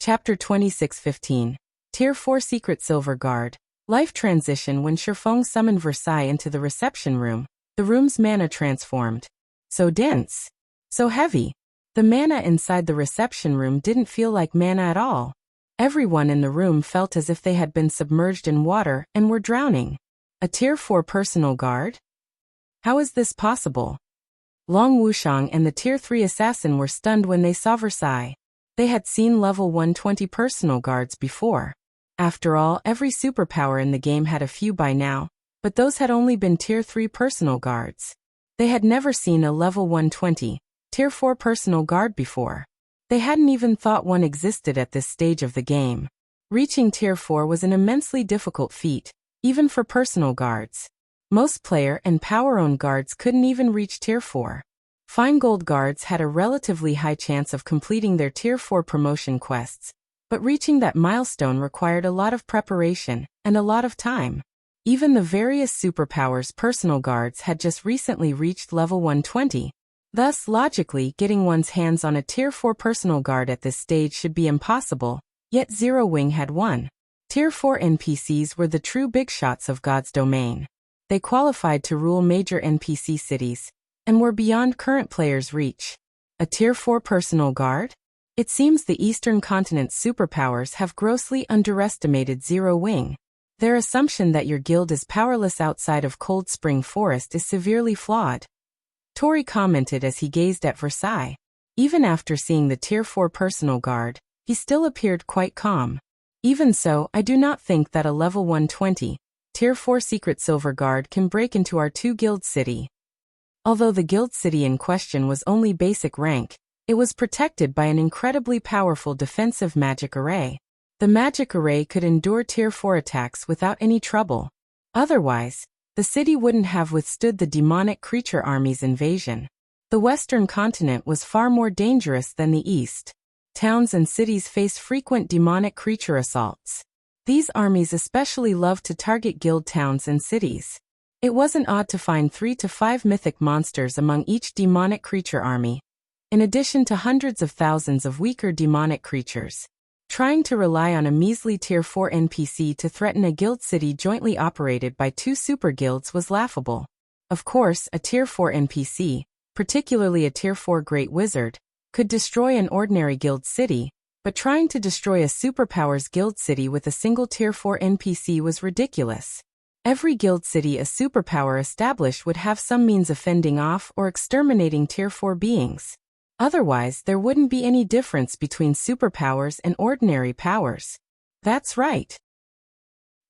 Chapter 2615. Tier 4 Secret Silver Guard. Life transition. When Feng summoned Versailles into the reception room, the room's mana transformed. So dense. So heavy. The mana inside the reception room didn't feel like mana at all. Everyone in the room felt as if they had been submerged in water and were drowning. A Tier 4 personal guard? How is this possible? Long Wuxiang and the Tier 3 assassin were stunned when they saw Versailles. They had seen level 120 personal guards before. After all, every superpower in the game had a few by now, but those had only been Tier 3 personal guards. They had never seen a level 120, Tier 4 personal guard before. They hadn't even thought one existed at this stage of the game. Reaching Tier 4 was an immensely difficult feat, even for personal guards. Most player and power-owned guards couldn't even reach Tier 4. Fine Gold guards had a relatively high chance of completing their Tier 4 promotion quests, but reaching that milestone required a lot of preparation and a lot of time. Even the various superpowers personal guards had just recently reached level 120. Thus, logically, getting one's hands on a Tier 4 personal guard at this stage should be impossible, yet Zero Wing had one. Tier 4 NPCs were the true big shots of God's domain. They qualified to rule major NPC cities, and were beyond current players' reach. A Tier 4 personal guard? It seems the Eastern continent's superpowers have grossly underestimated Zero Wing. Their assumption that your guild is powerless outside of Cold Spring Forest is severely flawed. Tori commented as he gazed at Versailles. Even after seeing the Tier 4 personal guard, he still appeared quite calm. Even so, I do not think that a level 120, Tier 4 Secret Silver Guard can break into our two guild city. Although the guild city in question was only basic rank, it was protected by an incredibly powerful defensive magic array. The magic array could endure Tier 4 attacks without any trouble. Otherwise, the city wouldn't have withstood the demonic creature army's invasion. The western continent was far more dangerous than the east. Towns and cities faced frequent demonic creature assaults. These armies especially loved to target guild towns and cities. It wasn't odd to find 3 to 5 mythic monsters among each demonic creature army, in addition to hundreds of thousands of weaker demonic creatures. Trying to rely on a measly Tier 4 NPC to threaten a guild city jointly operated by 2 super guilds was laughable. Of course, a Tier 4 NPC, particularly a Tier 4 Great Wizard, could destroy an ordinary guild city, but trying to destroy a superpower's guild city with a single Tier 4 NPC was ridiculous. Every guild city a superpower established would have some means of fending off or exterminating Tier 4 beings. Otherwise, there wouldn't be any difference between superpowers and ordinary powers. That's right.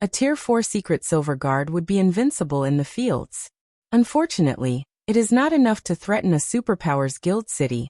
A Tier 4 Secret Silver Guard would be invincible in the fields. Unfortunately, it is not enough to threaten a superpower's guild city,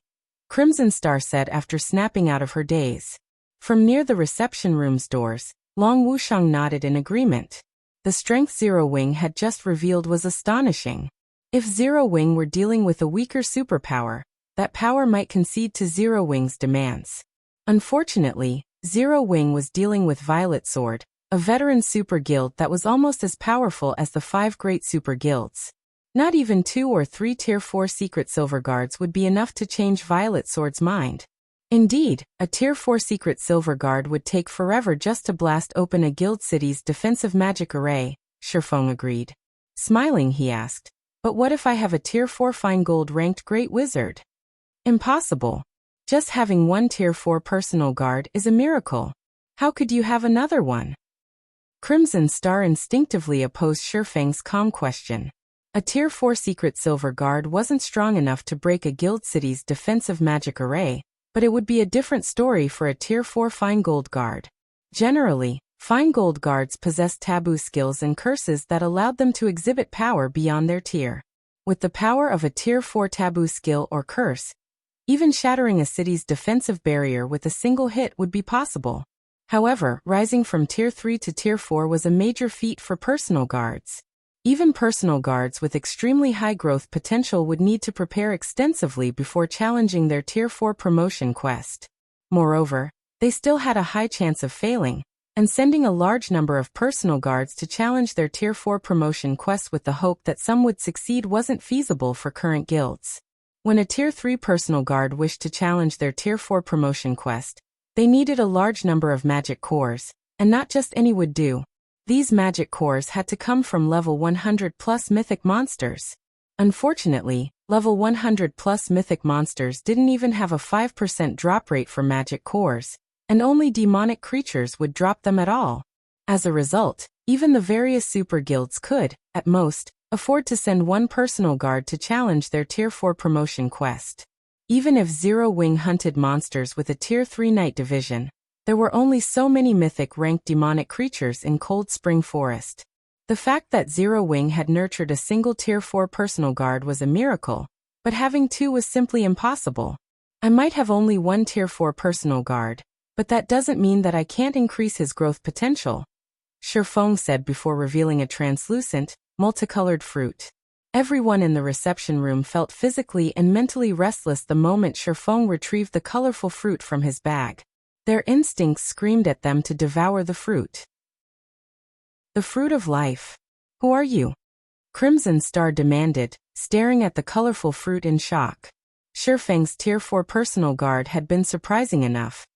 Crimson Star said after snapping out of her daze. From near the reception room's doors, Long Wuxiang nodded in agreement. The strength Zero Wing had just revealed was astonishing. If Zero Wing were dealing with a weaker superpower, that power might concede to Zero Wing's demands. Unfortunately, Zero Wing was dealing with Violet Sword, a veteran super guild that was almost as powerful as the 5 great super guilds. Not even 2 or 3 Tier 4 Secret Silver Guards would be enough to change Violet Sword's mind. Indeed, a Tier 4 Secret Silver Guard would take forever just to blast open a guild city's defensive magic array, Feng agreed. Smiling, he asked, "But what if I have a Tier 4 Fine Gold ranked Great Wizard?" Impossible. Just having one Tier 4 personal guard is a miracle. How could you have another one? Crimson Star instinctively opposed Feng's calm question. A Tier 4 Secret Silver Guard wasn't strong enough to break a guild city's defensive magic array, but it would be a different story for a Tier 4 Fine Gold Guard. Generally, Fine Gold Guards possessed taboo skills and curses that allowed them to exhibit power beyond their tier. With the power of a Tier 4 taboo skill or curse, even shattering a city's defensive barrier with a single hit would be possible. However, rising from Tier 3 to Tier 4 was a major feat for personal guards. Even personal guards with extremely high growth potential would need to prepare extensively before challenging their Tier 4 promotion quest. Moreover, they still had a high chance of failing, and sending a large number of personal guards to challenge their Tier 4 promotion quest with the hope that some would succeed wasn't feasible for current guilds. When a Tier 3 personal guard wished to challenge their Tier 4 promotion quest, They needed a large number of magic cores, and not just any would do. These magic cores had to come from level 100 plus mythic monsters. Unfortunately, level 100 plus mythic monsters didn't even have a 5% drop rate for magic cores, and only demonic creatures would drop them at all. As a result, even the various super guilds could, at most, afford to send one personal guard to challenge their Tier 4 promotion quest. Even if Zero Wing hunted monsters with a Tier 3 Night Division, there were only so many mythic-ranked demonic creatures in Cold Spring Forest. The fact that Zero Wing had nurtured a single Tier 4 personal guard was a miracle, but having two was simply impossible. I might have only one Tier 4 personal guard, but that doesn't mean that I can't increase his growth potential, Feng said before revealing a translucent, multicolored fruit. Everyone in the reception room felt physically and mentally restless the moment Feng retrieved the colorful fruit from his bag. Their instincts screamed at them to devour the fruit. The fruit of life. Who are you? Crimson Star demanded, staring at the colorful fruit in shock. Feng's Tier 4 personal guard had been surprising enough.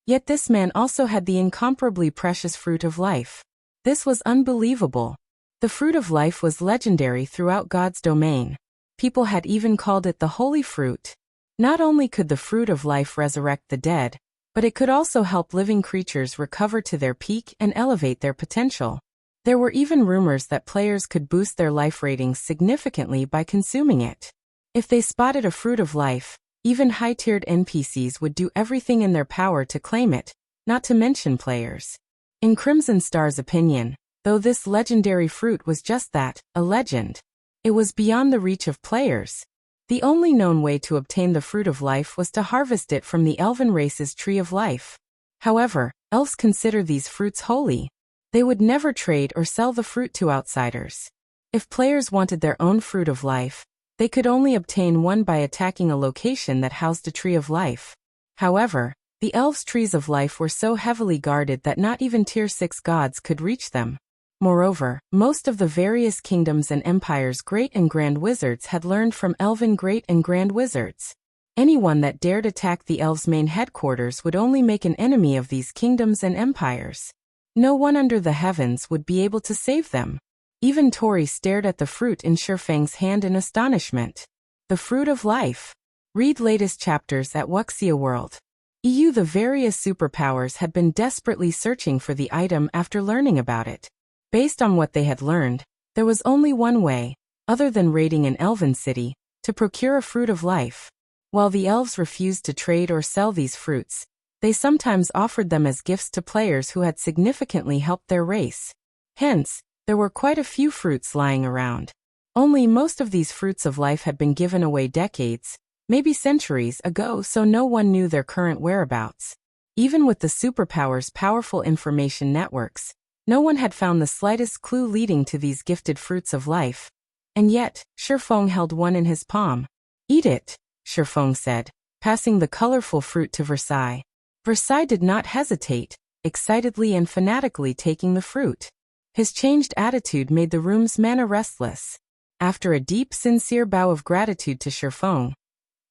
Yet this man also had the incomparably precious fruit of life. This was unbelievable. The fruit of life was legendary throughout God's domain. People had even called it the holy fruit. Not only could the fruit of life resurrect the dead, but it could also help living creatures recover to their peak and elevate their potential. There were even rumors that players could boost their life ratings significantly by consuming it. If they spotted a fruit of life, even high-tiered NPCs would do everything in their power to claim it, not to mention players. In Crimson Star's opinion, though this legendary fruit was just that, a legend, it was beyond the reach of players. The only known way to obtain the fruit of life was to harvest it from the elven race's tree of life. However, elves consider these fruits holy. They would never trade or sell the fruit to outsiders. If players wanted their own fruit of life, they could only obtain one by attacking a location that housed a tree of life. However, the elves' trees of life were so heavily guarded that not even Tier 6 gods could reach them. Moreover, most of the various kingdoms and empires' great and grand wizards had learned from elven great and grand wizards. Anyone that dared attack the elves' main headquarters would only make an enemy of these kingdoms and empires. No one under the heavens would be able to save them. Even Tori stared at the fruit in Feng's hand in astonishment. The fruit of life. Read latest chapters at Wuxia World. The various superpowers had been desperately searching for the item after learning about it. Based on what they had learned, there was only one way, other than raiding an elven city, to procure a fruit of life. While the elves refused to trade or sell these fruits, they sometimes offered them as gifts to players who had significantly helped their race. Hence, there were quite a few fruits lying around. Only most of these fruits of life had been given away decades, maybe centuries ago, so no one knew their current whereabouts. Even with the superpowers' powerful information networks, no one had found the slightest clue leading to these gifted fruits of life. And yet, Feng held one in his palm. "Eat it," Feng said, passing the colorful fruit to Versailles. Versailles did not hesitate, excitedly and fanatically taking the fruit. His changed attitude made the room's mana restless. After a deep, sincere bow of gratitude to Feng,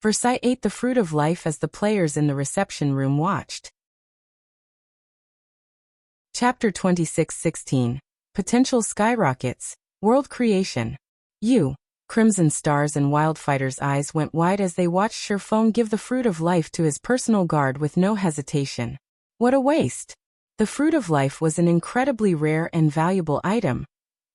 Versailles ate the fruit of life as the players in the reception room watched. Chapter 26:16. Potential Skyrockets, World Creation. Crimson Star's and Wildfighter's eyes went wide as they watched Feng give the fruit of life to his personal guard with no hesitation. What a waste! The fruit of life was an incredibly rare and valuable item.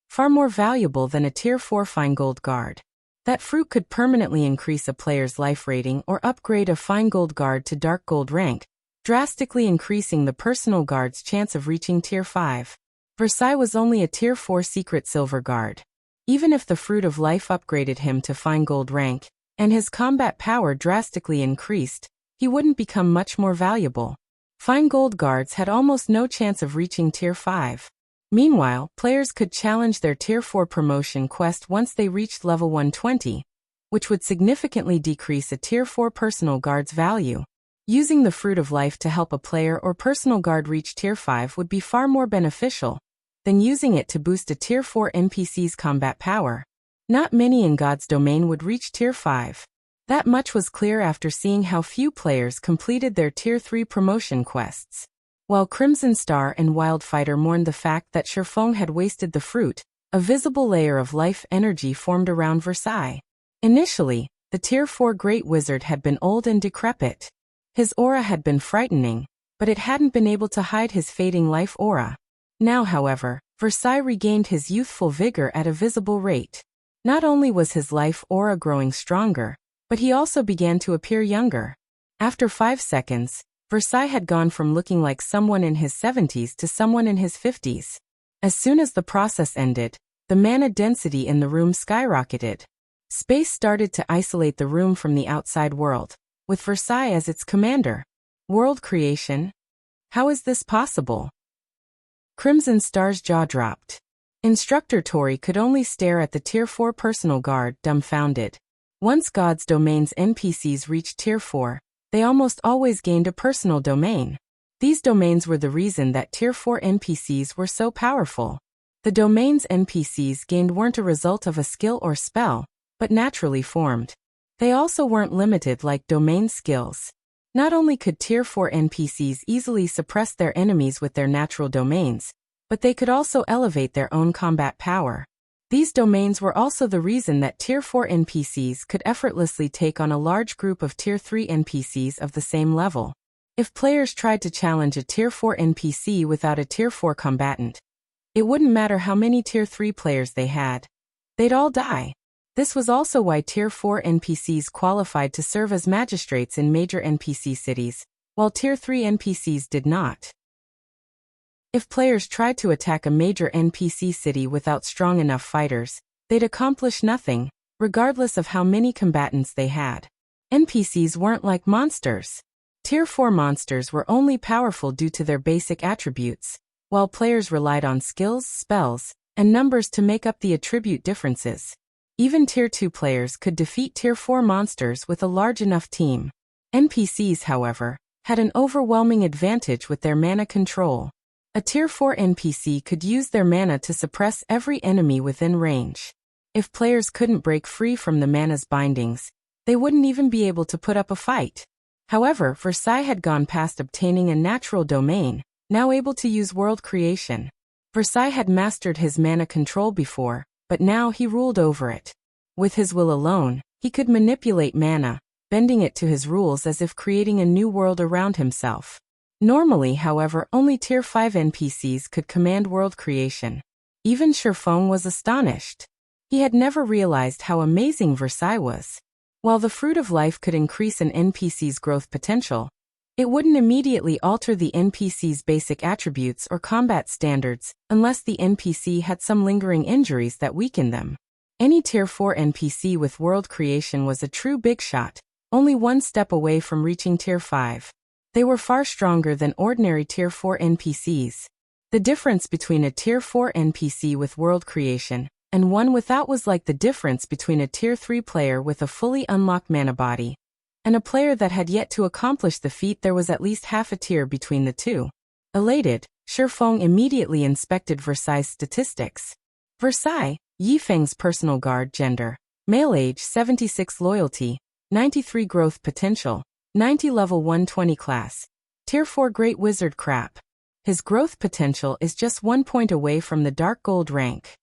Far more valuable than a Tier 4 fine gold guard. That fruit could permanently increase a player's life rating or upgrade a fine gold guard to dark gold rank, drastically increasing the personal guard's chance of reaching Tier 5. Versailles was only a Tier 4 secret silver guard. Even if the fruit of life upgraded him to fine gold rank, and his combat power drastically increased, he wouldn't become much more valuable. Fine gold guards had almost no chance of reaching Tier 5. Meanwhile, players could challenge their Tier 4 promotion quest once they reached level 120, which would significantly decrease a Tier 4 personal guard's value. Using the fruit of life to help a player or personal guard reach Tier 5 would be far more beneficial than using it to boost a Tier 4 NPC's combat power. Not many in God's domain would reach Tier 5. That much was clear after seeing how few players completed their Tier 3 promotion quests. While Crimson Star and Wildfighter mourned the fact that Feng had wasted the fruit, a visible layer of life energy formed around Versailles. Initially, the Tier 4 Great Wizard had been old and decrepit. His aura had been frightening, but it hadn't been able to hide his fading life aura. Now, however, Versailles regained his youthful vigor at a visible rate. Not only was his life aura growing stronger, but he also began to appear younger. After 5 seconds, Versailles had gone from looking like someone in his 70s to someone in his 50s. As soon as the process ended, the mana density in the room skyrocketed. Space started to isolate the room from the outside world, with Versailles as its commander. World creation? How is this possible? Crimson Star's jaw dropped. Instructor Tori could only stare at the Tier 4 personal guard, dumbfounded. Once God's Domain's NPCs reached Tier 4, they almost always gained a personal domain. These domains were the reason that Tier 4 NPCs were so powerful. The domains NPCs gained weren't a result of a skill or spell, but naturally formed. They also weren't limited like domain skills. Not only could Tier 4 NPCs easily suppress their enemies with their natural domains, but they could also elevate their own combat power. These domains were also the reason that Tier 4 NPCs could effortlessly take on a large group of Tier 3 NPCs of the same level. If players tried to challenge a Tier 4 NPC without a Tier 4 combatant, it wouldn't matter how many Tier 3 players they had. They'd all die. This was also why Tier 4 NPCs qualified to serve as magistrates in major NPC cities, while Tier 3 NPCs did not. If players tried to attack a major NPC city without strong enough fighters, they'd accomplish nothing, regardless of how many combatants they had. NPCs weren't like monsters. Tier 4 monsters were only powerful due to their basic attributes, while players relied on skills, spells, and numbers to make up the attribute differences. Even Tier 2 players could defeat Tier 4 monsters with a large enough team. NPCs, however, had an overwhelming advantage with their mana control. A Tier 4 NPC could use their mana to suppress every enemy within range. If players couldn't break free from the mana's bindings, they wouldn't even be able to put up a fight. However, Versailles had gone past obtaining a natural domain, now able to use world creation. Versailles had mastered his mana control before, but now he ruled over it. With his will alone, he could manipulate mana, bending it to his rules as if creating a new world around himself. Normally, however, only Tier 5 NPCs could command world creation. Even Feng was astonished. He had never realized how amazing Versailles was. While the Fruit of Life could increase an NPC's growth potential, it wouldn't immediately alter the NPC's basic attributes or combat standards unless the NPC had some lingering injuries that weakened them. Any Tier 4 NPC with world creation was a true big shot, only one step away from reaching Tier 5. They were far stronger than ordinary Tier 4 NPCs. The difference between a Tier 4 NPC with world creation and one without was like the difference between a Tier 3 player with a fully unlocked mana body and a player that had yet to accomplish the feat. There was at least half a tier between the two. Elated, Feng immediately inspected Versailles' statistics. Versailles, Yifeng's personal guard, gender, male, age 76, loyalty, 93, growth potential, 90, level 120 class, Tier 4 Great Wizard. Crap. His growth potential is just 1 point away from the Dark Gold rank.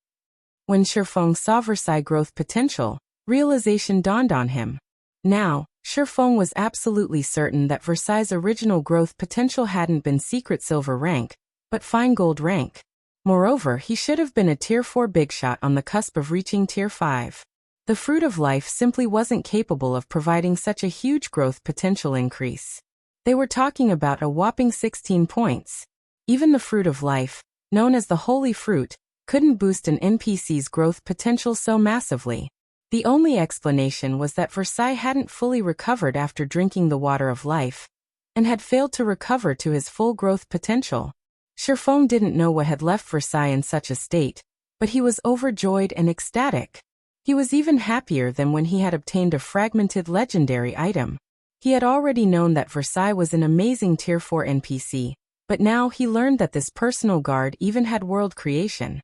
When Feng saw Versailles' growth potential, realization dawned on him. Now, Feng was absolutely certain that Versailles' original growth potential hadn't been secret silver rank, but fine gold rank. Moreover, he should have been a Tier 4 big shot on the cusp of reaching Tier 5. The Fruit of Life simply wasn't capable of providing such a huge growth potential increase. They were talking about a whopping 16 points. Even the Fruit of Life, known as the Holy Fruit, couldn't boost an NPC's growth potential so massively. The only explanation was that Versailles hadn't fully recovered after drinking the Water of Life, and had failed to recover to his full growth potential. Feng didn't know what had left Versailles in such a state, but he was overjoyed and ecstatic. He was even happier than when he had obtained a fragmented legendary item. He had already known that Versailles was an amazing Tier 4 NPC, but now he learned that this personal guard even had world creation.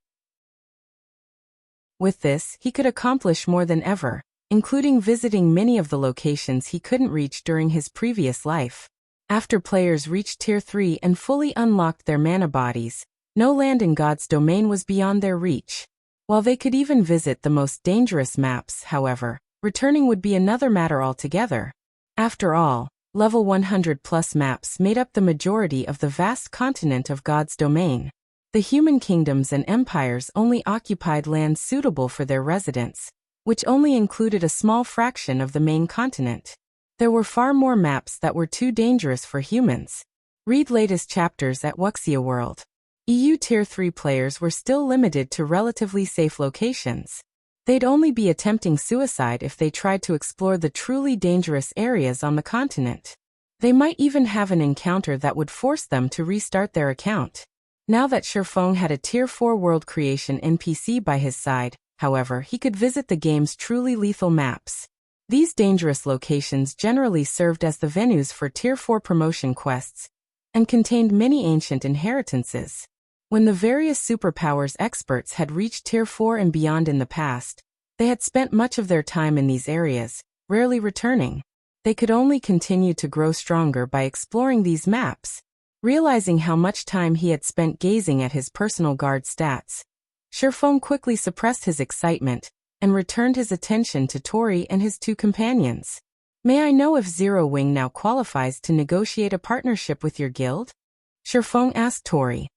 With this, he could accomplish more than ever. including visiting many of the locations he couldn't reach during his previous life. After players reached Tier 3 and fully unlocked their mana bodies, no land in God's domain was beyond their reach. While they could even visit the most dangerous maps, however, returning would be another matter altogether. After all, level 100+ maps made up the majority of the vast continent of God's domain. The human kingdoms and empires only occupied lands suitable for their residence, which only included a small fraction of the main continent. There were far more maps that were too dangerous for humans. Read latest chapters at Wuxia World. EU Tier 3 players were still limited to relatively safe locations. They'd only be attempting suicide if they tried to explore the truly dangerous areas on the continent. They might even have an encounter that would force them to restart their account. Now that Feng had a Tier 4 world creation NPC by his side, however, he could visit the game's truly lethal maps. These dangerous locations generally served as the venues for Tier 4 promotion quests and contained many ancient inheritances. When the various superpowers experts had reached Tier 4 and beyond in the past, they had spent much of their time in these areas, rarely returning. They could only continue to grow stronger by exploring these maps. Realizing how much time he had spent gazing at his personal guard stats, Feng quickly suppressed his excitement and returned his attention to Tori and his two companions. May I know if Zero Wing now qualifies to negotiate a partnership with your guild? Feng asked Tori.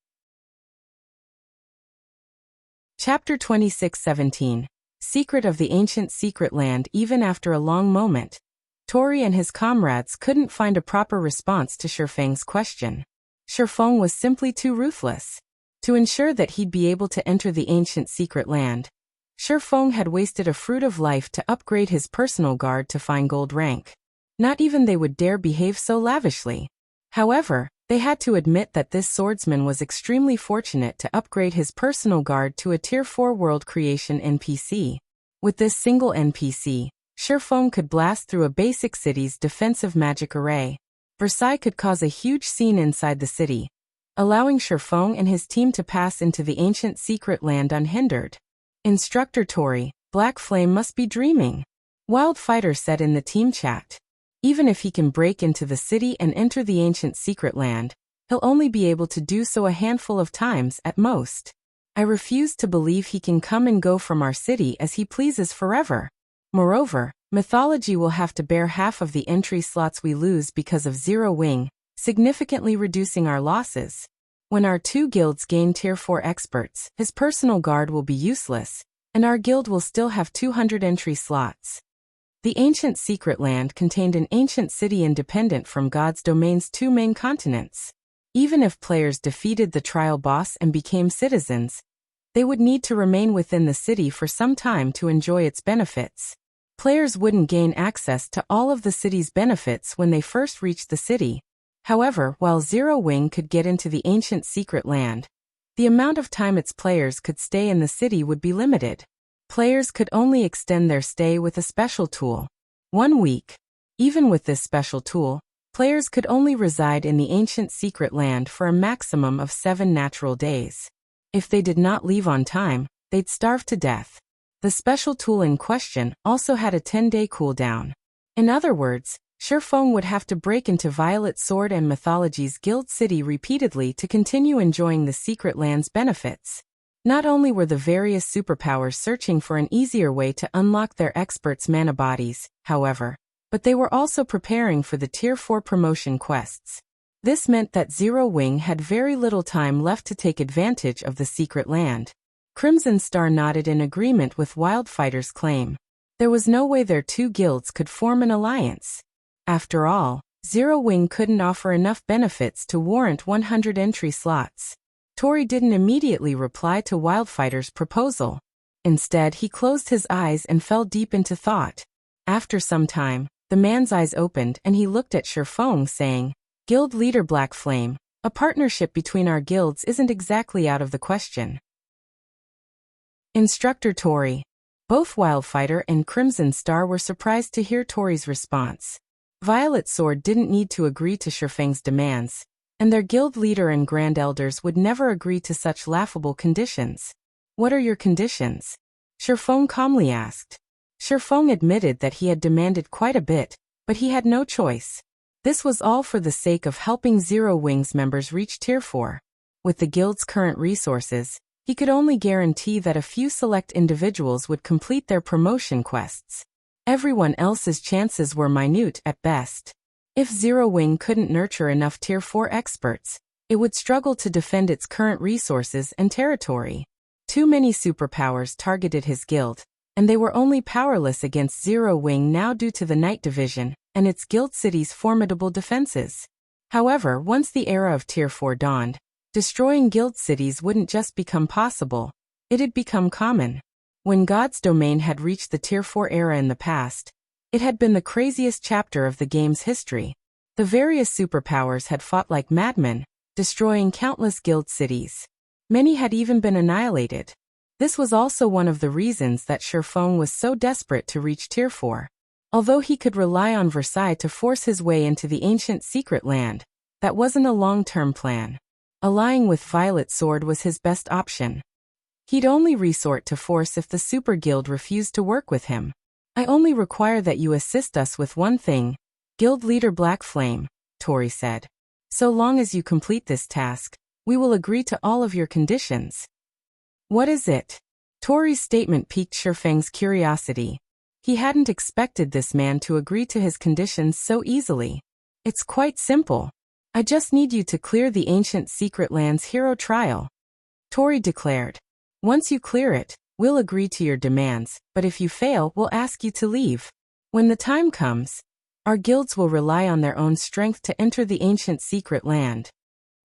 Chapter 26:17. Secret of the Ancient Secret Land. Even after a long moment, Tori and his comrades couldn't find a proper response to Feng's question. Feng was simply too ruthless. To ensure that he'd be able to enter the Ancient Secret Land, Feng had wasted a fruit of life to upgrade his personal guard to fine gold rank. Not even they would dare behave so lavishly. However, they had to admit that this swordsman was extremely fortunate to upgrade his personal guard to a Tier 4 world creation NPC. With this single NPC, Feng could blast through a basic city's defensive magic array. Versailles could cause a huge scene inside the city, allowing Feng and his team to pass into the Ancient Secret Land unhindered. Instructor Tori, Black Flame must be dreaming. Wildfighter said in the team chat. Even if he can break into the city and enter the Ancient Secret Land, he'll only be able to do so a handful of times at most. I refuse to believe he can come and go from our city as he pleases forever. Moreover, mythology will have to bear half of the entry slots we lose because of Zero Wing, significantly reducing our losses. When our two guilds gain Tier 4 experts, his personal guard will be useless, and our guild will still have 200 entry slots. The Ancient Secret Land contained an ancient city independent from God's domain's two main continents. Even if players defeated the trial boss and became citizens, they would need to remain within the city for some time to enjoy its benefits. Players wouldn't gain access to all of the city's benefits when they first reached the city. However, while Zero Wing could get into the Ancient Secret Land, the amount of time its players could stay in the city would be limited. Players could only extend their stay with a special tool. 1 week. Even with this special tool, players could only reside in the Ancient Secret Land for a maximum of 7 natural days. If they did not leave on time, they'd starve to death. The special tool in question also had a 10-day cooldown. In other words, Feng would have to break into Violet Sword and Mythology's Guild City repeatedly to continue enjoying the Secret Land's benefits. Not only were the various superpowers searching for an easier way to unlock their experts' mana bodies, however, but they were also preparing for the Tier 4 promotion quests. This meant that Zero Wing had very little time left to take advantage of the Secret Land. Crimson Star nodded in agreement with Wildfighter's claim. There was no way their two guilds could form an alliance. After all, Zero Wing couldn't offer enough benefits to warrant 100 entry slots. Tori didn't immediately reply to Wildfighter's proposal. Instead, he closed his eyes and fell deep into thought. After some time, the man's eyes opened and he looked at Feng, saying, "Guild leader Black Flame, a partnership between our guilds isn't exactly out of the question." Instructor Tori. Both Wildfighter and Crimson Star were surprised to hear Tori's response. Violet Sword didn't need to agree to Feng's demands, and their guild leader and grand elders would never agree to such laughable conditions. "What are your conditions?" Feng calmly asked. Feng admitted that he had demanded quite a bit, but he had no choice. This was all for the sake of helping Zero Wings members reach Tier 4. With the guild's current resources, he could only guarantee that a few select individuals would complete their promotion quests. Everyone else's chances were minute at best. If Zero Wing couldn't nurture enough Tier 4 experts, it would struggle to defend its current resources and territory. Too many superpowers targeted his guild, and they were only powerless against Zero Wing now due to the Night Division and its guild city's formidable defenses. However, once the era of Tier 4 dawned, destroying guild cities wouldn't just become possible, it'd become common. When God's domain had reached the Tier 4 era in the past, it had been the craziest chapter of the game's history. The various superpowers had fought like madmen, destroying countless guild cities. Many had even been annihilated. This was also one of the reasons that Feng was so desperate to reach Tier 4. Although he could rely on Versailles to force his way into the ancient secret land, that wasn't a long-term plan. Allying with Violet Sword was his best option. He'd only resort to force if the Super Guild refused to work with him. I only require that you assist us with one thing, Guild Leader Black Flame, Tori said. So long as you complete this task, we will agree to all of your conditions. What is it? Tori's statement piqued Feng's curiosity. He hadn't expected this man to agree to his conditions so easily. It's quite simple. I just need you to clear the ancient secret land's hero trial, Tori declared. Once you clear it, we'll agree to your demands, but if you fail, we'll ask you to leave. When the time comes, our guilds will rely on their own strength to enter the ancient secret land.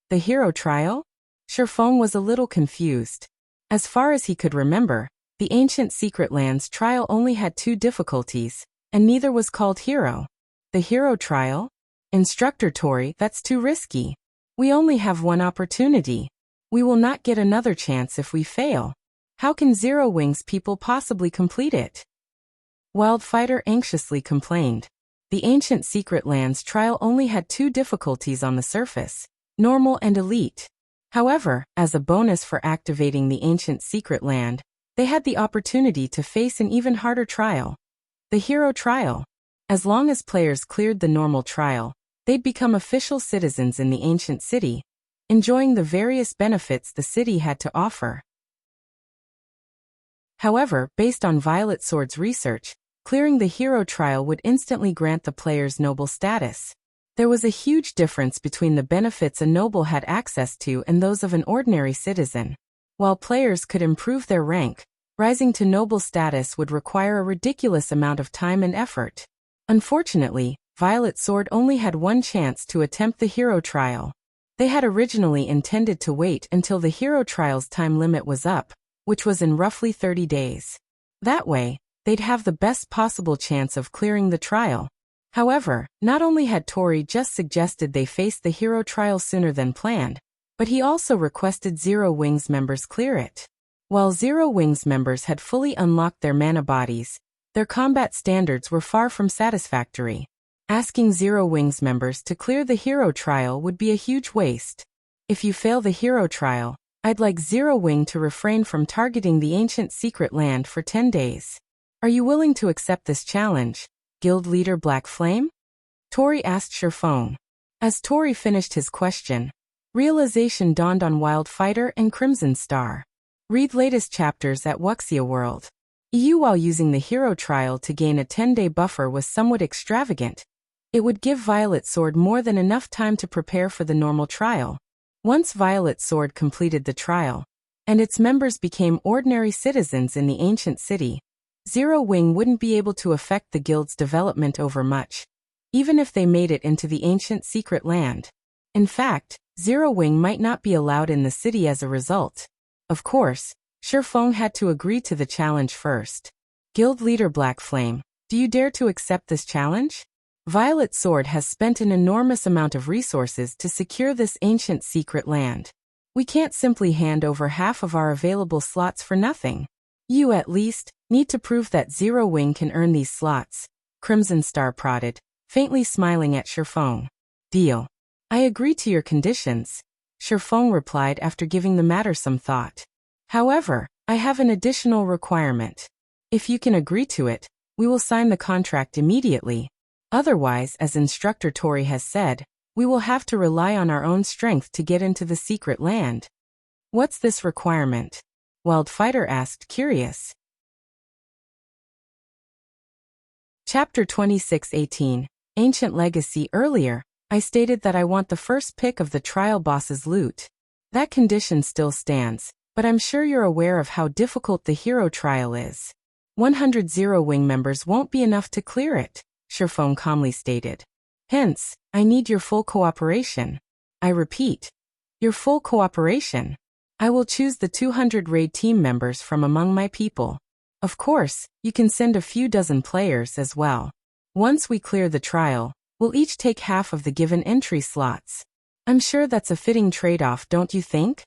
The hero trial? Feng was a little confused. As far as he could remember, the ancient secret land's trial only had 2 difficulties, and neither was called hero. The hero trial? Instructor Tori, that's too risky. We only have one opportunity. We will not get another chance if we fail. How can Zero Wings people possibly complete it? Wildfighter anxiously complained. The ancient secret land's trial only had 2 difficulties on the surface, normal and elite. However, as a bonus for activating the ancient secret land, they had the opportunity to face an even harder trial. The hero trial. As long as players cleared the normal trial, they'd become official citizens in the ancient city, enjoying the various benefits the city had to offer. However, based on Violet Sword's research, clearing the hero trial would instantly grant the players noble status. There was a huge difference between the benefits a noble had access to and those of an ordinary citizen. While players could improve their rank, rising to noble status would require a ridiculous amount of time and effort. Unfortunately, Violet Sword only had one chance to attempt the hero trial. They had originally intended to wait until the hero trial's time limit was up, which was in roughly 30 days. That way, they'd have the best possible chance of clearing the trial. However, not only had Tori just suggested they face the hero trial sooner than planned, but he also requested Zero Wings members clear it. While Zero Wings members had fully unlocked their mana bodies, their combat standards were far from satisfactory. Asking Zero Wings members to clear the hero trial would be a huge waste. If you fail the hero trial, I'd like Zero Wing to refrain from targeting the ancient secret land for 10 days. Are you willing to accept this challenge, Guild Leader Black Flame? Tori asked Feng. As Tori finished his question, realization dawned on Wildfighter and Crimson Star. Read latest chapters at Wuxia World. EU while using the hero trial to gain a 10-day buffer was somewhat extravagant. It would give Violet Sword more than enough time to prepare for the normal trial. Once Violet Sword completed the trial, and its members became ordinary citizens in the ancient city, Zero Wing wouldn't be able to affect the guild's development over much, even if they made it into the ancient secret land. In fact, Zero Wing might not be allowed in the city as a result. Of course, Feng had to agree to the challenge first. Guild Leader Black Flame, do you dare to accept this challenge? Violet Sword has spent an enormous amount of resources to secure this ancient secret land. We can't simply hand over half of our available slots for nothing. You, at least, need to prove that Zero Wing can earn these slots, Crimson Star prodded, faintly smiling at Feng. Deal. I agree to your conditions, Feng replied after giving the matter some thought. However, I have an additional requirement. If you can agree to it, we will sign the contract immediately. Otherwise, as Instructor Tori has said, we will have to rely on our own strength to get into the secret land. What's this requirement? Wildfighter asked, curious. Chapter 26:18. Ancient Legacy. Earlier, I stated that I want the first pick of the trial boss's loot. That condition still stands, but I'm sure you're aware of how difficult the hero trial is. 100 Zero-Wing members won't be enough to clear it, Feng calmly stated. Hence, I need your full cooperation. I repeat, your full cooperation. I will choose the 200 raid team members from among my people. Of course, you can send a few dozen players as well. Once we clear the trial, we'll each take half of the given entry slots. I'm sure that's a fitting trade-off, don't you think?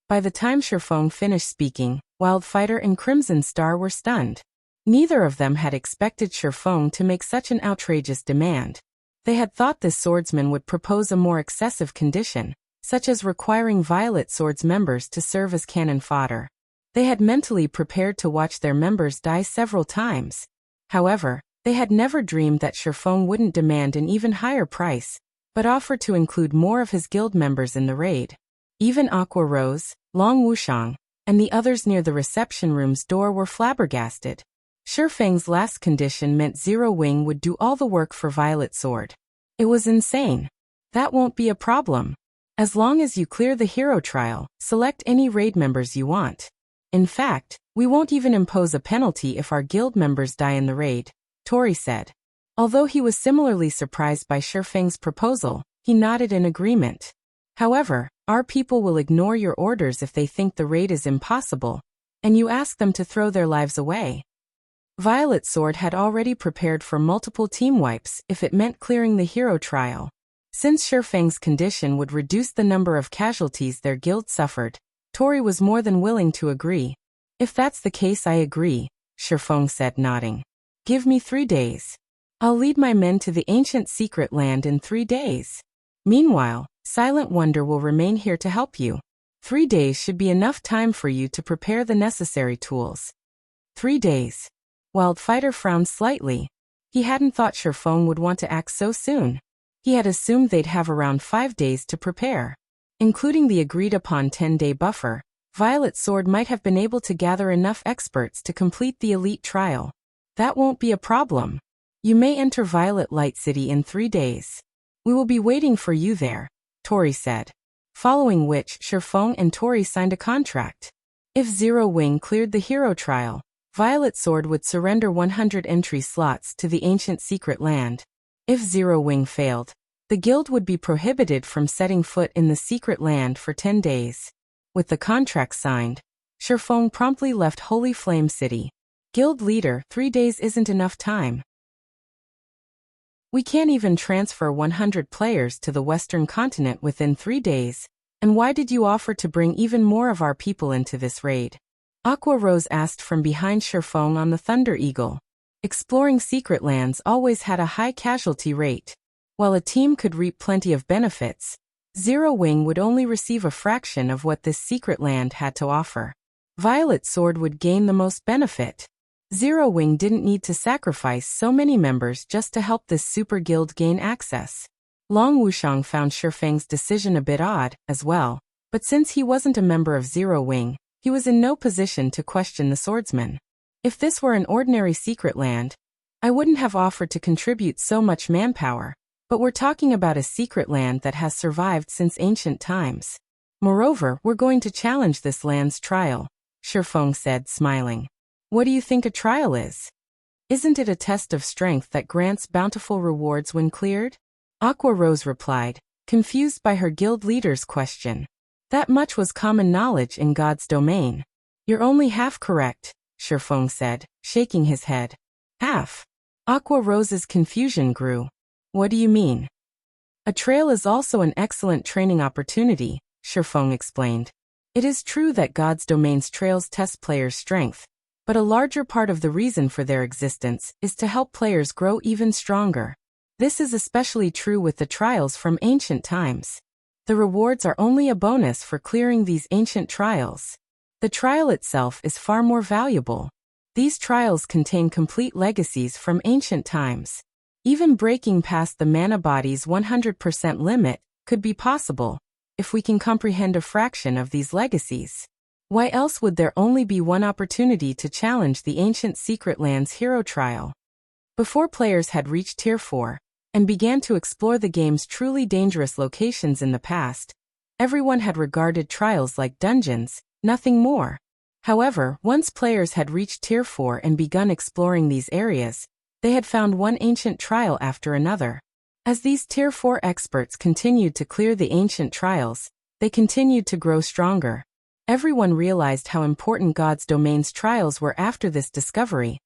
By the time Feng finished speaking, Wildfighter and Crimson Star were stunned. Neither of them had expected Feng to make such an outrageous demand. They had thought this swordsman would propose a more excessive condition, such as requiring Violet Swords members to serve as cannon fodder. They had mentally prepared to watch their members die several times. However, they had never dreamed that Feng wouldn't demand an even higher price, but offer to include more of his guild members in the raid. Even Aqua Rose, Long Wuxiang, and the others near the reception room's door were flabbergasted. Feng's last condition meant Zero-Wing would do all the work for Violet Sword. It was insane. That won't be a problem. As long as you clear the hero trial, select any raid members you want. In fact, we won't even impose a penalty if our guild members die in the raid, Tori said. Although he was similarly surprised by Feng's proposal, he nodded in agreement. However, our people will ignore your orders if they think the raid is impossible, and you ask them to throw their lives away. Violet Sword had already prepared for multiple team wipes if it meant clearing the hero trial. Since Feng's condition would reduce the number of casualties their guild suffered, Tori was more than willing to agree. If that's the case, I agree, Feng said, nodding. Give me 3 days. I'll lead my men to the ancient secret land in 3 days. Meanwhile, Silent Wonder will remain here to help you. 3 days should be enough time for you to prepare the necessary tools. 3 days. Wildfighter frowned slightly. He hadn't thought Feng would want to act so soon. He had assumed they'd have around 5 days to prepare. Including the agreed-upon 10-day buffer, Violet Sword might have been able to gather enough experts to complete the elite trial. That won't be a problem. You may enter Violet Light City in 3 days. We will be waiting for you there, Tori said. Following which, Feng and Tori signed a contract. If Zero-Wing cleared the hero trial, Violet Sword would surrender 100 entry slots to the ancient secret land. If Zero-Wing failed, the guild would be prohibited from setting foot in the secret land for 10 days. With the contract signed, Feng promptly left Holy Flame City. Guild leader, 3 days isn't enough time. We can't even transfer 100 players to the Western continent within 3 days. And why did you offer to bring even more of our people into this raid? Aqua Rose asked from behind Feng on the Thunder Eagle. Exploring secret lands always had a high casualty rate. While a team could reap plenty of benefits, Zero-Wing would only receive a fraction of what this secret land had to offer. Violet Sword would gain the most benefit. Zero-Wing didn't need to sacrifice so many members just to help this super guild gain access. Long Wuxiang found Feng's decision a bit odd, as well, but since he wasn't a member of Zero-Wing, he was in no position to question the swordsman. If this were an ordinary secret land, I wouldn't have offered to contribute so much manpower, but we're talking about a secret land that has survived since ancient times. Moreover, we're going to challenge this land's trial, Feng said, smiling. What do you think a trial is? Isn't it a test of strength that grants bountiful rewards when cleared? Aqua Rose replied, confused by her guild leader's question. That much was common knowledge in God's domain. You're only half correct, Feng said, shaking his head. Half? Aqua Rose's confusion grew. What do you mean? A trail is also an excellent training opportunity, Feng explained. It is true that God's domain's trails test players' strength, but a larger part of the reason for their existence is to help players grow even stronger. This is especially true with the trials from ancient times. The rewards are only a bonus for clearing these ancient trials. The trial itself is far more valuable. These trials contain complete legacies from ancient times. Even breaking past the mana body's 100% limit could be possible, if we can comprehend a fraction of these legacies. Why else would there only be one opportunity to challenge the ancient Secret Lands hero trial? Before players had reached Tier 4, and began to explore the game's truly dangerous locations in the past, everyone had regarded trials like dungeons, nothing more. However, once players had reached Tier 4 and begun exploring these areas, they had found one ancient trial after another. As these Tier 4 experts continued to clear the ancient trials, they continued to grow stronger. Everyone realized how important God's Domain's trials were after this discovery,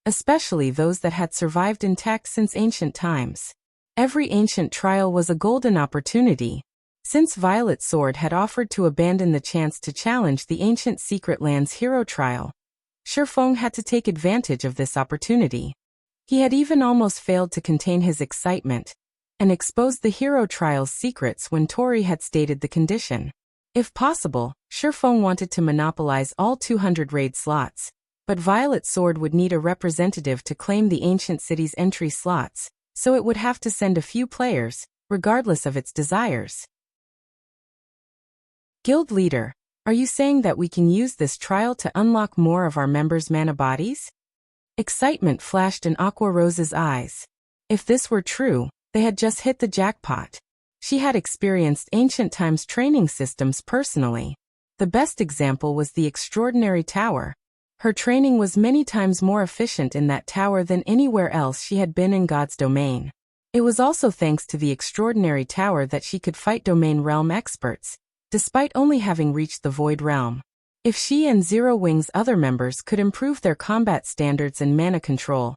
especially those that had survived intact since ancient times. Every ancient trial was a golden opportunity. Since Violet Sword had offered to abandon the chance to challenge the ancient Secret Lands hero trial, Feng had to take advantage of this opportunity. He had even almost failed to contain his excitement and exposed the hero trial's secrets when Tori had stated the condition. If possible, Feng wanted to monopolize all 200 raid slots, but Violet Sword would need a representative to claim the ancient city's entry slots, so it would have to send a few players, regardless of its desires. Guild Leader, are you saying that we can use this trial to unlock more of our members' mana bodies? Excitement flashed in Aqua Rose's eyes. If this were true, they had just hit the jackpot. She had experienced ancient times training systems personally. The best example was the Extraordinary Tower. Her training was many times more efficient in that tower than anywhere else she had been in God's Domain. It was also thanks to the Extraordinary Tower that she could fight Domain Realm experts, despite only having reached the Void Realm. If she and Zero Wing's other members could improve their combat standards and mana control,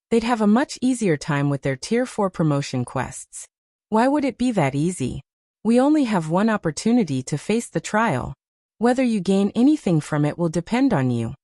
they'd have a much easier time with their Tier 4 promotion quests. Why would it be that easy? We only have one opportunity to face the trial. Whether you gain anything from it will depend on you.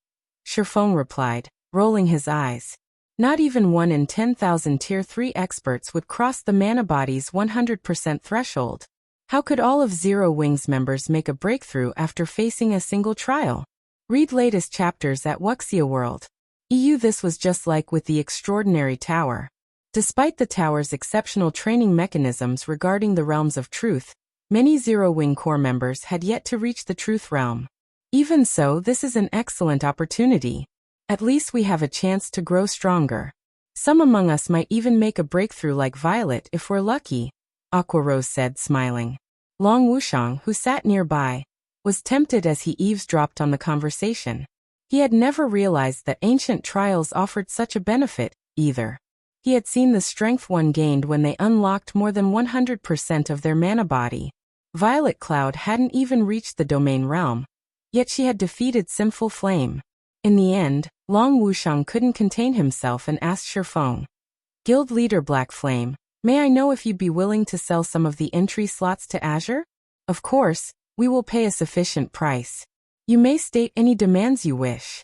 Feng replied, rolling his eyes. Not even 1 in 10,000 Tier 3 experts would cross the mana body's 100% threshold. How could all of Zero Wing's members make a breakthrough after facing a single trial? Read latest chapters at Wuxia World. This was just like with the Extraordinary Tower. Despite the tower's exceptional training mechanisms regarding the realms of truth, many Zero Wing core members had yet to reach the truth realm. Even so, this is an excellent opportunity. At least we have a chance to grow stronger. Some among us might even make a breakthrough like Violet if we're lucky, Aqua Rose said, smiling. Long Wuxiang, who sat nearby, was tempted as he eavesdropped on the conversation. He had never realized that ancient trials offered such a benefit, either. He had seen the strength one gained when they unlocked more than 100% of their mana body. Violet Cloud hadn't even reached the Domain Realm, yet she had defeated Sinful Flame. In the end, Long Wuxiang couldn't contain himself and asked Feng, Guild Leader Black Flame, may I know if you'd be willing to sell some of the entry slots to Azure? Of course, we will pay a sufficient price. You may state any demands you wish.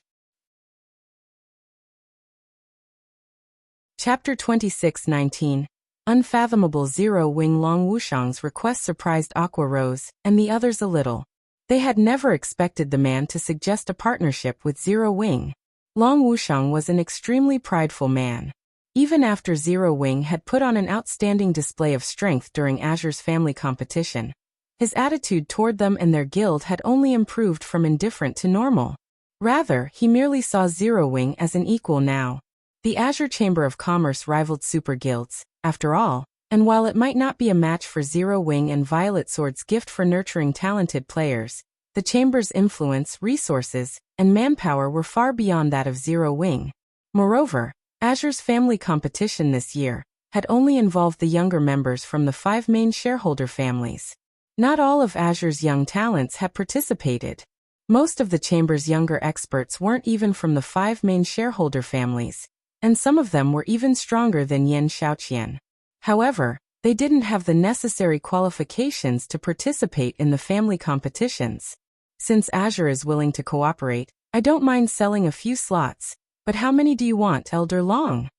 Chapter 26:19. Unfathomable. Zero Wing. Long Wuxiang's request surprised Aqua Rose and the others a little. They had never expected the man to suggest a partnership with Zero Wing. Long Wuxiang was an extremely prideful man. Even after Zero Wing had put on an outstanding display of strength during Azure's family competition, his attitude toward them and their guild had only improved from indifferent to normal. Rather, he merely saw Zero Wing as an equal now. The Azure Chamber of Commerce rivaled super guilds, after all, and while it might not be a match for Zero Wing and Violet Sword's gift for nurturing talented players, the Chamber's influence, resources, and manpower were far beyond that of Zero Wing. Moreover, Azure's family competition this year had only involved the younger members from the 5 main shareholder families. Not all of Azure's young talents had participated. Most of the Chamber's younger experts weren't even from the 5 main shareholder families, and some of them were even stronger than Xiaoqian. However, they didn't have the necessary qualifications to participate in the family competitions. Since Azure is willing to cooperate, I don't mind selling a few slots. But how many do you want, Elder Long?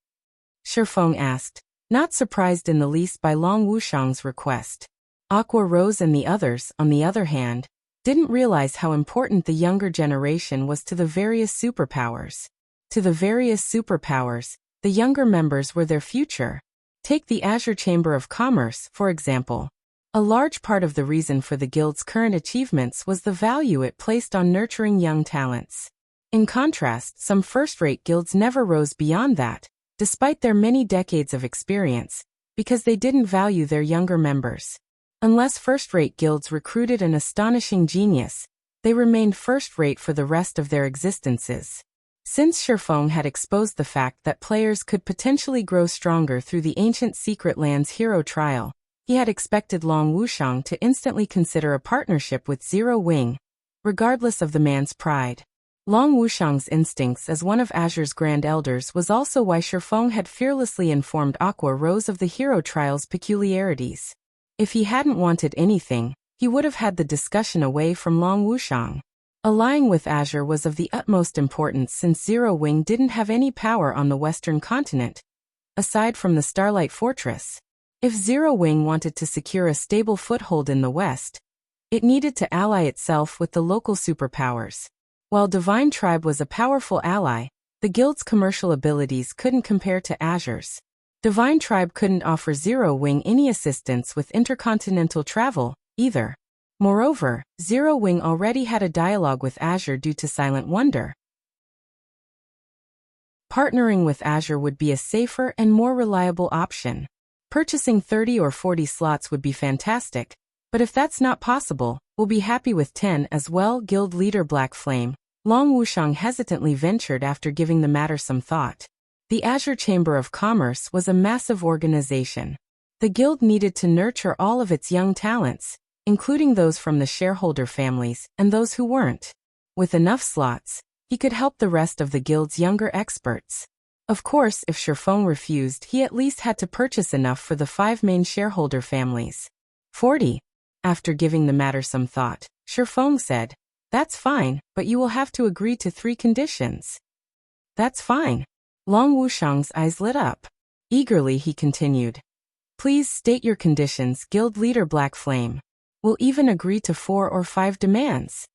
Feng asked, not surprised in the least by Long Wuxiang's request. Aqua Rose and the others, on the other hand, didn't realize how important the younger generation was to the various superpowers. To the various superpowers, the younger members were their future. Take the Azure Chamber of Commerce, for example. A large part of the reason for the guild's current achievements was the value it placed on nurturing young talents. In contrast, some first-rate guilds never rose beyond that, despite their many decades of experience, because they didn't value their younger members. Unless first-rate guilds recruited an astonishing genius, they remained first-rate for the rest of their existences. Since Feng had exposed the fact that players could potentially grow stronger through the ancient Secret Lands hero trial, he had expected Long Wuxiang to instantly consider a partnership with Zero Wing, regardless of the man's pride. Long Wuxiang's instincts as one of Azure's Grand Elders was also why Feng had fearlessly informed Aqua Rose of the hero trial's peculiarities. If he hadn't wanted anything, he would have had the discussion away from Long Wuxiang. Allying with Azure was of the utmost importance since Zero Wing didn't have any power on the western continent, aside from the Starlight Fortress. If Zero Wing wanted to secure a stable foothold in the west, it needed to ally itself with the local superpowers. While Divine Tribe was a powerful ally, the guild's commercial abilities couldn't compare to Azure's. Divine Tribe couldn't offer Zero Wing any assistance with intercontinental travel, either. Moreover, Zero Wing already had a dialogue with Azure due to Silent Wonder. Partnering with Azure would be a safer and more reliable option. Purchasing 30 or 40 slots would be fantastic, but if that's not possible, we'll be happy with 10 as well. Guild leader Black Flame, Long Wuxiang hesitantly ventured after giving the matter some thought. The Azure Chamber of Commerce was a massive organization. The guild needed to nurture all of its young talents, including those from the shareholder families and those who weren't. With enough slots, he could help the rest of the guild's younger experts. Of course, if Feng refused, he at least had to purchase enough for the 5 main shareholder families. 40. After giving the matter some thought, Feng said, "That's fine, but you will have to agree to 3 conditions." "That's fine." Long Wuxiang's eyes lit up. Eagerly he continued, "Please state your conditions." Guild leader Black Flame, "We'll even agree to 4 or 5 demands."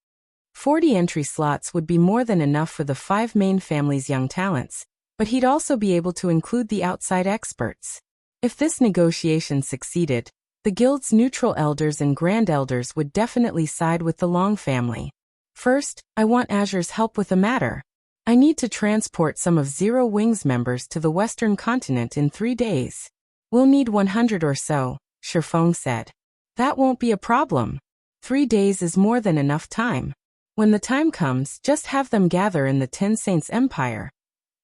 40 entry slots would be more than enough for the 5 main families' young talents, but he'd also be able to include the outside experts. If this negotiation succeeded, the guild's neutral elders and grand elders would definitely side with the Long family. "First, I want Azure's help with a matter. I need to transport some of Zero Wing's members to the western continent in 3 days. We'll need 100 or so," Feng said. "That won't be a problem. 3 days is more than enough time. When the time comes, just have them gather in the Ten Saints Empire."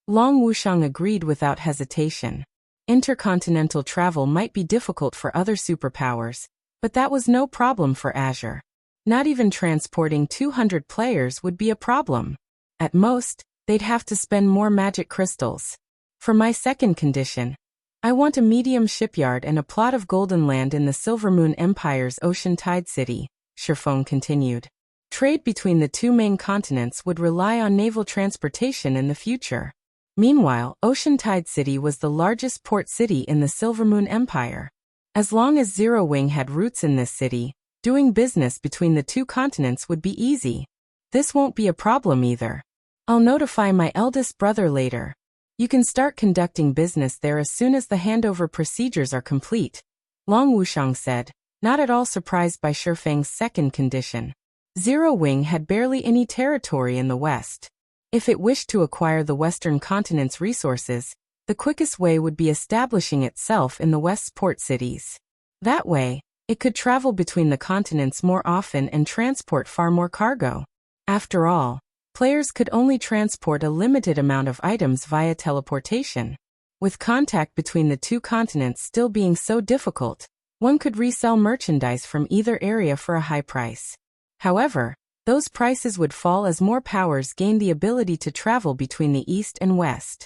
Long Wuxiang agreed without hesitation. Intercontinental travel might be difficult for other superpowers, but that was no problem for Azure. Not even transporting 200 players would be a problem. At most, they'd have to spend more magic crystals. For my second condition, I want a medium shipyard and a plot of golden land in the Silvermoon Empire's Ocean Tide City, Feng continued. Trade between the 2 main continents would rely on naval transportation in the future. Meanwhile, Ocean Tide City was the largest port city in the Silvermoon Empire. As long as Zero Wing had roots in this city, doing business between the 2 continents would be easy. This won't be a problem either. I'll notify my eldest brother later. You can start conducting business there as soon as the handover procedures are complete, Long Wuxiang said, not at all surprised by Feng's second condition. Zero Wing had barely any territory in the west. If it wished to acquire the western continent's resources, the quickest way would be establishing itself in the west's port cities. That way, it could travel between the continents more often and transport far more cargo. After all, players could only transport a limited amount of items via teleportation. With contact between the 2 continents still being so difficult, one could resell merchandise from either area for a high price. However, those prices would fall as more powers gained the ability to travel between the east and west.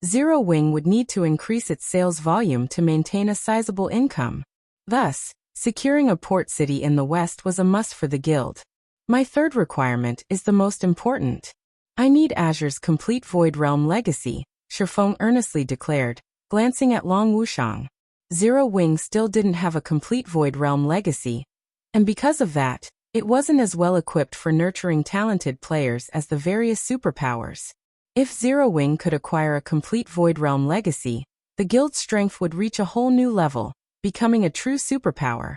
Zero Wing would need to increase its sales volume to maintain a sizable income. Thus, securing a port city in the west was a must for the guild. My third requirement is the most important. I need Azure's complete Void Realm legacy, Feng earnestly declared, glancing at Long Wuxiang. Zero Wing still didn't have a complete Void Realm legacy, and because of that, It wasn't as well equipped for nurturing talented players as the various superpowers. If Zero Wing could acquire a complete Void Realm legacy, the guild's strength would reach a whole new level, becoming a true superpower.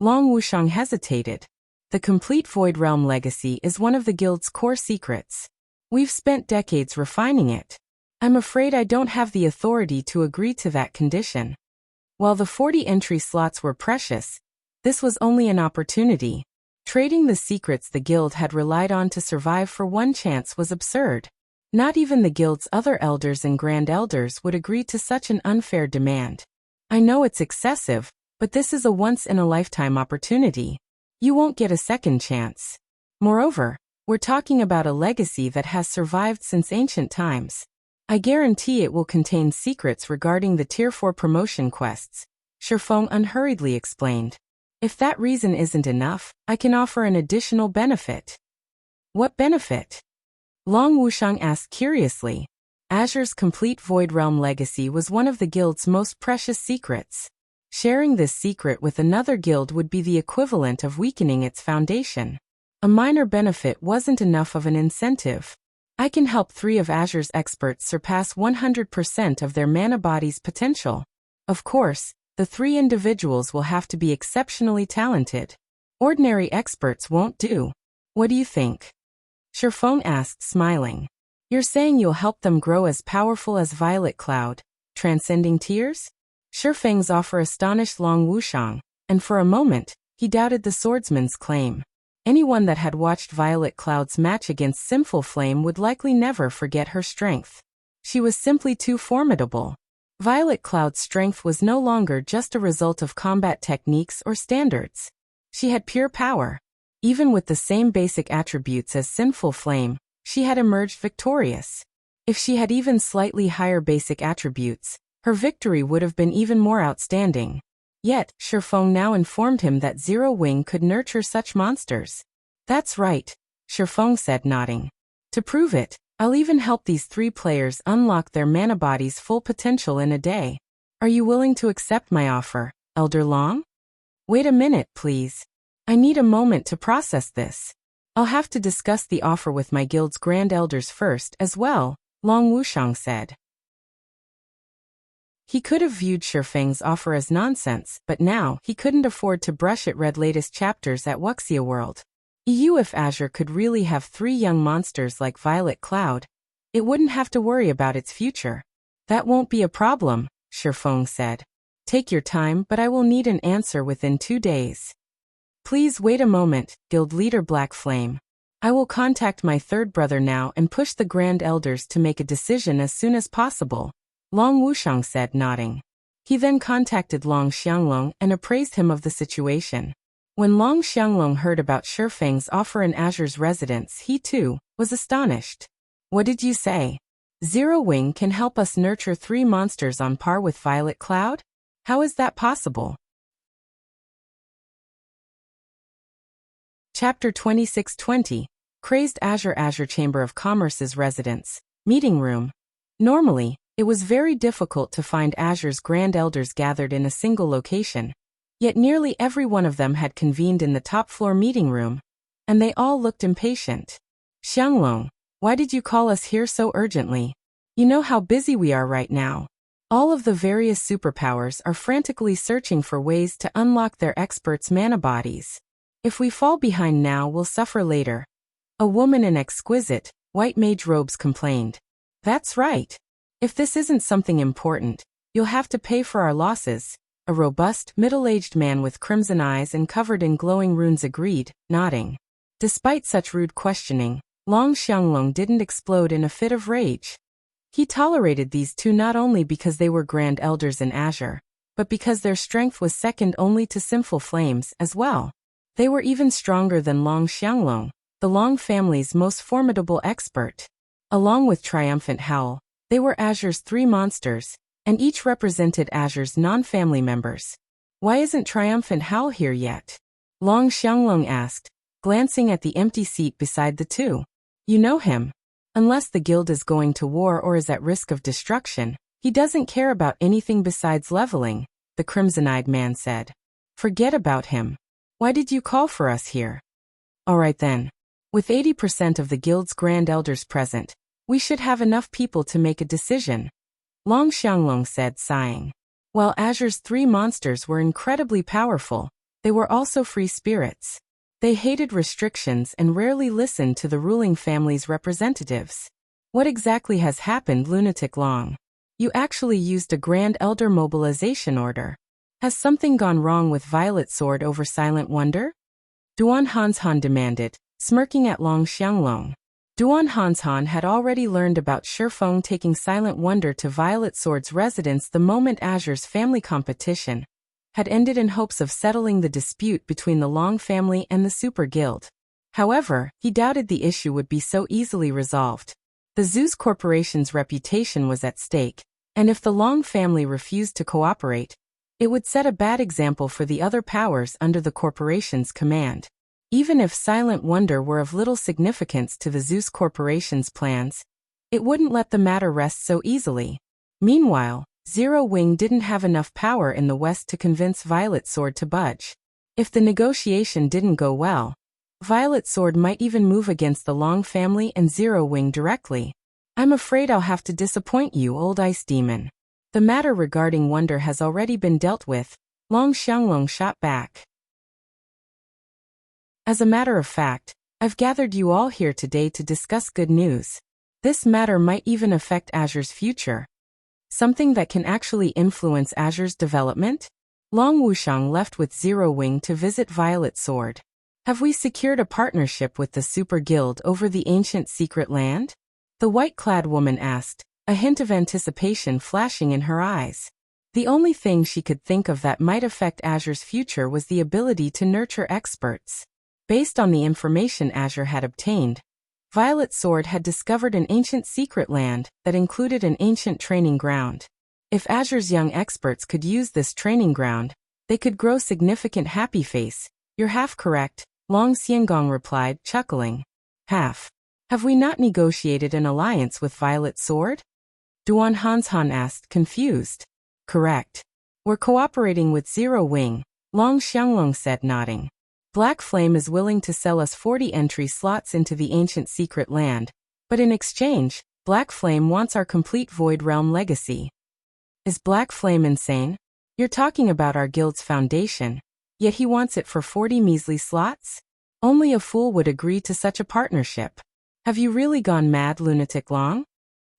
Long Wuxiang hesitated. The complete Void Realm legacy is one of the guild's core secrets. We've spent decades refining it. I'm afraid I don't have the authority to agree to that condition. While the 40 entry slots were precious, this was only an opportunity. Trading the secrets the guild had relied on to survive for one chance was absurd. Not even the guild's other elders and grand elders would agree to such an unfair demand. I know it's excessive, but this is a once-in-a-lifetime opportunity. You won't get a second chance. Moreover, we're talking about a legacy that has survived since ancient times. I guarantee it will contain secrets regarding the Tier 4 promotion quests, Feng unhurriedly explained. If that reason isn't enough, I can offer an additional benefit. What benefit? Long Wuxiang asked curiously. Azure's complete Void Realm legacy was one of the guild's most precious secrets. Sharing this secret with another guild would be the equivalent of weakening its foundation. A minor benefit wasn't enough of an incentive. I can help 3 of Azure's experts surpass 100% of their mana body's potential. Of course, the 3 individuals will have to be exceptionally talented. Ordinary experts won't do. What do you think? Feng asked, smiling. You're saying you'll help them grow as powerful as Violet Cloud, transcending tiers? Feng's offer astonished Long Wuxiang, and for a moment, he doubted the swordsman's claim. Anyone that had watched Violet Cloud's match against Sinful Flame would likely never forget her strength. She was simply too formidable. Violet Cloud's strength was no longer just a result of combat techniques or standards. She had pure power. Even with the same basic attributes as Sinful Flame, she had emerged victorious. If she had even slightly higher basic attributes, her victory would have been even more outstanding. Yet, Feng now informed him that Zero Wing could nurture such monsters. That's right, Feng said, nodding. To prove it, I'll even help these 3 players unlock their mana body's full potential in a day. Are you willing to accept my offer, Elder Long? Wait a minute, please. I need a moment to process this. I'll have to discuss the offer with my guild's grand elders first as well, Long Wuxiang said. He could have viewed Feng's offer as nonsense, but now he couldn't afford to brush it. Read latest chapters at Wuxia World. If Azure could really have 3 young monsters like Violet Cloud, it wouldn't have to worry about its future. That won't be a problem, Feng said. Take your time, but I will need an answer within 2 days. Please wait a moment, Guild Leader Black Flame. I will contact my 3rd brother now and push the Grand Elders to make a decision as soon as possible, Long Wuxiang said, nodding. He then contacted Long Xianglong and appraised him of the situation. When Long Xianglong heard about Feng's offer in Azure's residence, he too was astonished. What did you say? Zero Wing can help us nurture 3 monsters on par with Violet Cloud? How is that possible? Chapter 2620, Crazed. Azure Chamber of Commerce's residence, meeting room. Normally, it was very difficult to find Azure's Grand Elders gathered in a single location, yet nearly every one of them had convened in the top-floor meeting room, and they all looked impatient. Xianglong, why did you call us here so urgently? You know how busy we are right now. All of the various superpowers are frantically searching for ways to unlock their experts' mana bodies. If we fall behind now, we'll suffer later. A woman in exquisite, white mage robes complained. That's right. If this isn't something important, you'll have to pay for our losses, a robust, middle-aged man with crimson eyes and covered in glowing runes agreed, nodding. Despite such rude questioning, Long Xianglong didn't explode in a fit of rage. He tolerated these 2 not only because they were Grand Elders in Azure, but because their strength was second only to Sinful Flame's as well. They were even stronger than Long Xianglong, the Long family's most formidable expert. Along with Triumphant Howl, they were Azure's 3 monsters, and each represented Azure's non-family members. Why isn't Triumphant Howl here yet? Long Xianglong asked, glancing at the empty seat beside the 2. You know him. Unless the guild is going to war or is at risk of destruction, he doesn't care about anything besides leveling, the crimson-eyed man said. Forget about him. Why did you call for us here? Alright then. With 80% of the guild's grand elders present, we should have enough people to make a decision, Long Xianglong said, sighing. While Azure's 3 monsters were incredibly powerful, they were also free spirits. They hated restrictions and rarely listened to the ruling family's representatives. What exactly has happened, Lunatic Long? You actually used a Grand Elder mobilization order. Has something gone wrong with Violet Sword over Silent Wonder? Duan Hanshan demanded, smirking at Long Xianglong. Duan Hanshan had already learned about Feng taking Silent Wonder to Violet Sword's residence the moment Azure's family competition had ended, in hopes of settling the dispute between the Long family and the Super Guild. However, he doubted the issue would be so easily resolved. The Zeus Corporation's reputation was at stake, and if the Long family refused to cooperate, it would set a bad example for the other powers under the corporation's command. Even if Silent Wonder were of little significance to the Zeus Corporation's plans, it wouldn't let the matter rest so easily. Meanwhile, Zero Wing didn't have enough power in the West to convince Violet Sword to budge. If the negotiation didn't go well, Violet Sword might even move against the Long family and Zero Wing directly. I'm afraid I'll have to disappoint you, old ice demon. The matter regarding Wonder has already been dealt with, Long Xianglong shot back. As a matter of fact, I've gathered you all here today to discuss good news. This matter might even affect Azure's future. Something that can actually influence Azure's development? Long Wuxiang left with Zero Wing to visit Violet Sword. Have we secured a partnership with the Super Guild over the ancient secret land? The white-clad woman asked, a hint of anticipation flashing in her eyes. The only thing she could think of that might affect Azure's future was the ability to nurture experts. Based on the information Azure had obtained, Violet Sword had discovered an ancient secret land that included an ancient training ground. If Azure's young experts could use this training ground, they could grow significant. Happy face. You're half correct, Long Xiangong replied, chuckling. Half. Have we not negotiated an alliance with Violet Sword? Duan Hanshan asked, confused. Correct. We're cooperating with Zero Wing, Long Xianglong said, nodding. Black Flame is willing to sell us 40 entry slots into the ancient secret land, but in exchange, Black Flame wants our complete Void Realm legacy. Is Black Flame insane? You're talking about our guild's foundation, yet he wants it for 40 measly slots? Only a fool would agree to such a partnership. Have you really gone mad, Lunatic Long?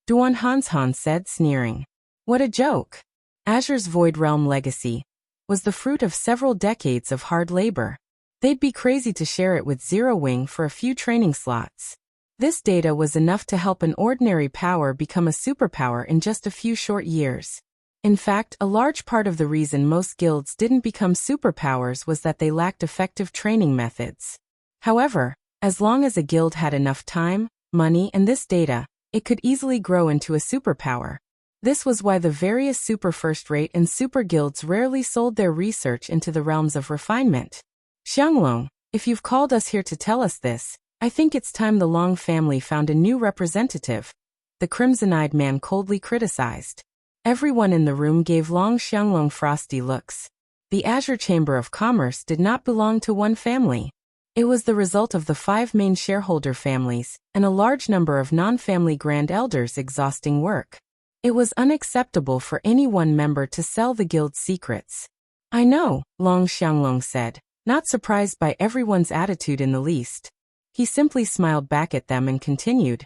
Duan Hanshan said, sneering. What a joke. Azure's Void Realm legacy was the fruit of several decades of hard labor. They'd be crazy to share it with Zero Wing for a few training slots. This data was enough to help an ordinary power become a superpower in just a few short years. In fact, a large part of the reason most guilds didn't become superpowers was that they lacked effective training methods. However, as long as a guild had enough time, money, and this data, it could easily grow into a superpower. This was why the various super first-rate and super guilds rarely sold their research into the realms of refinement. Xianglong, if you've called us here to tell us this, I think it's time the Long family found a new representative, the crimson-eyed man coldly criticized. Everyone in the room gave Long Xianglong frosty looks. The Azure Chamber of Commerce did not belong to one family. It was the result of the 5 main shareholder families and a large number of non-family grand elders' exhausting work. It was unacceptable for any one member to sell the guild's secrets. I know, Long Xianglong said, not surprised by everyone's attitude in the least. He simply smiled back at them and continued.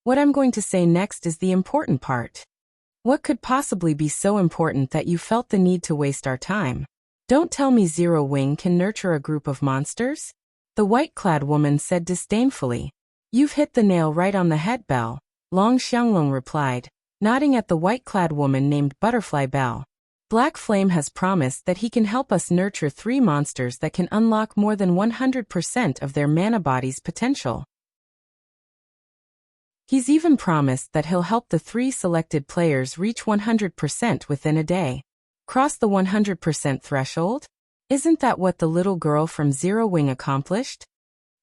What I'm going to say next is the important part. What could possibly be so important that you felt the need to waste our time? Don't tell me Zero Wing can nurture a group of monsters? The white-clad woman said disdainfully. You've hit the nail right on the head, Belle, Long Xianglong replied, nodding at the white-clad woman named Butterfly Belle. Black Flame has promised that he can help us nurture 3 monsters that can unlock more than 100% of their mana body's potential. He's even promised that he'll help the 3 selected players reach 100% within a day. Cross the 100% threshold? Isn't that what the little girl from Zero Wing accomplished?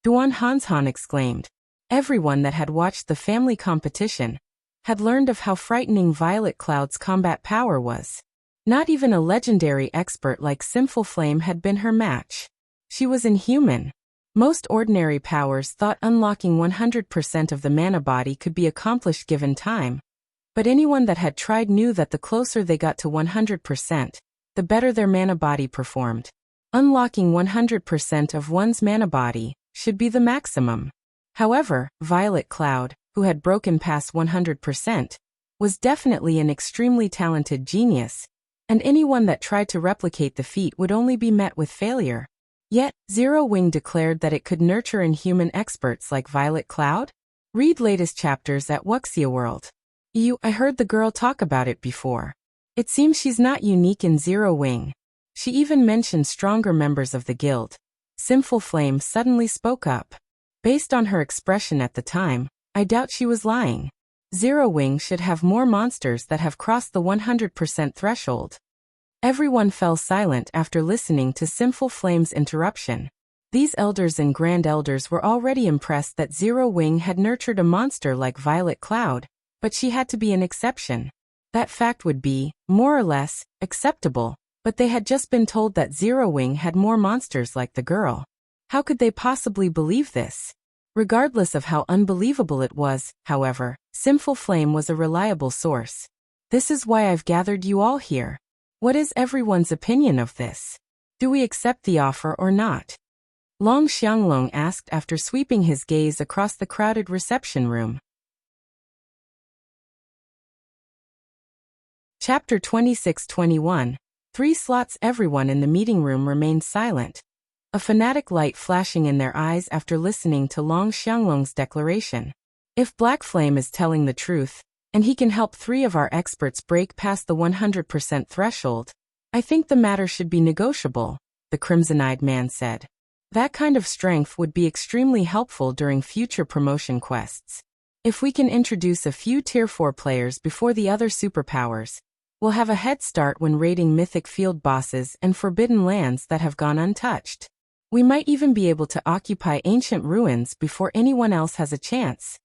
Duan Hanshan exclaimed. Everyone that had watched the family competition had learned of how frightening Violet Cloud's combat power was. Not even a legendary expert like Sinful Flame had been her match. She was inhuman. Most ordinary powers thought unlocking 100% of the mana body could be accomplished given time. But anyone that had tried knew that the closer they got to 100%, the better their mana body performed. Unlocking 100% of one's mana body should be the maximum. However, Violet Cloud, who had broken past 100%, was definitely an extremely talented genius, and anyone that tried to replicate the feat would only be met with failure. Yet, Zero Wing declared that it could nurture inhuman experts like Violet Cloud? Read latest chapters at Wuxia World. I heard the girl talk about it before. It seems she's not unique in Zero Wing. She even mentioned stronger members of the guild. Sinful Flame suddenly spoke up. Based on her expression at the time, I doubt she was lying. Zero Wing should have more monsters that have crossed the 100% threshold. Everyone fell silent after listening to Sinful Flame's interruption. These elders and grand elders were already impressed that Zero Wing had nurtured a monster like Violet Cloud, but she had to be an exception. That fact would be, more or less, acceptable, but they had just been told that Zero Wing had more monsters like the girl. How could they possibly believe this? Regardless of how unbelievable it was, however, Sinful Flame was a reliable source. This is why I've gathered you all here. What is everyone's opinion of this? Do we accept the offer or not? Long Xianglong asked after sweeping his gaze across the crowded reception room. Chapter 26-21. 3 slots. Everyone in the meeting room remained silent, a fanatic light flashing in their eyes after listening to Long Xianglong's declaration. If Black Flame is telling the truth, and he can help 3 of our experts break past the 100% threshold, I think the matter should be negotiable, the crimson-eyed man said. That kind of strength would be extremely helpful during future promotion quests. If we can introduce a few Tier 4 players before the other superpowers, we'll have a head start when raiding mythic field bosses and forbidden lands that have gone untouched. We might even be able to occupy ancient ruins before anyone else has a chance.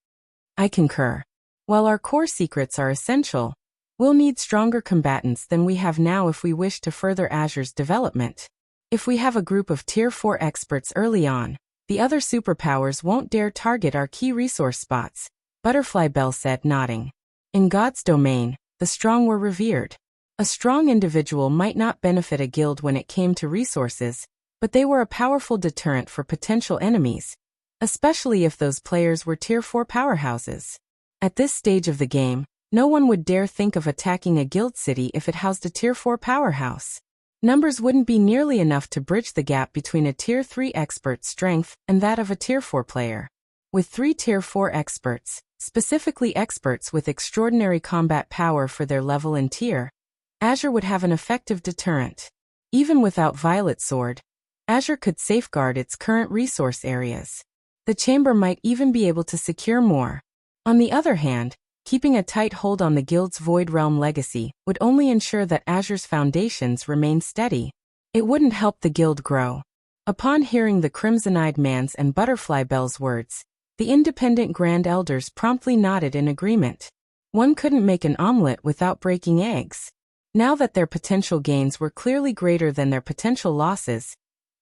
I concur. While our core secrets are essential, we'll need stronger combatants than we have now if we wish to further Azure's development. If we have a group of Tier 4 experts early on, the other superpowers won't dare target our key resource spots, Butterfly Bell said, nodding. In God's domain, the strong were revered. A strong individual might not benefit a guild when it came to resources, but they were a powerful deterrent for potential enemies, especially if those players were Tier 4 powerhouses. At this stage of the game, no one would dare think of attacking a guild city if it housed a Tier 4 powerhouse. Numbers wouldn't be nearly enough to bridge the gap between a Tier 3 expert's strength and that of a Tier 4 player. With 3 Tier 4 experts, specifically experts with extraordinary combat power for their level and tier, Azure would have an effective deterrent. Even without Violet Sword, Azure could safeguard its current resource areas. The chamber might even be able to secure more. On the other hand, keeping a tight hold on the guild's Void Realm legacy would only ensure that Azure's foundations remained steady. It wouldn't help the guild grow. Upon hearing the Crimson-Eyed Man's and Butterfly Bell's words, the independent Grand Elders promptly nodded in agreement. One couldn't make an omelet without breaking eggs. Now that their potential gains were clearly greater than their potential losses,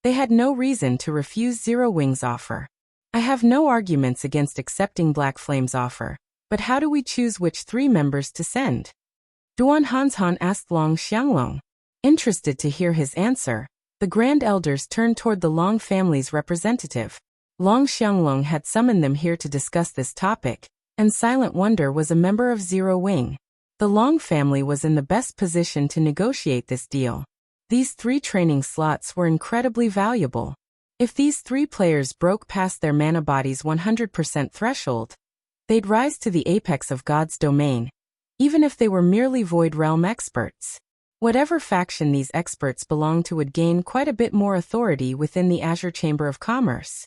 they had no reason to refuse Zero Wing's offer. I have no arguments against accepting Black Flame's offer, but how do we choose which 3 members to send? Duan Hanshan asked Long Xianglong. Interested to hear his answer, the Grand Elders turned toward the Long family's representative. Long Xianglong had summoned them here to discuss this topic, and Silent Wonder was a member of Zero Wing. The Long family was in the best position to negotiate this deal. These 3 training slots were incredibly valuable. If these 3 players broke past their mana body's 100% threshold, they'd rise to the apex of God's domain, even if they were merely Void Realm experts. Whatever faction these experts belonged to would gain quite a bit more authority within the Azure Chamber of Commerce.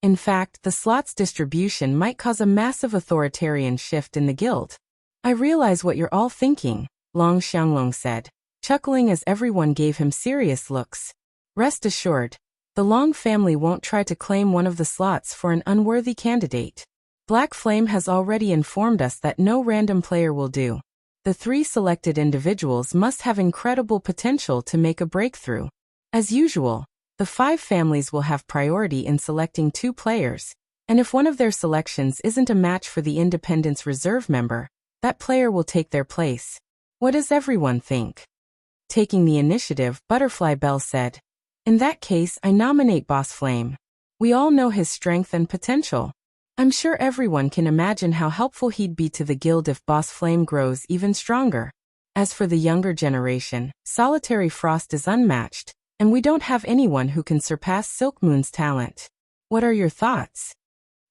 In fact, the slots distribution might cause a massive authoritarian shift in the guild. I realize what you're all thinking, Long Xianglong said, chuckling as everyone gave him serious looks. Rest assured, the Long family won't try to claim one of the slots for an unworthy candidate. Black Flame has already informed us that no random player will do. The 3 selected individuals must have incredible potential to make a breakthrough. As usual, the 5 families will have priority in selecting 2 players, and if one of their selections isn't a match for the Independence reserve member, that player will take their place. What does everyone think? Taking the initiative, Butterfly Bell said. In that case, I nominate Boss Flame. We all know his strength and potential. I'm sure everyone can imagine how helpful he'd be to the guild if Boss Flame grows even stronger. As for the younger generation, Solitary Frost is unmatched, and we don't have anyone who can surpass Silk Moon's talent. What are your thoughts?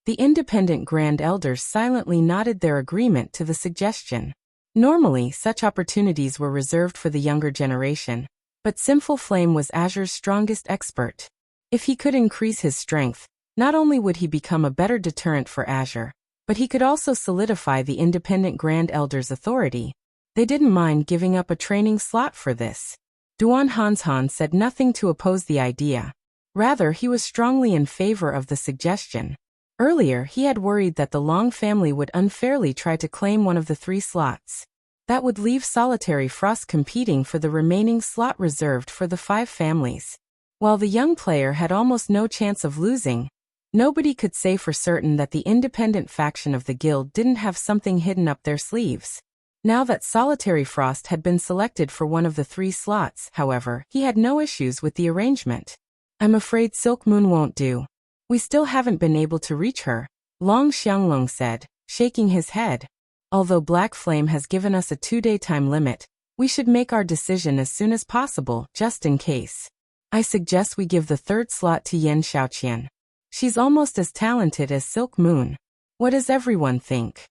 The Independent Grand Elders silently nodded their agreement to the suggestion. Normally, such opportunities were reserved for the younger generation, but Sinful Flame was Azure's strongest expert. If he could increase his strength, not only would he become a better deterrent for Azure, but he could also solidify the Independent Grand Elders' authority. They didn't mind giving up a training slot for this. Duan Hanshan said nothing to oppose the idea. Rather, he was strongly in favor of the suggestion. Earlier, he had worried that the Long family would unfairly try to claim one of the 3 slots. That would leave Solitary Frost competing for the remaining slot reserved for the 5 families. While the young player had almost no chance of losing, nobody could say for certain that the independent faction of the guild didn't have something hidden up their sleeves. Now that Solitary Frost had been selected for one of the 3 slots, however, he had no issues with the arrangement. I'm afraid Silk Moon won't do. We still haven't been able to reach her, Long Xianglong said, shaking his head. Although Black Flame has given us a 2-day time limit, we should make our decision as soon as possible, just in case. I suggest we give the 3rd slot to Xiaoqian. She's almost as talented as Silk Moon. What does everyone think?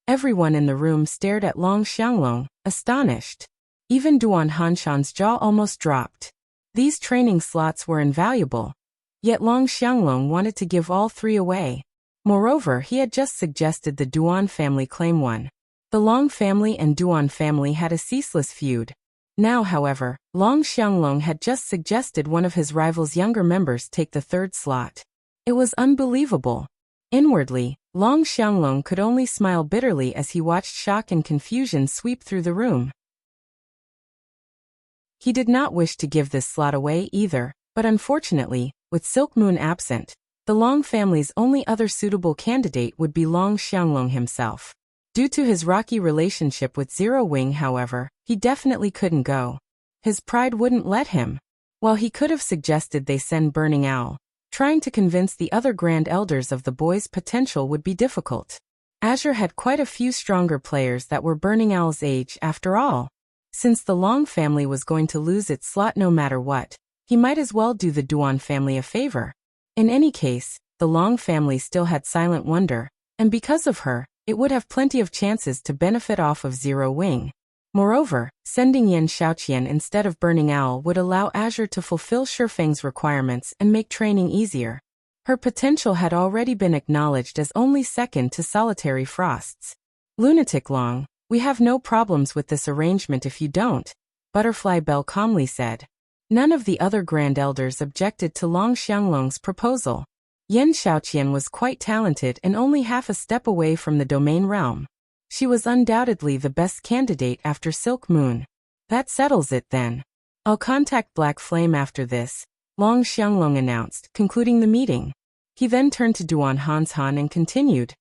Everyone in the room stared at Long Xianglong, astonished. Even Duan Hanshan's jaw almost dropped. These training slots were invaluable. Yet Long Xianglong wanted to give all 3 away. Moreover, he had just suggested the Duan family claim one. The Long family and Duan family had a ceaseless feud. Now, however, Long Xianglong had just suggested one of his rival's younger members take the 3rd slot. It was unbelievable. Inwardly, Long Xianglong could only smile bitterly as he watched shock and confusion sweep through the room. He did not wish to give this slot away either, but unfortunately, with Silk Moon absent, the Long family's only other suitable candidate would be Long Xianglong himself. Due to his rocky relationship with Zero Wing, however, he definitely couldn't go. His pride wouldn't let him. While he could have suggested they send Burning Owl, trying to convince the other Grand Elders of the boy's potential would be difficult. Azure had quite a few stronger players that were Burning Owl's age after all. Since the Long family was going to lose its slot no matter what, he might as well do the Duan family a favor. In any case, the Long family still had Silent Wonder, and because of her, it would have plenty of chances to benefit off of Zero Wing. Moreover, sending Xiaoqian instead of Burning Owl would allow Azure to fulfill Feng's requirements and make training easier. Her potential had already been acknowledged as only second to Solitary Frost's. Lunatic Long, we have no problems with this arrangement if you don't, Butterfly Bell calmly said. None of the other Grand Elders objected to Long Xianglong's proposal. Xiaoqian was quite talented and only half a step away from the domain realm. She was undoubtedly the best candidate after Silk Moon. That settles it then. I'll contact Black Flame after this, Long Xianglong announced, concluding the meeting. He then turned to Duan Hanshan and continued.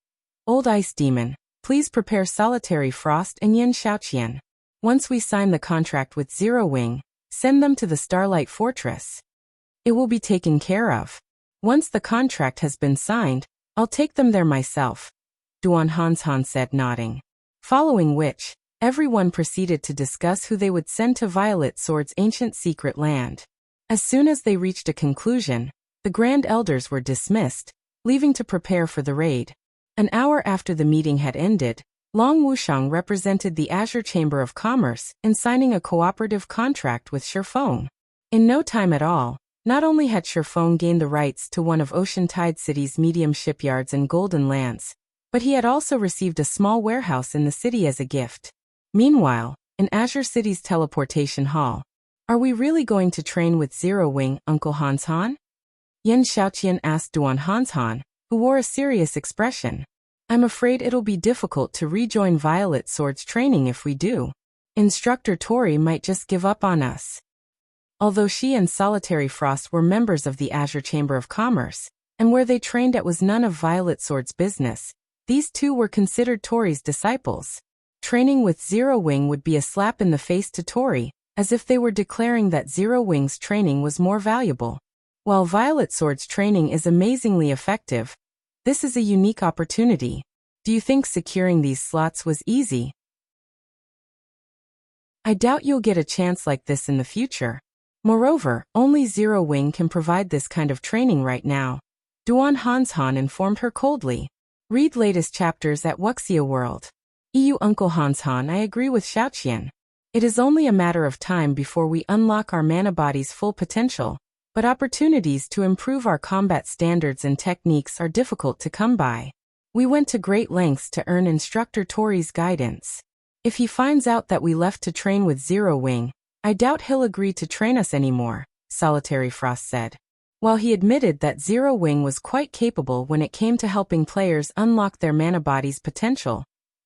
Old Ice Demon, please prepare Solitary Frost and Xiaoqian. Once we sign the contract with Zero Wing, send them to the Starlight Fortress. It will be taken care of. Once the contract has been signed, I'll take them there myself, Duan Hanshan said, nodding. Following which, everyone proceeded to discuss who they would send to Violet Sword's ancient secret land. As soon as they reached a conclusion, the Grand Elders were dismissed, leaving to prepare for the raid. An hour after the meeting had ended, Long Wushang represented the Azure Chamber of Commerce in signing a cooperative contract with Feng. In no time at all, not only had Feng gained the rights to one of Ocean Tide City's medium shipyards and golden lands, but he had also received a small warehouse in the city as a gift. Meanwhile, in Azure City's teleportation hall, are we really going to train with Zero Wing, Uncle Hanshan? Xiaoqian asked Duan Hanshan, who wore a serious expression. I'm afraid it'll be difficult to rejoin Violet Sword's training if we do. Instructor Tori might just give up on us. Although she and Solitary Frost were members of the Azure Chamber of Commerce, and where they trained at was none of Violet Sword's business, these two were considered Tori's disciples. Training with Zero Wing would be a slap in the face to Tori, as if they were declaring that Zero Wing's training was more valuable. While Violet Sword's training is amazingly effective, this is a unique opportunity. Do you think securing these slots was easy? I doubt you'll get a chance like this in the future. Moreover, only Zero Wing can provide this kind of training right now. Duan Hanshan informed her coldly. Read latest chapters at Wuxia World. EU Uncle Hanshan, I agree with Xiaoqian. It is only a matter of time before we unlock our mana body's full potential, but opportunities to improve our combat standards and techniques are difficult to come by. We went to great lengths to earn Instructor Tori's guidance. If he finds out that we left to train with Zero Wing, I doubt he'll agree to train us anymore, Solitary Frost said. While he admitted that Zero Wing was quite capable when it came to helping players unlock their mana body's potential,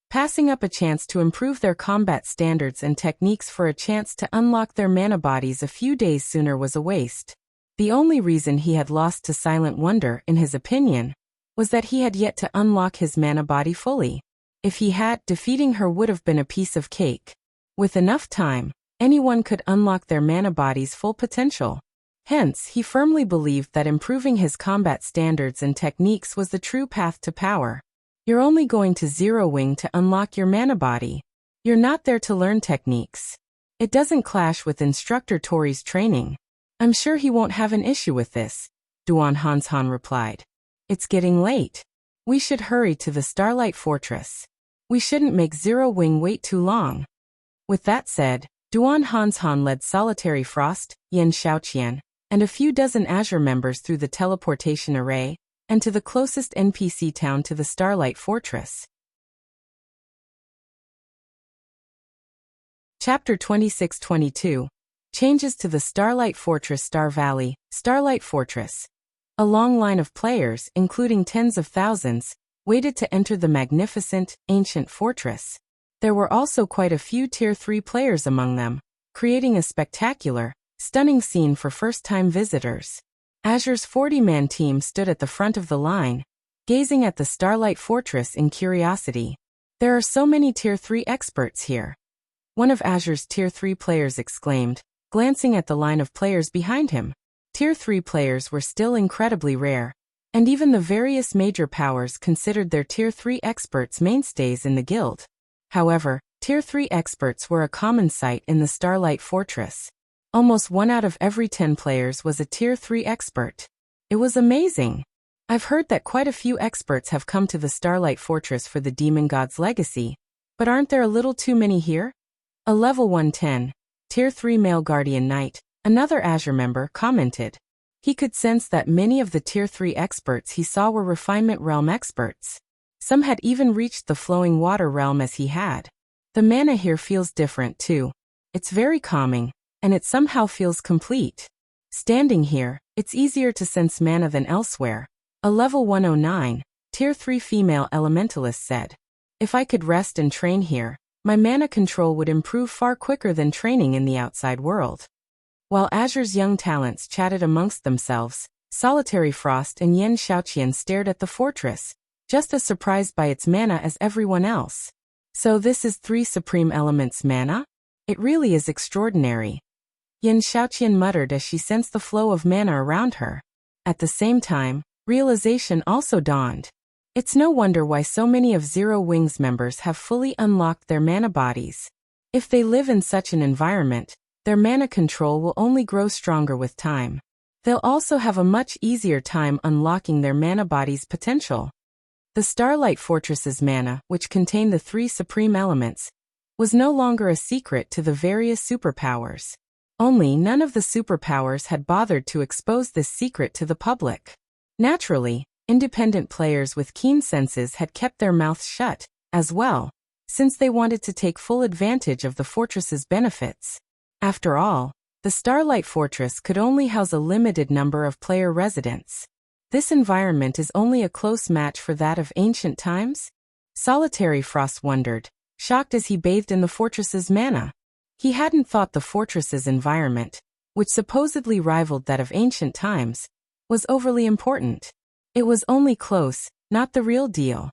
passing up a chance to improve their combat standards and techniques for a chance to unlock their mana bodies a few days sooner was a waste. The only reason he had lost to Silent Wonder, in his opinion, was that he had yet to unlock his mana body fully. If he had, defeating her would have been a piece of cake. With enough time, anyone could unlock their mana body's full potential. Hence, he firmly believed that improving his combat standards and techniques was the true path to power. You're only going to Zero Wing to unlock your mana body. You're not there to learn techniques. It doesn't clash with Instructor Tori's training. I'm sure he won't have an issue with this, Duan Hanshan replied. It's getting late. We should hurry to the Starlight Fortress. We shouldn't make Zero Wing wait too long. With that said, Duan Hanshan led Solitary Frost, Yin Xiaoqian, and a few dozen Azure members through the teleportation array, and to the closest NPC town to the Starlight Fortress. Chapter 26-22. Changes to the Starlight Fortress. Star Valley, Starlight Fortress. A long line of players, including tens of thousands, waited to enter the magnificent, ancient fortress. There were also quite a few Tier 3 players among them, creating a spectacular, stunning scene for first-time visitors. Azure's 40-man team stood at the front of the line, gazing at the Starlight Fortress in curiosity. There are so many Tier 3 experts here. One of Azure's Tier 3 players exclaimed, glancing at the line of players behind him. Tier 3 players were still incredibly rare, and even the various major powers considered their Tier 3 experts mainstays in the guild. However, Tier 3 experts were a common sight in the Starlight Fortress. Almost 1 out of every 10 players was a Tier 3 expert. It was amazing. I've heard that quite a few experts have come to the Starlight Fortress for the Demon God's legacy, but aren't there a little too many here? A level 110, Tier 3 male guardian knight, another Azure member, commented. He could sense that many of the Tier 3 experts he saw were Refinement Realm experts. Some had even reached the Flowing Water Realm as he had. The mana here feels different too. It's very calming, and it somehow feels complete. Standing here, it's easier to sense mana than elsewhere, a level 109, Tier 3 female elementalist said. If I could rest and train here, my mana control would improve far quicker than training in the outside world. While Azure's young talents chatted amongst themselves, Solitary Frost and Yin Xiaoqian stared at the fortress, just as surprised by its mana as everyone else. So this is 3 supreme elements mana? It really is extraordinary. Yin Xiaoqian muttered as she sensed the flow of mana around her. At the same time, realization also dawned. It's no wonder why so many of Zero Wing's members have fully unlocked their mana bodies. If they live in such an environment, their mana control will only grow stronger with time. They'll also have a much easier time unlocking their mana body's potential. The Starlight Fortress's mana, which contained the 3 supreme elements, was no longer a secret to the various superpowers. Only none of the superpowers had bothered to expose this secret to the public. Naturally, independent players with keen senses had kept their mouths shut, as well, since they wanted to take full advantage of the fortress's benefits. After all, the Starlight Fortress could only house a limited number of player residents. This environment is only a close match for that of ancient times? Solitary Frost wondered, shocked as he bathed in the fortress's mana. He hadn't thought the fortress's environment, which supposedly rivaled that of ancient times, was overly important. It was only close, not the real deal.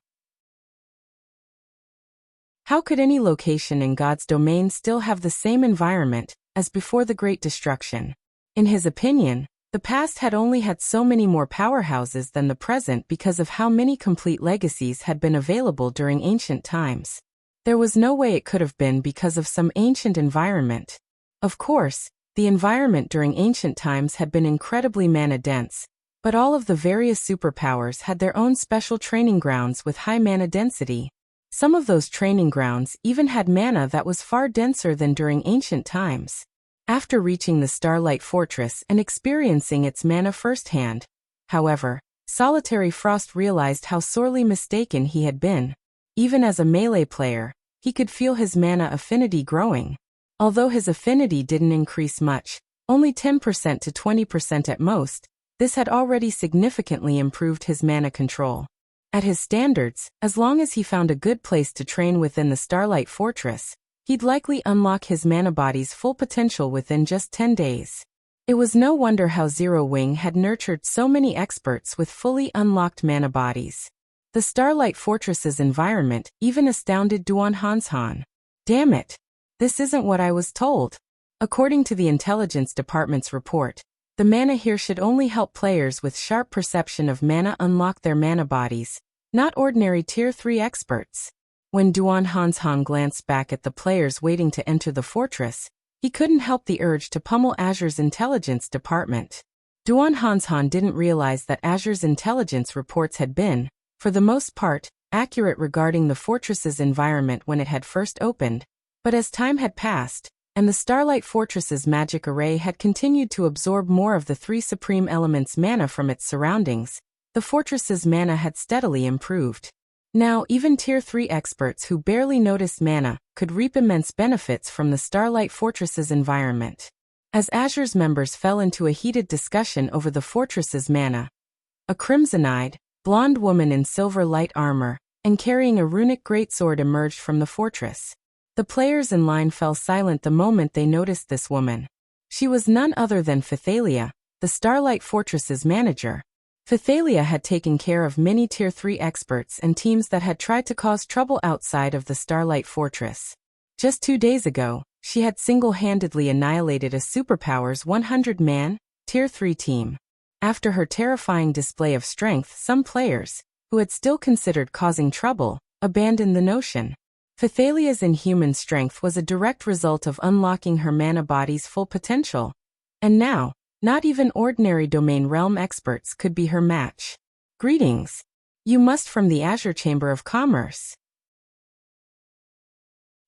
How could any location in God's domain still have the same environment as before the Great Destruction? In his opinion, the past had only had so many more powerhouses than the present because of how many complete legacies had been available during ancient times. There was no way it could have been because of some ancient environment. Of course, the environment during ancient times had been incredibly mana-dense, but all of the various superpowers had their own special training grounds with high mana density. Some of those training grounds even had mana that was far denser than during ancient times. After reaching the Starlight Fortress and experiencing its mana firsthand, however, Solitary Frost realized how sorely mistaken he had been. Even as a melee player, he could feel his mana affinity growing. Although his affinity didn't increase much, only 10% to 20% at most, this had already significantly improved his mana control. At his standards, as long as he found a good place to train within the Starlight Fortress, he'd likely unlock his mana body's full potential within just 10 days. It was no wonder how Zero Wing had nurtured so many experts with fully unlocked mana bodies. The Starlight Fortress's environment even astounded Duan Hanshan. Damn it! This isn't what I was told. According to the Intelligence Department's report, the mana here should only help players with sharp perception of mana unlock their mana bodies, not ordinary Tier 3 experts. When Duan Hanshan glanced back at the players waiting to enter the fortress, he couldn't help the urge to pummel Azure's Intelligence Department. Duan Hanshan didn't realize that Azure's intelligence reports had been, for the most part, accurate regarding the fortress's environment when it had first opened, but as time had passed, and the Starlight Fortress's magic array had continued to absorb more of the three supreme elements' mana from its surroundings, the fortress's mana had steadily improved. Now, even Tier 3 experts who barely noticed mana could reap immense benefits from the Starlight Fortress's environment. As Azure's members fell into a heated discussion over the fortress's mana, a crimson-eyed, blonde woman in silver light armor and carrying a runic greatsword emerged from the fortress. The players in line fell silent the moment they noticed this woman. She was none other than Phythalia, the Starlight Fortress's manager. Phythalia had taken care of many Tier 3 experts and teams that had tried to cause trouble outside of the Starlight Fortress. Just 2 days ago, she had single-handedly annihilated a superpower's 100-man, Tier 3 team. After her terrifying display of strength, some players, who had still considered causing trouble, abandoned the notion. Phythalia's inhuman strength was a direct result of unlocking her mana body's full potential. And now, not even ordinary domain realm experts could be her match. Greetings. You must from the Azure Chamber of Commerce.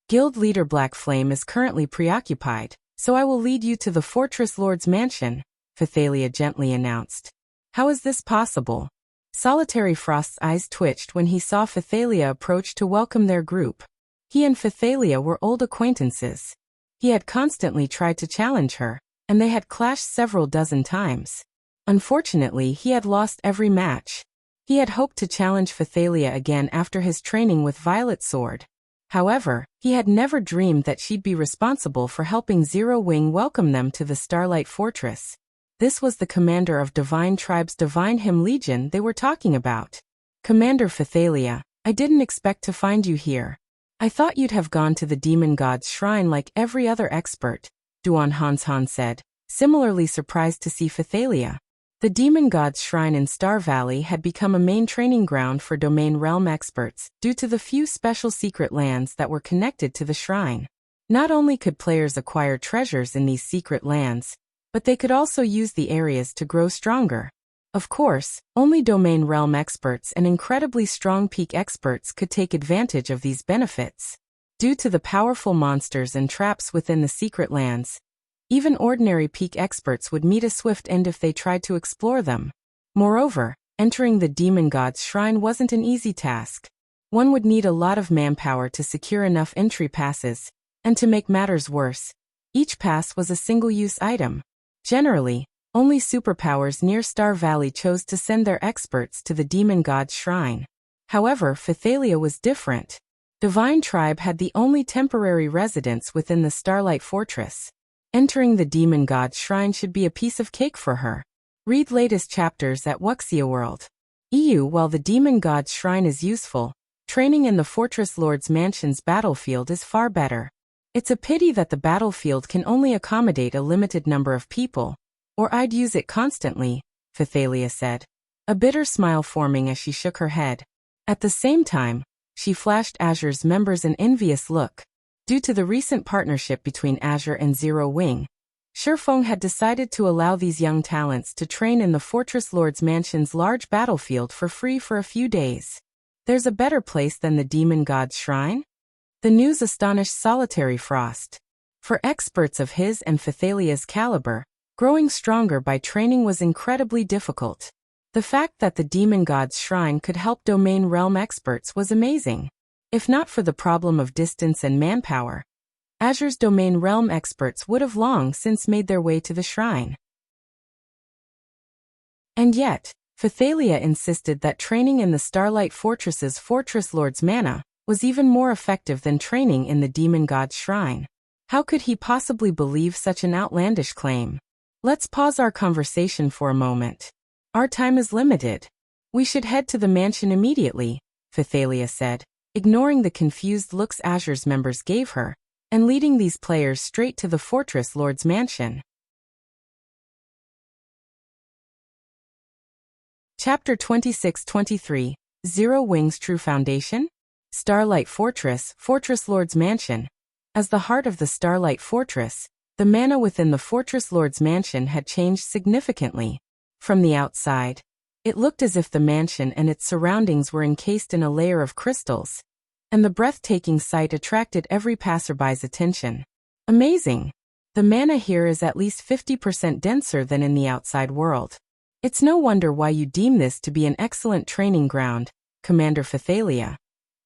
Guild leader Black Flame is currently preoccupied, so I will lead you to the Fortress Lord's mansion, Phythalia gently announced. How is this possible? Solitary Frost's eyes twitched when he saw Phythalia approach to welcome their group. He and Phythalia were old acquaintances. He had constantly tried to challenge her, and they had clashed several dozen times. Unfortunately, he had lost every match. He had hoped to challenge Phythalia again after his training with Violet Sword. However, he had never dreamed that she'd be responsible for helping Zero Wing welcome them to the Starlight Fortress. This was the commander of Divine Tribe's Divine Hymn Legion they were talking about. Commander Phythalia, I didn't expect to find you here. I thought you'd have gone to the demon god's shrine like every other expert, Duan Hanshan said, similarly surprised to see Phythalia. The demon god's shrine in Star Valley had become a main training ground for domain realm experts due to the few special secret lands that were connected to the shrine. Not only could players acquire treasures in these secret lands, but they could also use the areas to grow stronger. Of course, only domain realm experts and incredibly strong peak experts could take advantage of these benefits. Due to the powerful monsters and traps within the secret lands, even ordinary peak experts would meet a swift end if they tried to explore them. Moreover, entering the demon god's shrine wasn't an easy task. One would need a lot of manpower to secure enough entry passes, and to make matters worse, each pass was a single-use item. Generally, only superpowers near Star Valley chose to send their experts to the demon god's shrine. However, Phythalia was different. Divine Tribe had the only temporary residence within the Starlight Fortress. Entering the demon god's shrine should be a piece of cake for her. Read latest chapters at Wuxia World. While the demon god's shrine is useful, training in the Fortress Lord's Mansion's battlefield is far better. It's a pity that the battlefield can only accommodate a limited number of people, or I'd use it constantly, Phythalia said, a bitter smile forming as she shook her head. At the same time, she flashed Azure's members an envious look. Due to the recent partnership between Azure and Zero Wing, Feng had decided to allow these young talents to train in the Fortress Lord's Mansion's large battlefield for free for a few days. There's a better place than the demon god's shrine? The news astonished Solitary Frost. For experts of his and Phythalia's caliber, growing stronger by training was incredibly difficult. The fact that the demon god's shrine could help domain realm experts was amazing. If not for the problem of distance and manpower, Azure's domain realm experts would have long since made their way to the shrine. And yet, Phythalia insisted that training in the Starlight Fortress's Fortress Lord's Mana was even more effective than training in the demon god's shrine. How could he possibly believe such an outlandish claim? Let's pause our conversation for a moment. Our time is limited. We should head to the mansion immediately, Phythalia said, ignoring the confused looks Azure's members gave her, and leading these players straight to the Fortress Lord's Mansion. Chapter 26-23, Zero Wing's True Foundation? Starlight Fortress, Fortress Lord's Mansion. As the heart of the Starlight Fortress, the mana within the Fortress Lord's Mansion had changed significantly. From the outside, it looked as if the mansion and its surroundings were encased in a layer of crystals, and the breathtaking sight attracted every passerby's attention. Amazing! The mana here is at least 50% denser than in the outside world. It's no wonder why you deem this to be an excellent training ground, Commander Phythalia.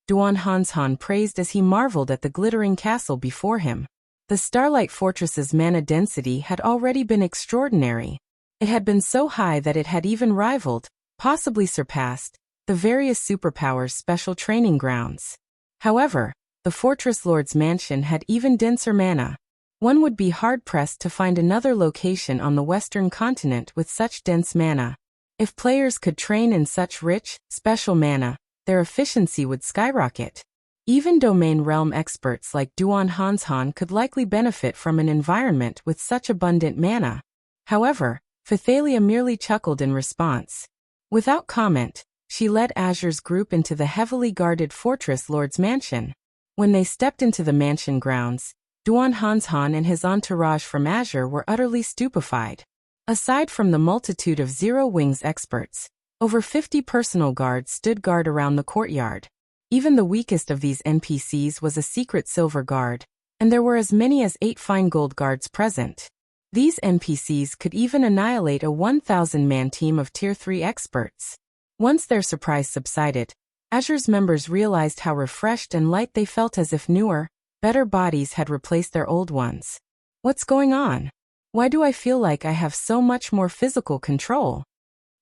Duan Hanshan praised as he marveled at the glittering castle before him. The Starlight Fortress's mana density had already been extraordinary. It had been so high that it had even rivaled, possibly surpassed, the various superpowers' special training grounds. However, the Fortress Lord's Mansion had even denser mana. One would be hard-pressed to find another location on the Western continent with such dense mana. If players could train in such rich, special mana, their efficiency would skyrocket. Even domain realm experts like Duan Hanshan could likely benefit from an environment with such abundant mana. However, Phythalia merely chuckled in response. Without comment, she led Azure's group into the heavily guarded Fortress Lord's Mansion. When they stepped into the mansion grounds, Duan Hanshan and his entourage from Azure were utterly stupefied. Aside from the multitude of Zero Wing's experts, over 50 personal guards stood guard around the courtyard. Even the weakest of these NPCs was a secret silver guard, and there were as many as 8 fine gold guards present. These NPCs could even annihilate a 1,000-man team of Tier 3 experts. Once their surprise subsided, Azure's members realized how refreshed and light they felt, as if newer, better bodies had replaced their old ones. What's going on? Why do I feel like I have so much more physical control?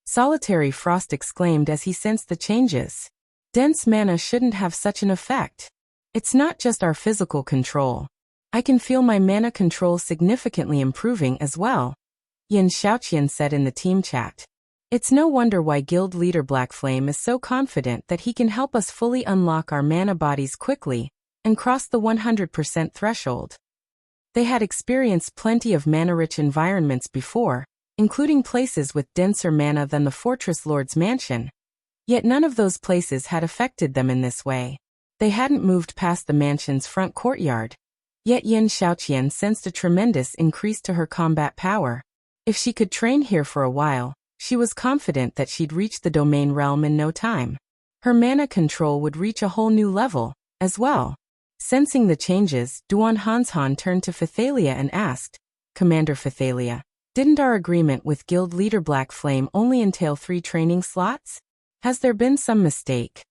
Solitary Frost exclaimed as he sensed the changes. Dense mana shouldn't have such an effect. It's not just our physical control. I can feel my mana control significantly improving as well, Xiaoqian said in the team chat. It's no wonder why Guild Leader Blackflame is so confident that he can help us fully unlock our mana bodies quickly and cross the 100% threshold. They had experienced plenty of mana-rich environments before, including places with denser mana than the Fortress Lord's Mansion. Yet none of those places had affected them in this way. They hadn't moved past the mansion's front courtyard. Yet Xiaoqian sensed a tremendous increase to her combat power. If she could train here for a while, she was confident that she'd reach the domain realm in no time. Her mana control would reach a whole new level, as well. Sensing the changes, Duan Hanshan turned to Phythalia and asked, Commander Phythalia, didn't our agreement with Guild Leader Blackflame only entail 3 training slots? Has there been some mistake?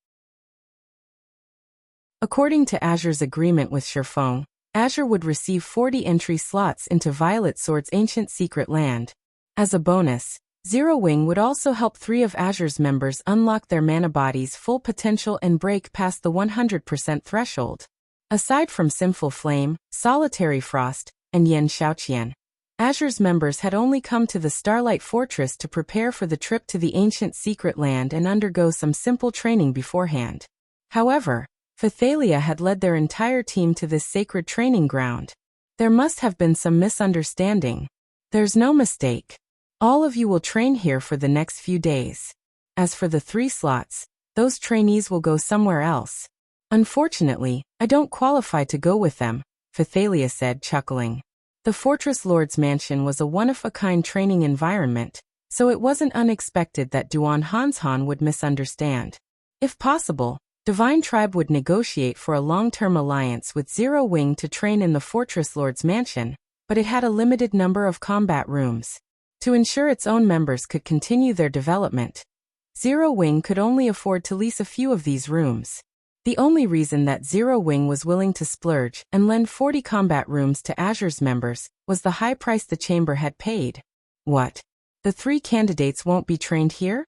According to Azure's agreement with Feng, Azure would receive 40 entry slots into Violet Sword's ancient secret land. As a bonus, Zero Wing would also help 3 of Azure's members unlock their mana body's full potential and break past the 100% threshold. Aside from Sinful Flame, Solitary Frost, and Xiaoqian. Azure's members had only come to the Starlight Fortress to prepare for the trip to the ancient secret land and undergo some simple training beforehand. However, Phythalia had led their entire team to this sacred training ground. There must have been some misunderstanding. There's no mistake. All of you will train here for the next few days. As for the 3 slots, those trainees will go somewhere else. Unfortunately, I don't qualify to go with them, Phythalia said, chuckling. The Fortress Lord's mansion was a one-of-a-kind training environment, so it wasn't unexpected that Duan Hanshan would misunderstand. If possible, Divine Tribe would negotiate for a long-term alliance with Zero Wing to train in the Fortress Lord's mansion, but it had a limited number of combat rooms. To ensure its own members could continue their development, Zero Wing could only afford to lease a few of these rooms. The only reason that Zero Wing was willing to splurge and lend 40 combat rooms to Azure's members was the high price the chamber had paid. What? The 3 candidates won't be trained here?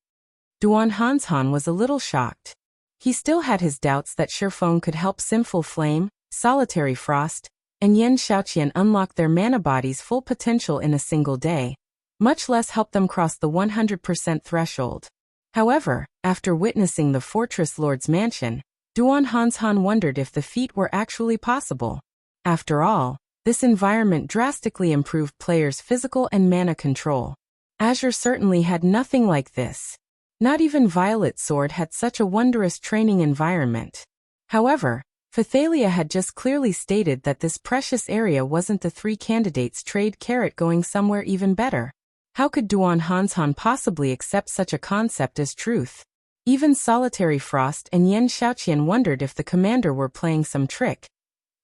Duan Hanshan was a little shocked. He still had his doubts that Feng could help Sinful Flame, Solitary Frost, and Xiaoqian unlock their mana body's full potential in a single day, much less help them cross the 100% threshold. However, after witnessing the Fortress Lord's mansion, Duan Hanshan wondered if the feat were actually possible. After all, this environment drastically improved players' physical and mana control. Azure certainly had nothing like this. Not even Violet Sword had such a wondrous training environment. However, Phythalia had just clearly stated that this precious area wasn't the 3 candidates' trade carrot going somewhere even better. How could Duan Hanshan possibly accept such a concept as truth? Even Solitary Frost and Xiaoqian wondered if the commander were playing some trick,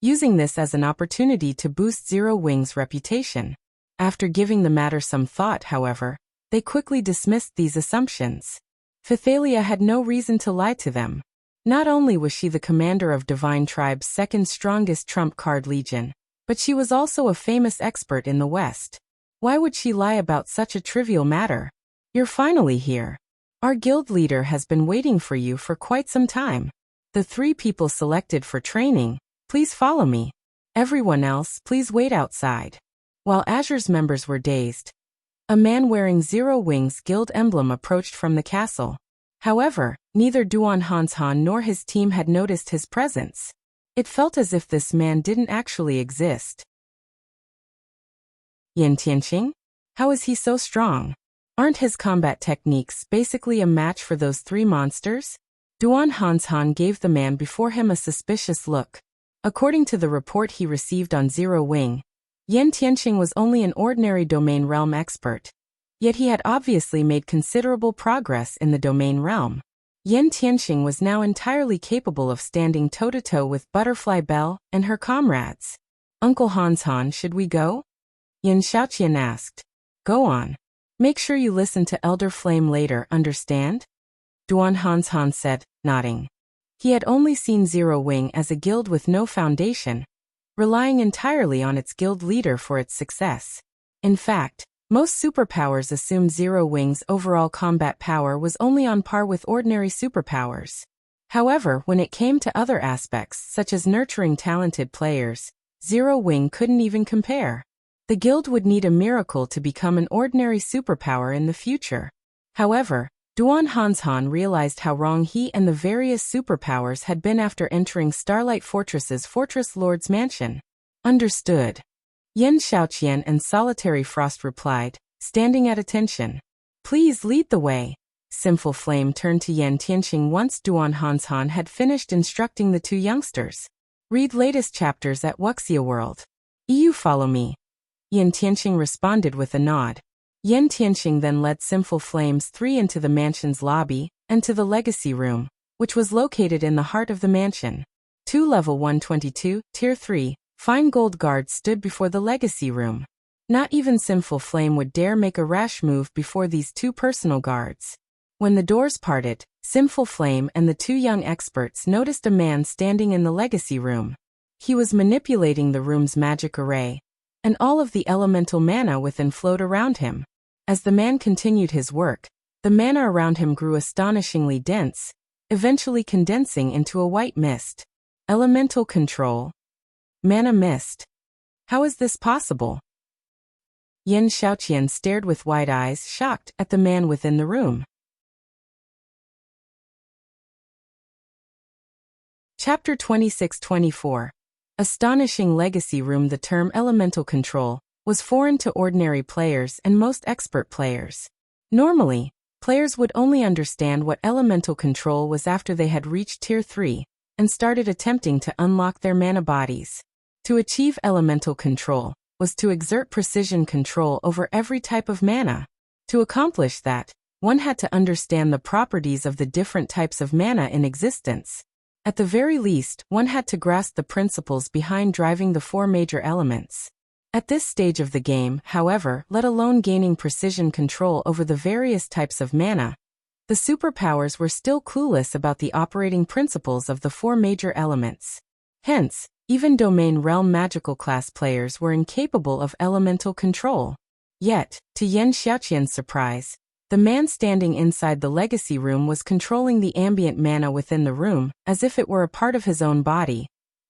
using this as an opportunity to boost Zero Wing's reputation. After giving the matter some thought, however, they quickly dismissed these assumptions. Phythalia had no reason to lie to them. Not only was she the commander of Divine Tribe's second strongest trump card legion, but she was also a famous expert in the West. Why would she lie about such a trivial matter? You're finally here. Our guild leader has been waiting for you for quite some time. The 3 people selected for training, please follow me. Everyone else, please wait outside. While Azure's members were dazed, a man wearing Zero Wing's guild emblem approached from the castle. However, neither Duan Hanshan nor his team had noticed his presence. It felt as if this man didn't actually exist. Yin Tianqing? How is he so strong? Aren't his combat techniques basically a match for those 3 monsters? Duan Hanshan gave the man before him a suspicious look. According to the report he received on Zero Wing, Yin Tianqing was only an ordinary domain realm expert. Yet he had obviously made considerable progress in the domain realm. Yin Tianqing was now entirely capable of standing toe-to-toe with Butterfly Belle and her comrades. Uncle Hanshan, should we go? Xiaoqian asked. Go on. Make sure you listen to Elder Flame later, understand? Duan Hanshan said, nodding. He had only seen Zero Wing as a guild with no foundation, relying entirely on its guild leader for its success. In fact, most superpowers assumed Zero Wing's overall combat power was only on par with ordinary superpowers. However, when it came to other aspects, such as nurturing talented players, Zero Wing couldn't even compare. The guild would need a miracle to become an ordinary superpower in the future. However, Duan Hanshan realized how wrong he and the various superpowers had been after entering Starlight Fortress's Fortress Lord's mansion. Understood. Xiaoqian and Solitary Frost replied, standing at attention. Please lead the way. Sinful Flame turned to Yin Tianqing once Duan Hanshan had finished instructing the 2 youngsters. Read latest chapters at Wuxia World. You follow me. Yin Tianqing responded with a nod. Yin Tianqing then led Sinful Flame's 3 into the mansion's lobby and to the legacy room, which was located in the heart of the mansion. 2 level 122, tier 3, fine gold guards stood before the legacy room. Not even Sinful Flame would dare make a rash move before these 2 personal guards. When the doors parted, Sinful Flame and the 2 young experts noticed a man standing in the legacy room. He was manipulating the room's magic array, and all of the elemental mana within flowed around him. As the man continued his work, the mana around him grew astonishingly dense, eventually condensing into a white mist. Elemental control. Mana mist. How is this possible? Xiaoqian stared with wide eyes, shocked at the man within the room. Chapter 26-24. Astonishing Legacy Room. The term elemental control was foreign to ordinary players and most expert players. Normally, players would only understand what elemental control was after they had reached Tier 3 and started attempting to unlock their mana bodies. To achieve elemental control was to exert precision control over every type of mana. To accomplish that, one had to understand the properties of the different types of mana in existence. At the very least, one had to grasp the principles behind driving the 4 major elements. At this stage of the game, however, let alone gaining precision control over the various types of mana, the superpowers were still clueless about the operating principles of the 4 major elements. Hence, even Domain Realm Magical class players were incapable of elemental control. Yet, to Xiaoqian's surprise, the man standing inside the legacy room was controlling the ambient mana within the room, as if it were a part of his own body,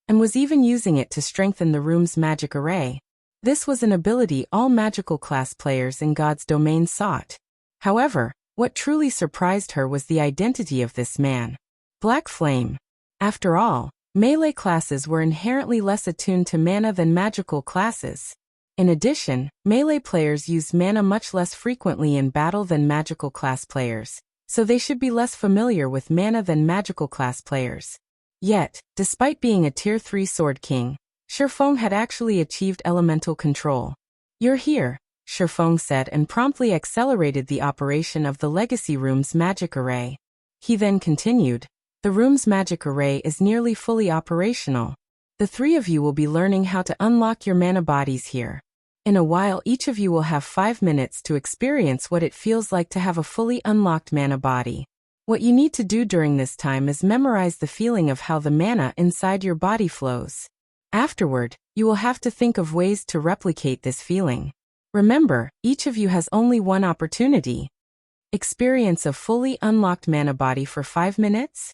and was even using it to strengthen the room's magic array. This was an ability all magical class players in God's domain sought. However, what truly surprised her was the identity of this man. Black Flame. After all, melee classes were inherently less attuned to mana than magical classes. In addition, melee players use mana much less frequently in battle than magical class players, so they should be less familiar with mana than magical class players. Yet, despite being a Tier 3 Sword King, Feng had actually achieved elemental control. "You're here," Feng said, and promptly accelerated the operation of the legacy room's magic array. He then continued, "The room's magic array is nearly fully operational. The 3 of you will be learning how to unlock your mana bodies here. In a while, each of you will have 5 minutes to experience what it feels like to have a fully unlocked mana body. What you need to do during this time is memorize the feeling of how the mana inside your body flows. Afterward, you will have to think of ways to replicate this feeling. Remember, each of you has only one opportunity. Experience a fully unlocked mana body for 5 minutes?"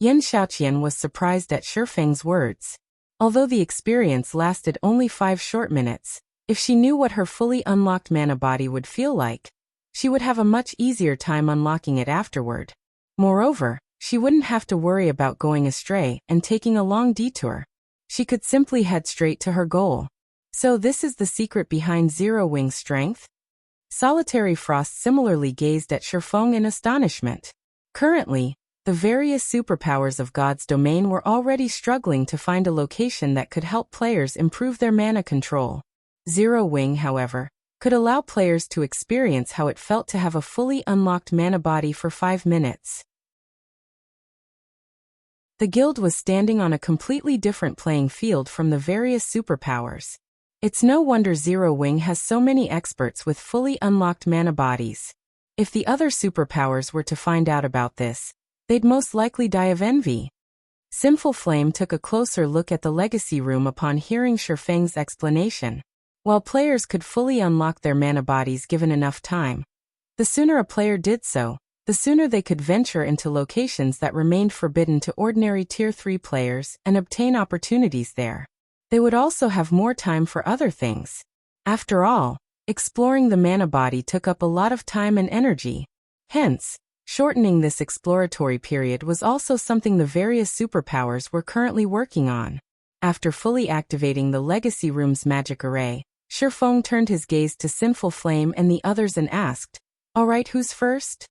Xiaoqian was surprised at Feng's words. Although the experience lasted only 5 short minutes, if she knew what her fully unlocked mana body would feel like, she would have a much easier time unlocking it afterward. Moreover, she wouldn't have to worry about going astray and taking a long detour. She could simply head straight to her goal. So this is the secret behind Zero Wing's strength? Solitary Frost similarly gazed at Feng in astonishment. Currently, the various superpowers of God's domain were already struggling to find a location that could help players improve their mana control. Zero Wing, however, could allow players to experience how it felt to have a fully unlocked mana body for 5 minutes. The guild was standing on a completely different playing field from the various superpowers. It's no wonder Zero Wing has so many experts with fully unlocked mana bodies. If the other superpowers were to find out about this, they'd most likely die of envy. Sinful Flame took a closer look at the legacy room upon hearing Feng's explanation. While players could fully unlock their mana bodies given enough time, the sooner a player did so, the sooner they could venture into locations that remained forbidden to ordinary Tier 3 players and obtain opportunities there. They would also have more time for other things. After all, exploring the mana body took up a lot of time and energy. Hence, shortening this exploratory period was also something the various superpowers were currently working on. After fully activating the legacy room's magic array, Feng turned his gaze to Sinful Flame and the others and asked, "Alright, who's first?"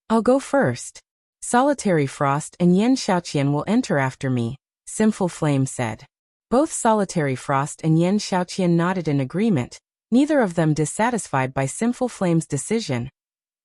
"I'll go first. Solitary Frost and Xiaoqian will enter after me," Sinful Flame said. Both Solitary Frost and Xiaoqian nodded in agreement, neither of them dissatisfied by Sinful Flame's decision,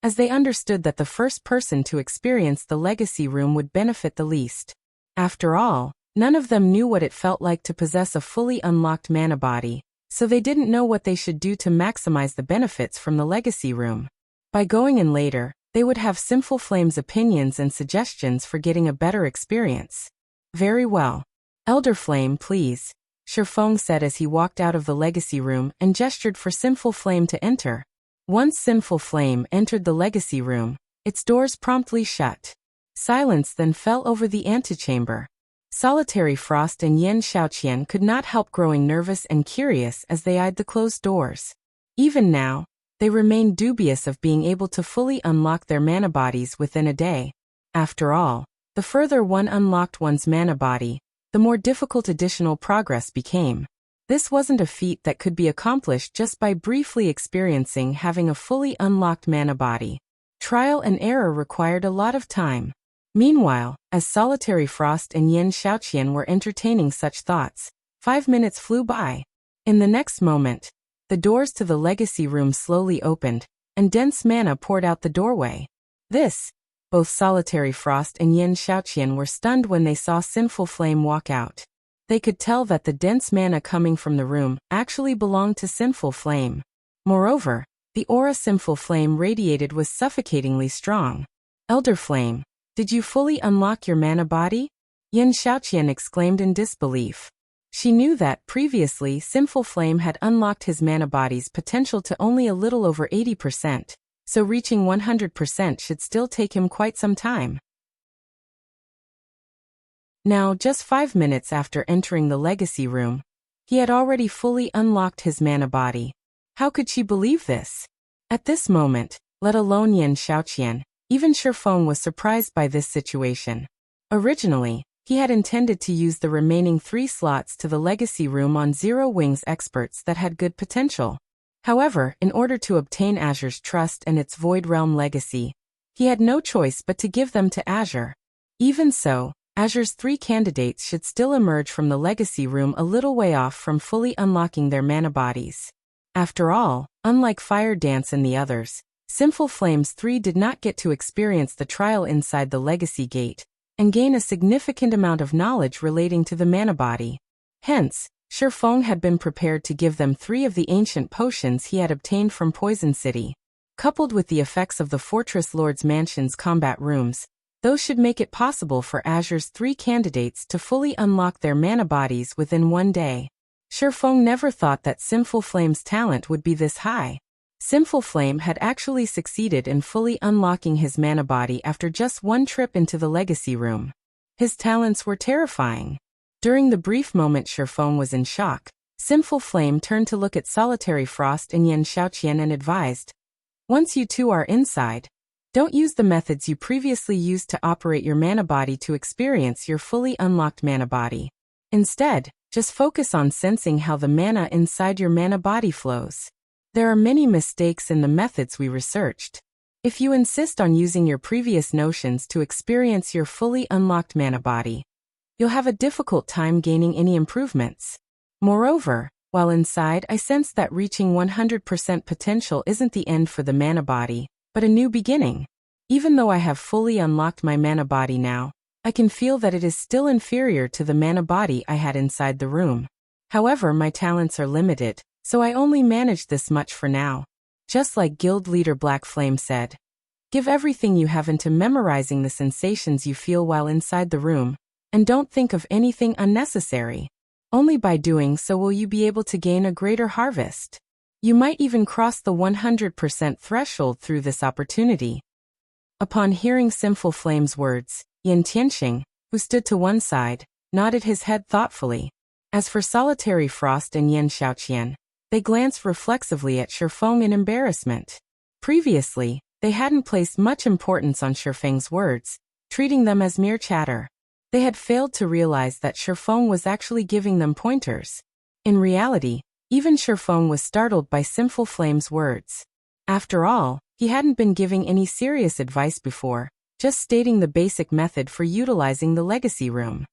as they understood that the first person to experience the legacy room would benefit the least. After all, none of them knew what it felt like to possess a fully unlocked mana body, so they didn't know what they should do to maximize the benefits from the legacy room. By going in later, they would have Sinful Flame's opinions and suggestions for getting a better experience. "Very well. Elder Flame, please," Feng said as he walked out of the legacy room and gestured for Sinful Flame to enter. Once Sinful Flame entered the legacy room, its doors promptly shut. Silence then fell over the antechamber. Solitary Frost and Xiaoqian could not help growing nervous and curious as they eyed the closed doors. Even now, they remained dubious of being able to fully unlock their mana bodies within a day. After all, the further one unlocked one's mana body, the more difficult additional progress became. This wasn't a feat that could be accomplished just by briefly experiencing having a fully unlocked mana body. Trial and error required a lot of time. Meanwhile, as Solitary Frost and Xiaoqian were entertaining such thoughts, 5 minutes flew by. In the next moment, the doors to the legacy room slowly opened, and dense mana poured out the doorway. Both Solitary Frost and Xiaoqian were stunned when they saw Sinful Flame walk out. They could tell that the dense mana coming from the room actually belonged to Sinful Flame. Moreover, the aura Sinful Flame radiated was suffocatingly strong. Elder Flame, did you fully unlock your mana body? Xiaoqian exclaimed in disbelief. She knew that, previously, Sinful Flame had unlocked his mana body's potential to only a little over 80%, so reaching 100% should still take him quite some time. Now, just 5 minutes after entering the legacy room, he had already fully unlocked his mana body. How could she believe this? At this moment, let alone Xiaoqian, even Feng was surprised by this situation. Originally, he had intended to use the remaining 3 slots to the legacy room on Zero Wings experts that had good potential. However, in order to obtain Azure's trust and its Void Realm legacy, he had no choice but to give them to Azure. Even so, Azure's 3 candidates should still emerge from the legacy room a little way off from fully unlocking their mana bodies. After all, unlike Fire Dance and the others, Sinful Flame's 3 did not get to experience the trial inside the legacy gate and gain a significant amount of knowledge relating to the mana body. Hence, Feng had been prepared to give them 3 of the ancient potions he had obtained from Poison City. Coupled with the effects of the Fortress Lord's Mansion's combat rooms, those should make it possible for Azure's 3 candidates to fully unlock their mana bodies within 1 day. Feng never thought that Sinful Flame's talent would be this high. Sinful Flame had actually succeeded in fully unlocking his mana body after just 1 trip into the legacy room. His talents were terrifying. During the brief moment Feng was in shock, Sinful Flame turned to look at Solitary Frost and Xiaoqian and advised, "Once you two are inside, don't use the methods you previously used to operate your mana body to experience your fully unlocked mana body. Instead, just focus on sensing how the mana inside your mana body flows. There are many mistakes in the methods we researched. If you insist on using your previous notions to experience your fully unlocked mana body, you'll have a difficult time gaining any improvements. Moreover, while inside, I sense that reaching 100% potential isn't the end for the mana body, but a new beginning. Even though I have fully unlocked my mana body now, I can feel that it is still inferior to the mana body I had inside the room. However, my talents are limited, so I only managed this much for now." Just like Guild Leader Black Flame said, "Give everything you have into memorizing the sensations you feel while inside the room, and don't think of anything unnecessary. Only by doing so will you be able to gain a greater harvest. You might even cross the 100% threshold through this opportunity." Upon hearing Sinful Flame's words, Tianxing, who stood to one side, nodded his head thoughtfully. As for Solitary Frost and Xiaoqian, they glanced reflexively at Feng in embarrassment. Previously, they hadn't placed much importance on Feng's words, treating them as mere chatter. They had failed to realize that Feng was actually giving them pointers. In reality, even Feng was startled by Sinful Flame's words. After all, he hadn't been giving any serious advice before, just stating the basic method for utilizing the legacy room.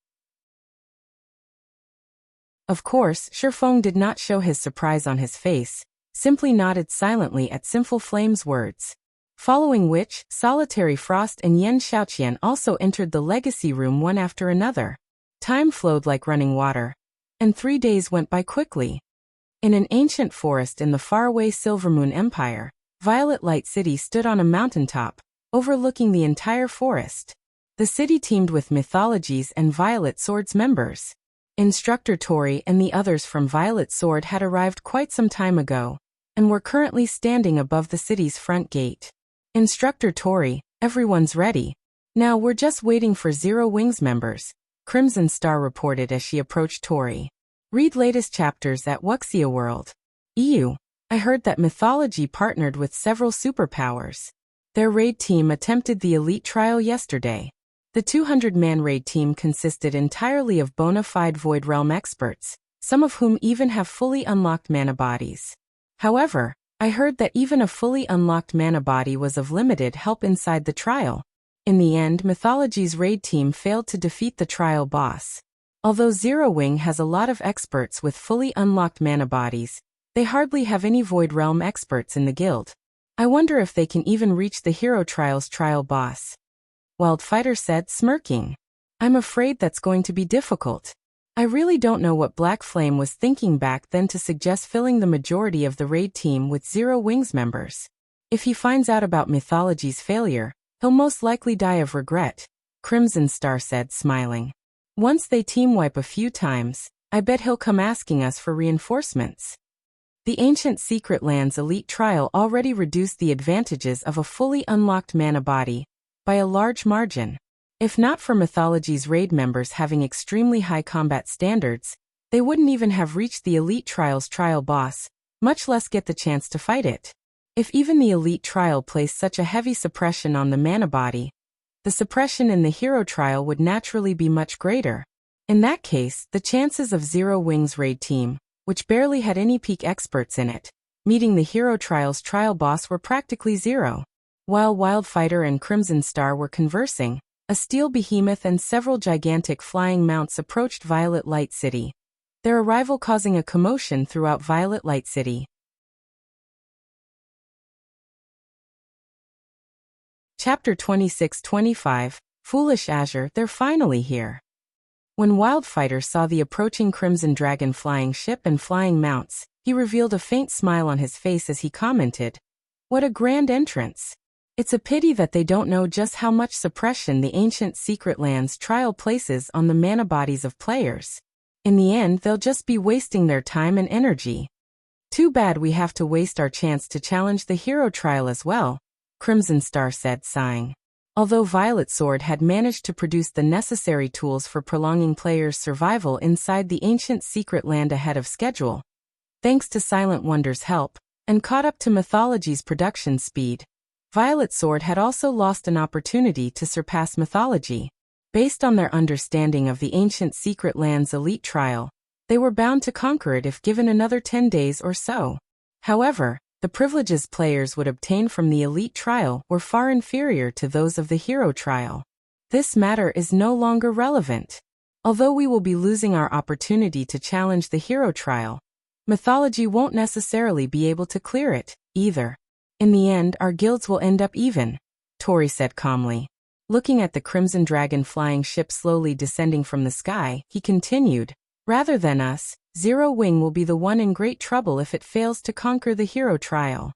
Of course, Feng did not show his surprise on his face, simply nodded silently at Sinful Flame's words. Following which, Solitary Frost and Xiaoqian also entered the legacy room one after another. Time flowed like running water, and 3 days went by quickly. In an ancient forest in the faraway Silvermoon Empire, Violet Light City stood on a mountaintop, overlooking the entire forest. The city teemed with mythologies and Violet Sword's members. Instructor Tori and the others from Violet Sword had arrived quite some time ago, and were currently standing above the city's front gate. "Instructor Tori, everyone's ready. Now we're just waiting for Zero Wings members," Crimson Star reported as she approached Tori. Read latest chapters at Wuxia World. EU. I heard that Mythology partnered with several superpowers. Their raid team attempted the elite trial yesterday. The 200-man raid team consisted entirely of bona fide Void Realm experts, some of whom even have fully unlocked mana bodies. However, I heard that even a fully unlocked mana body was of limited help inside the trial. In the end, Mythology's raid team failed to defeat the trial boss. Although Zero Wing has a lot of experts with fully unlocked mana bodies, they hardly have any Void Realm experts in the guild. I wonder if they can even reach the Hero Trial's trial boss. Wildfighter said, smirking. I'm afraid that's going to be difficult. I really don't know what Black Flame was thinking back then to suggest filling the majority of the raid team with Zero Wings members. If he finds out about Mythology's failure, he'll most likely die of regret, Crimson Star said, smiling. Once they team wipe a few times, I bet he'll come asking us for reinforcements. The Ancient Secret Lands Elite Trial already reduced the advantages of a fully unlocked mana body by a large margin. If not for Mythology's raid members having extremely high combat standards, they wouldn't even have reached the Elite Trial's trial boss, much less get the chance to fight it. If even the Elite Trial placed such a heavy suppression on the mana body, the suppression in the Hero Trial would naturally be much greater. In that case, the chances of Zero Wing's raid team, which barely had any peak experts in it, meeting the Hero Trial's trial boss were practically zero. While Wildfighter and Crimson Star were conversing, a steel behemoth and several gigantic flying mounts approached Violet Light City, their arrival causing a commotion throughout Violet Light City. Chapter 26-25, Foolish Azure, they're finally here. When Wildfighter saw the approaching Crimson Dragon flying ship and flying mounts, he revealed a faint smile on his face as he commented, "What a grand entrance. It's a pity that they don't know just how much suppression the Ancient Secret Lands trial places on the mana bodies of players. In the end, they'll just be wasting their time and energy. Too bad we have to waste our chance to challenge the Hero Trial as well," Crimson Star said, sighing. Although Violet Sword had managed to produce the necessary tools for prolonging players' survival inside the Ancient Secret Land ahead of schedule, thanks to Silent Wonder's help, and caught up to Mythology's production speed, Violet Sword had also lost an opportunity to surpass Mythology. Based on their understanding of the Ancient Secret Lands Elite Trial, they were bound to conquer it if given another 10 days or so. However, the privileges players would obtain from the Elite Trial were far inferior to those of the Hero Trial. This matter is no longer relevant. Although we will be losing our opportunity to challenge the Hero Trial, Mythology won't necessarily be able to clear it, either. In the end, our guilds will end up even, Tori said calmly. Looking at the Crimson Dragon flying ship slowly descending from the sky, he continued, "Rather than us, Zero Wing will be the one in great trouble if it fails to conquer the Hero Trial."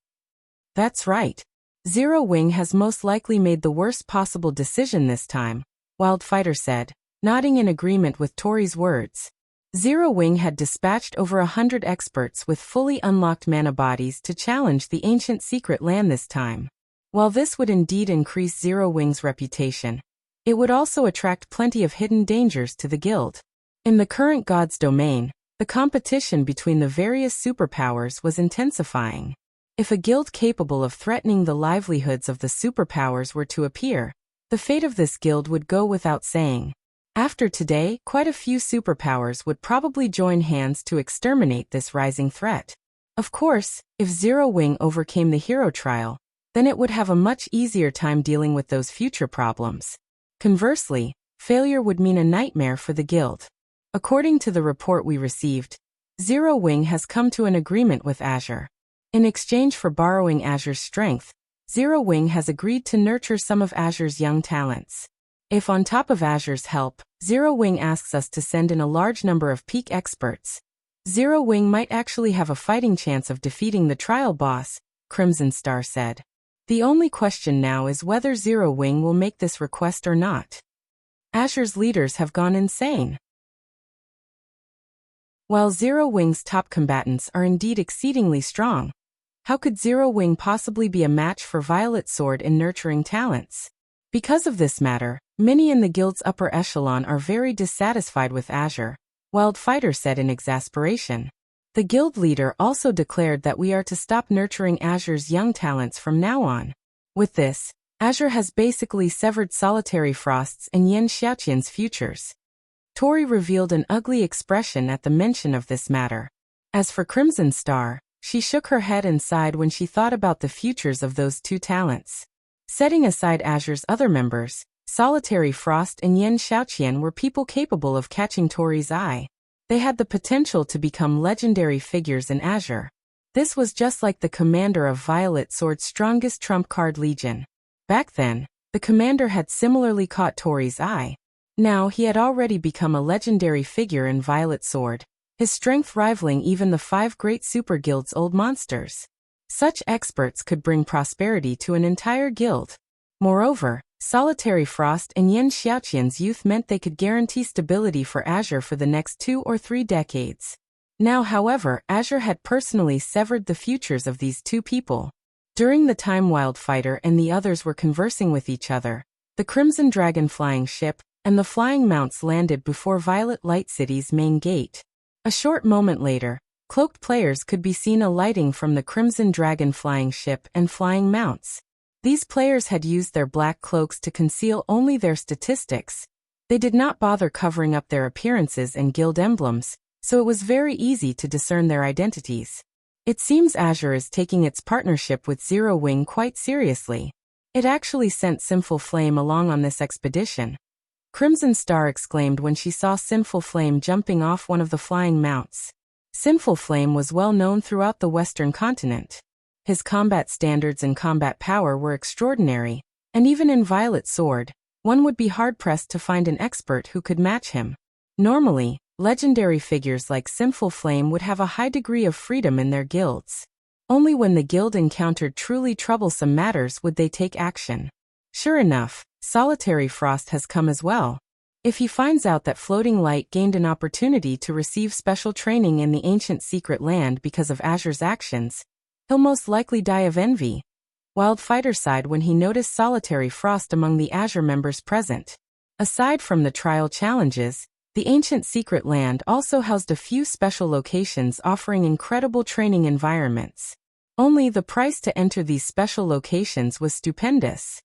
That's right. Zero Wing has most likely made the worst possible decision this time, Wildfighter said, nodding in agreement with Tori's words. Zero Wing had dispatched over 100 experts with fully unlocked mana bodies to challenge the Ancient Secret Land this time. While this would indeed increase Zero Wing's reputation, it would also attract plenty of hidden dangers to the guild. In the current God's domain, the competition between the various superpowers was intensifying. If a guild capable of threatening the livelihoods of the superpowers were to appear, the fate of this guild would go without saying. After today, quite a few superpowers would probably join hands to exterminate this rising threat. Of course, if Zero Wing overcame the Hero Trial, then it would have a much easier time dealing with those future problems. Conversely, failure would mean a nightmare for the guild. According to the report we received, Zero Wing has come to an agreement with Azure. In exchange for borrowing Azure's strength, Zero Wing has agreed to nurture some of Azure's young talents. If on top of Azure's help, Zero Wing asks us to send in a large number of peak experts, Zero Wing might actually have a fighting chance of defeating the trial boss, Crimson Star said. The only question now is whether Zero Wing will make this request or not. Azure's leaders have gone insane. While Zero Wing's top combatants are indeed exceedingly strong, how could Zero Wing possibly be a match for Violet Sword in nurturing talents? Because of this matter, many in the guild's upper echelon are very dissatisfied with Azure, Wildfighter said in exasperation. The guild leader also declared that we are to stop nurturing Azure's young talents from now on. With this, Azure has basically severed Solitary Frost's and Xiaoqian's futures. Tori revealed an ugly expression at the mention of this matter. As for Crimson Star, she shook her head and sighed when she thought about the futures of those two talents. Setting aside Azure's other members, Solitary Frost and Xiaoqian were people capable of catching Tori's eye. They had the potential to become legendary figures in Azure. This was just like the commander of Violet Sword's strongest trump card Legion. Back then, the commander had similarly caught Tori's eye. Now he had already become a legendary figure in Violet Sword, his strength rivaling even the 5 great super guild's old monsters. Such experts could bring prosperity to an entire guild. Moreover, Solitary Frost and Xiaoqian's youth meant they could guarantee stability for Azure for the next 2 or 3 decades. Now, however, Azure had personally severed the futures of these two people. During the time Wildfighter and the others were conversing with each other, the Crimson Dragon flying ship and the flying mounts landed before Violet Light City's main gate. A short moment later, cloaked players could be seen alighting from the Crimson Dragon flying ship and flying mounts. These players had used their black cloaks to conceal only their statistics. They did not bother covering up their appearances and guild emblems, so it was very easy to discern their identities. It seems Azure is taking its partnership with Zero Wing quite seriously. It actually sent Sinful Flame along on this expedition. Crimson Star exclaimed when she saw Sinful Flame jumping off one of the flying mounts. Sinful Flame was well known throughout the Western continent. His combat standards and combat power were extraordinary, and even in Violet Sword, one would be hard-pressed to find an expert who could match him. Normally, legendary figures like Sinful Flame would have a high degree of freedom in their guilds. Only when the guild encountered truly troublesome matters would they take action. Sure enough, Solitary Frost has come as well. If he finds out that Floating Light gained an opportunity to receive special training in the ancient secret land because of Azure's actions, he'll most likely die of envy. Wildfighter sighed when he noticed Solitary Frost among the Azure members present. Aside from the trial challenges, the ancient secret land also housed a few special locations offering incredible training environments. Only the price to enter these special locations was stupendous.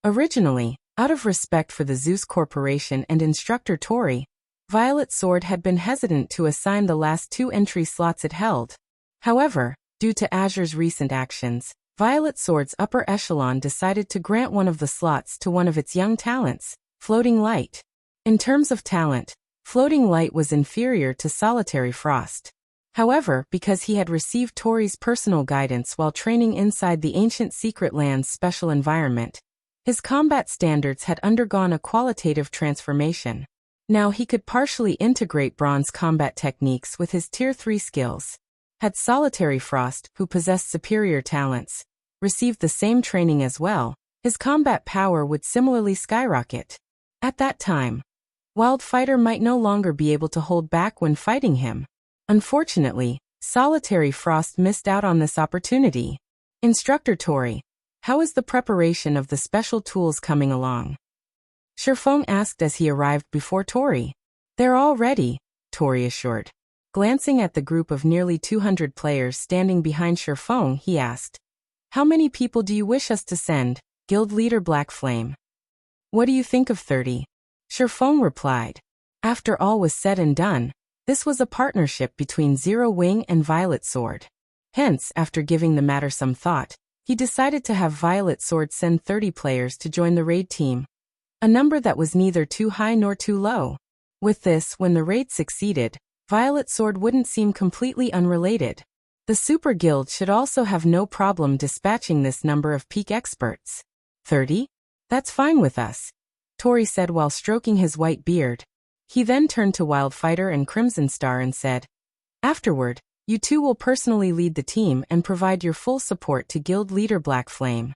Originally, out of respect for the Zeus Corporation and instructor Tori, Violet Sword had been hesitant to assign the last 2 entry slots it held. However, due to Azure's recent actions, Violet Sword's upper echelon decided to grant one of the slots to one of its young talents, Floating Light. In terms of talent, Floating Light was inferior to Solitary Frost. However, because he had received Tori's personal guidance while training inside the ancient secret land's special environment, his combat standards had undergone a qualitative transformation. Now he could partially integrate bronze combat techniques with his Tier 3 skills. Had Solitary Frost, who possessed superior talents, received the same training as well, his combat power would similarly skyrocket. At that time, Wildfighter might no longer be able to hold back when fighting him. Unfortunately, Solitary Frost missed out on this opportunity. Instructor Tori, how is the preparation of the special tools coming along? Feng asked as he arrived before Tori. They're all ready, Tori assured. Glancing at the group of nearly 200 players standing behind Feng, he asked, "How many people do you wish us to send, Guild Leader Black Flame?" "What do you think of 30? Feng replied. After all was said and done, this was a partnership between Zero Wing and Violet Sword. Hence, after giving the matter some thought, he decided to have Violet Sword send 30 players to join the raid team. A number that was neither too high nor too low. With this, when the raid succeeded, Violet Sword wouldn't seem completely unrelated. The Super Guild should also have no problem dispatching this number of peak experts. 30? That's fine with us, Tori said while stroking his white beard. He then turned to Wildfighter and Crimson Star and said, "Afterward, you two will personally lead the team and provide your full support to Guild Leader Black Flame."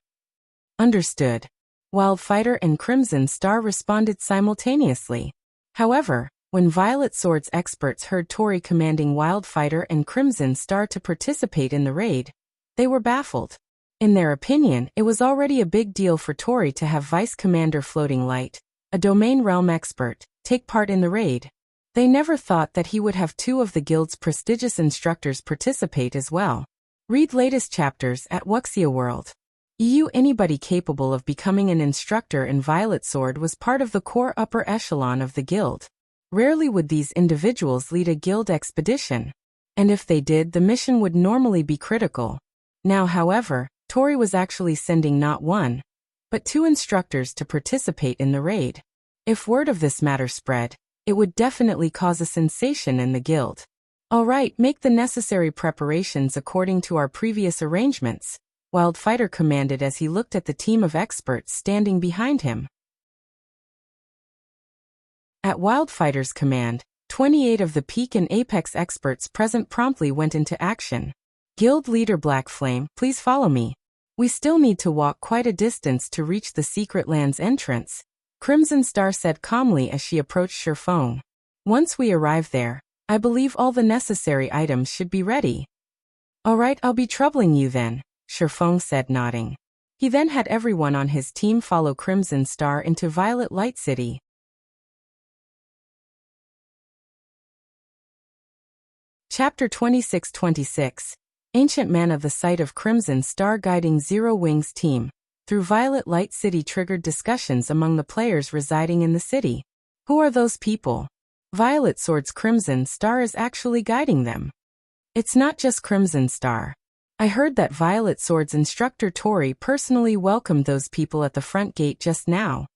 Understood. Wildfighter and Crimson Star responded simultaneously. However, when Violet Sword's experts heard Tori commanding Wildfighter and Crimson Star to participate in the raid, they were baffled. In their opinion, it was already a big deal for Tori to have Vice Commander Floating Light, a domain realm expert, take part in the raid. They never thought that he would have two of the guild's prestigious instructors participate as well. Read latest chapters at Wuxia World. Anybody capable of becoming an instructor in Violet Sword was part of the core upper echelon of the guild. Rarely would these individuals lead a guild expedition. And if they did, the mission would normally be critical. Now, however, Tori was actually sending not one, but two instructors to participate in the raid. If word of this matter spread, it would definitely cause a sensation in the guild. All right, make the necessary preparations according to our previous arrangements, Wildfighter commanded as he looked at the team of experts standing behind him. At Wildfighter's command, 28 of the peak and apex experts present promptly went into action. Guild leader Black Flame, please follow me. We still need to walk quite a distance to reach the secret land's entrance, Crimson Star said calmly as she approached Feng. Once we arrive there, I believe all the necessary items should be ready. All right, I'll be troubling you then, Feng said nodding. He then had everyone on his team follow Crimson Star into Violet Light City. Chapter 26-26. Ancient Mana. The sight of Crimson Star guiding Zero Wing's team through Violet Light City triggered discussions among the players residing in the city. Who are those people? Violet Sword's Crimson Star is actually guiding them. It's not just Crimson Star. I heard that Violet Sword's instructor Tori personally welcomed those people at the front gate just now.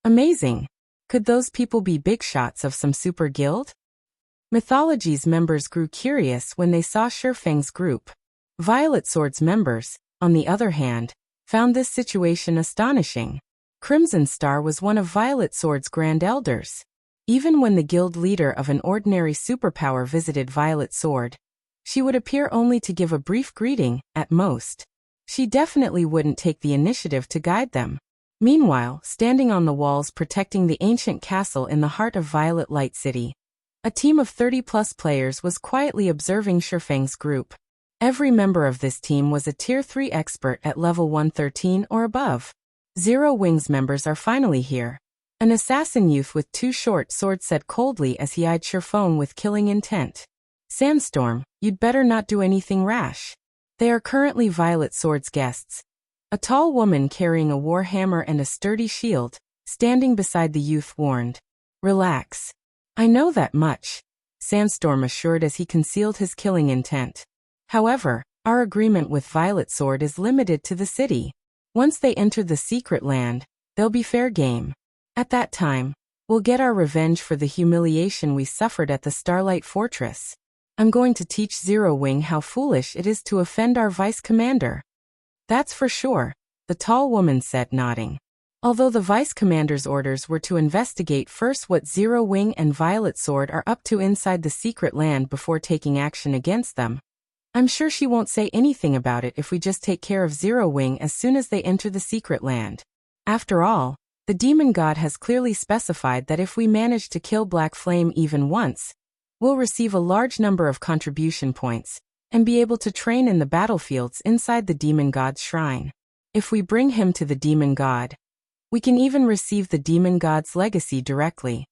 Amazing. Could those people be big shots of some super guild? Mythology's members grew curious when they saw Feng's group. Violet Sword's members, on the other hand, found this situation astonishing. Crimson Star was one of Violet Sword's Grand Elders. Even when the guild leader of an ordinary superpower visited Violet Sword, she would appear only to give a brief greeting, at most. She definitely wouldn't take the initiative to guide them. Meanwhile, standing on the walls protecting the ancient castle in the heart of Violet Light City, a team of 30-plus players was quietly observing Feng's group. Every member of this team was a Tier 3 expert at level 113 or above. Zero Wing's members are finally here. An assassin youth with two short swords said coldly as he eyed Feng with killing intent. Sandstorm, you'd better not do anything rash. They are currently Violet Sword's guests. A tall woman carrying a war hammer and a sturdy shield, standing beside the youth warned. Relax. I know that much, Sandstorm assured as he concealed his killing intent. However, our agreement with Violet Sword is limited to the city. Once they enter the secret land, they'll be fair game. At that time, we'll get our revenge for the humiliation we suffered at the Starlight Fortress. I'm going to teach Zero Wing how foolish it is to offend our vice commander. That's for sure, the tall woman said nodding. Although the vice commander's orders were to investigate first what Zero Wing and Violet Sword are up to inside the secret land before taking action against them, I'm sure she won't say anything about it if we just take care of Zero Wing as soon as they enter the secret land. After all, the demon god has clearly specified that if we manage to kill Black Flame even once, we'll receive a large number of contribution points and be able to train in the battlefields inside the demon god's shrine. If we bring him to the demon god, we can even receive the demon god's legacy directly.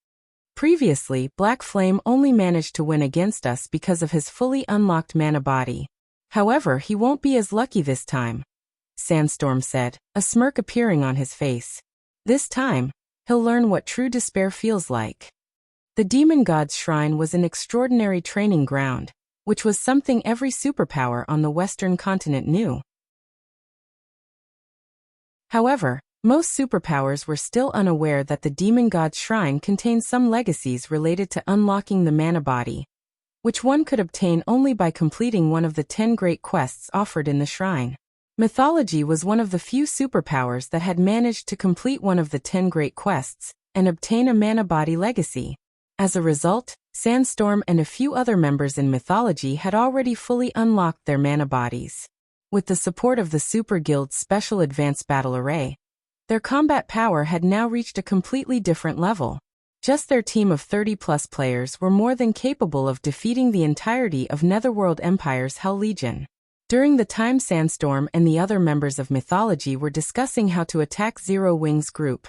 Previously, Black Flame only managed to win against us because of his fully unlocked mana body. However, he won't be as lucky this time, Sandstorm said, a smirk appearing on his face. This time, he'll learn what true despair feels like. The demon god's shrine was an extraordinary training ground, which was something every superpower on the Western continent knew. However, most superpowers were still unaware that the demon god's shrine contained some legacies related to unlocking the mana body, which one could obtain only by completing one of the 10 great quests offered in the shrine. Mythology was one of the few superpowers that had managed to complete one of the 10 great quests and obtain a mana body legacy. As a result, Sandstorm and a few other members in Mythology had already fully unlocked their mana bodies. With the support of the Super Guild's Special Advanced Battle Array, their combat power had now reached a completely different level. Just their team of 30-plus players were more than capable of defeating the entirety of Netherworld Empire's Hell Legion. During the time Sandstorm and the other members of mythology were discussing how to attack Zero Wing's group,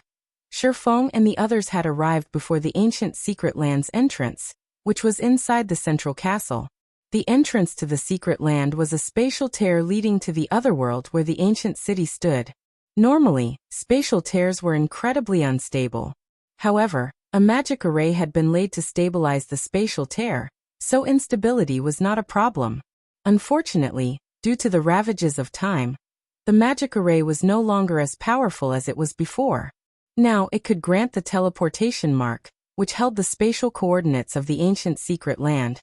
Feng and the others had arrived before the ancient secret land's entrance, which was inside the central castle. The entrance to the secret land was a spatial tear leading to the otherworld where the ancient city stood. Normally, spatial tears were incredibly unstable. However, a magic array had been laid to stabilize the spatial tear, so instability was not a problem. Unfortunately, due to the ravages of time, the magic array was no longer as powerful as it was before. Now it could grant the teleportation mark, which held the spatial coordinates of the ancient secret land,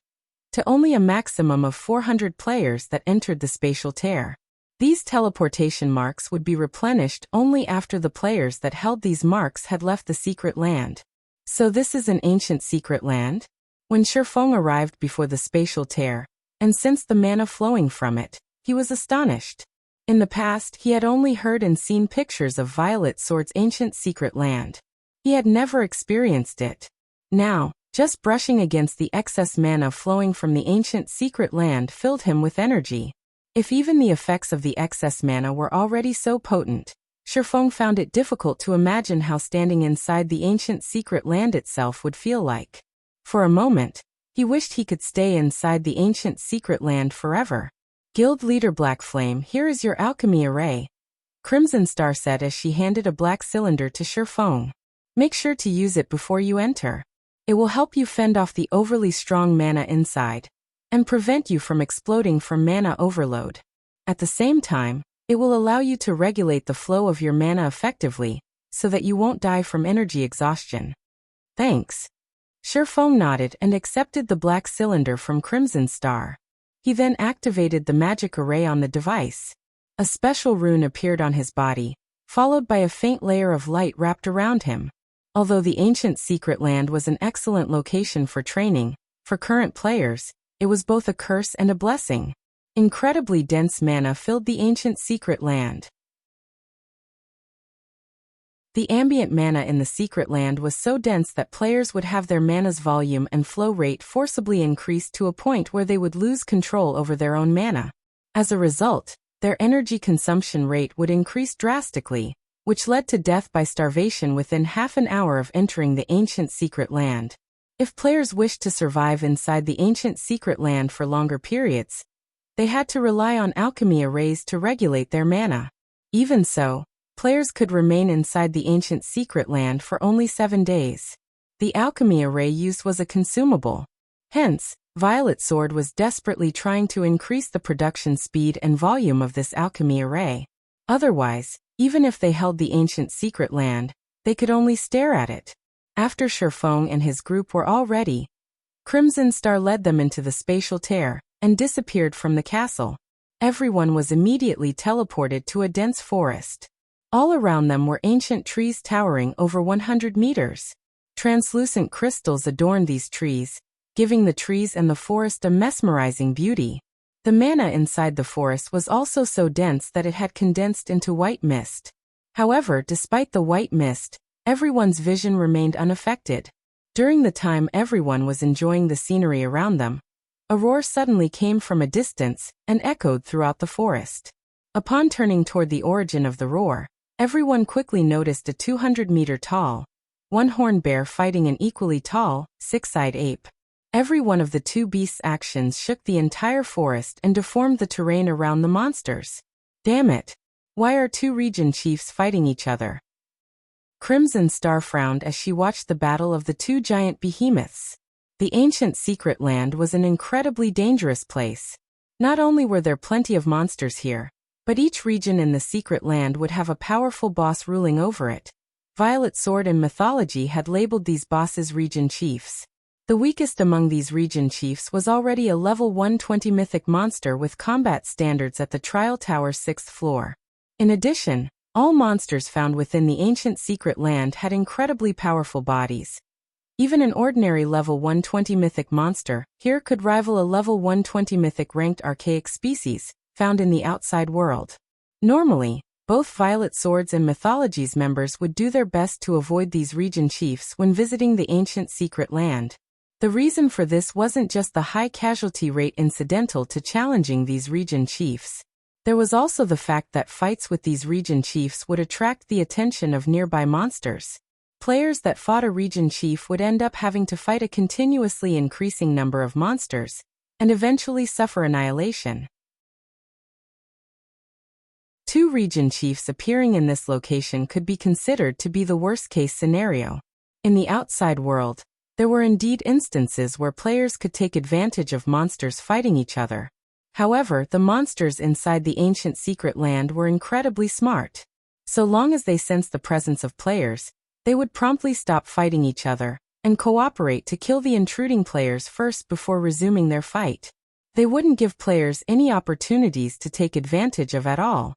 to only a maximum of 400 players that entered the spatial tear. These teleportation marks would be replenished only after the players that held these marks had left the secret land. So this is an ancient secret land? When Feng arrived before the spatial tear, and sensed the mana flowing from it, he was astonished. In the past, he had only heard and seen pictures of Violet Sword's ancient secret land. He had never experienced it. Now, just brushing against the excess mana flowing from the ancient secret land filled him with energy. If even the effects of the excess mana were already so potent, Feng found it difficult to imagine how standing inside the ancient secret land itself would feel like. For a moment, he wished he could stay inside the ancient secret land forever. Guild leader Black Flame, here is your alchemy array, Crimson Star said as she handed a black cylinder to Feng. Make sure to use it before you enter. It will help you fend off the overly strong mana inside, and prevent you from exploding from mana overload. At the same time, it will allow you to regulate the flow of your mana effectively, so that you won't die from energy exhaustion. Thanks. Feng nodded and accepted the black cylinder from Crimson Star. He then activated the magic array on the device. A special rune appeared on his body, followed by a faint layer of light wrapped around him. Although the ancient secret land was an excellent location for training, for current players, it was both a curse and a blessing. Incredibly dense mana filled the ancient secret land. The ambient mana in the secret land was so dense that players would have their mana's volume and flow rate forcibly increased to a point where they would lose control over their own mana. As a result, their energy consumption rate would increase drastically, which led to death by starvation within half an hour of entering the ancient secret land. If players wished to survive inside the ancient secret land for longer periods, they had to rely on alchemy arrays to regulate their mana. Even so, players could remain inside the ancient secret land for only 7 days. The alchemy array used was a consumable. Hence, Violet Sword was desperately trying to increase the production speed and volume of this alchemy array. Otherwise, even if they held the ancient secret land, they could only stare at it. After Feng and his group were all ready, Crimson Star led them into the spatial tear and disappeared from the castle. Everyone was immediately teleported to a dense forest. All around them were ancient trees towering over 100 meters. Translucent crystals adorned these trees, giving the trees and the forest a mesmerizing beauty. The mana inside the forest was also so dense that it had condensed into white mist. However, despite the white mist, everyone's vision remained unaffected. During the time everyone was enjoying the scenery around them, a roar suddenly came from a distance and echoed throughout the forest. Upon turning toward the origin of the roar, everyone quickly noticed a 200-meter-tall, one-horned bear fighting an equally tall, six-eyed ape. Every one of the two beasts' actions shook the entire forest and deformed the terrain around the monsters. Damn it! Why are two region chiefs fighting each other? Crimson Star frowned as she watched the battle of the two giant behemoths. The ancient secret land was an incredibly dangerous place. Not only were there plenty of monsters here, but each region in the secret land would have a powerful boss ruling over it. Violet Sword and Mythology had labeled these bosses region chiefs. The weakest among these region chiefs was already a level 120 mythic monster with combat standards at the Trial Tower's 6th floor. In addition, all monsters found within the ancient secret land had incredibly powerful bodies. Even an ordinary level 120 mythic monster here could rival a level 120 mythic ranked archaic species found in the outside world. Normally, both Violet Swords and Mythology's members would do their best to avoid these region chiefs when visiting the ancient secret land. The reason for this wasn't just the high casualty rate incidental to challenging these region chiefs. There was also the fact that fights with these region chiefs would attract the attention of nearby monsters. Players that fought a region chief would end up having to fight a continuously increasing number of monsters, and eventually suffer annihilation. 2 region chiefs appearing in this location could be considered to be the worst-case scenario. In the outside world, there were indeed instances where players could take advantage of monsters fighting each other. However, the monsters inside the ancient secret land were incredibly smart. So long as they sensed the presence of players, they would promptly stop fighting each other and cooperate to kill the intruding players first before resuming their fight. They wouldn't give players any opportunities to take advantage of at all.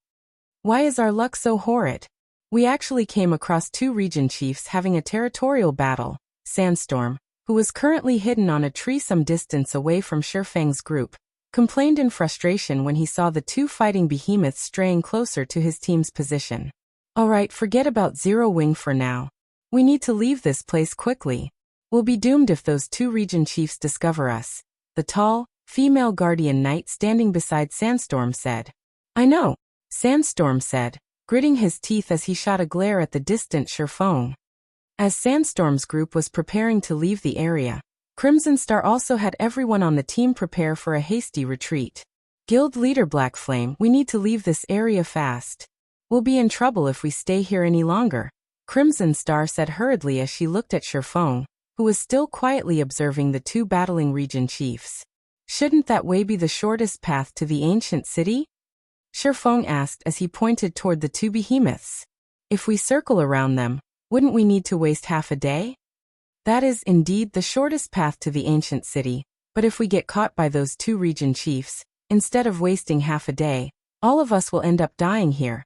Why is our luck so horrid? We actually came across 2 region chiefs having a territorial battle. Sandstorm, who was currently hidden on a tree some distance away from Feng's group, complained in frustration when he saw the 2 fighting behemoths straying closer to his team's position. Alright, forget about Zero Wing for now. We need to leave this place quickly. We'll be doomed if those 2 region chiefs discover us, the tall, female guardian knight standing beside Sandstorm said. I know, Sandstorm said, gritting his teeth as he shot a glare at the distant Feng. As Sandstorm's group was preparing to leave the area, Crimson Star also had everyone on the team prepare for a hasty retreat. Guild leader Black Flame, we need to leave this area fast. We'll be in trouble if we stay here any longer, Crimson Star said hurriedly as she looked at Feng, who was still quietly observing the 2 battling region chiefs. Shouldn't that way be the shortest path to the ancient city? Feng asked as he pointed toward the 2 behemoths. If we circle around them, wouldn't we need to waste half a day? That is indeed the shortest path to the ancient city, but if we get caught by those 2 region chiefs, instead of wasting half a day, all of us will end up dying here.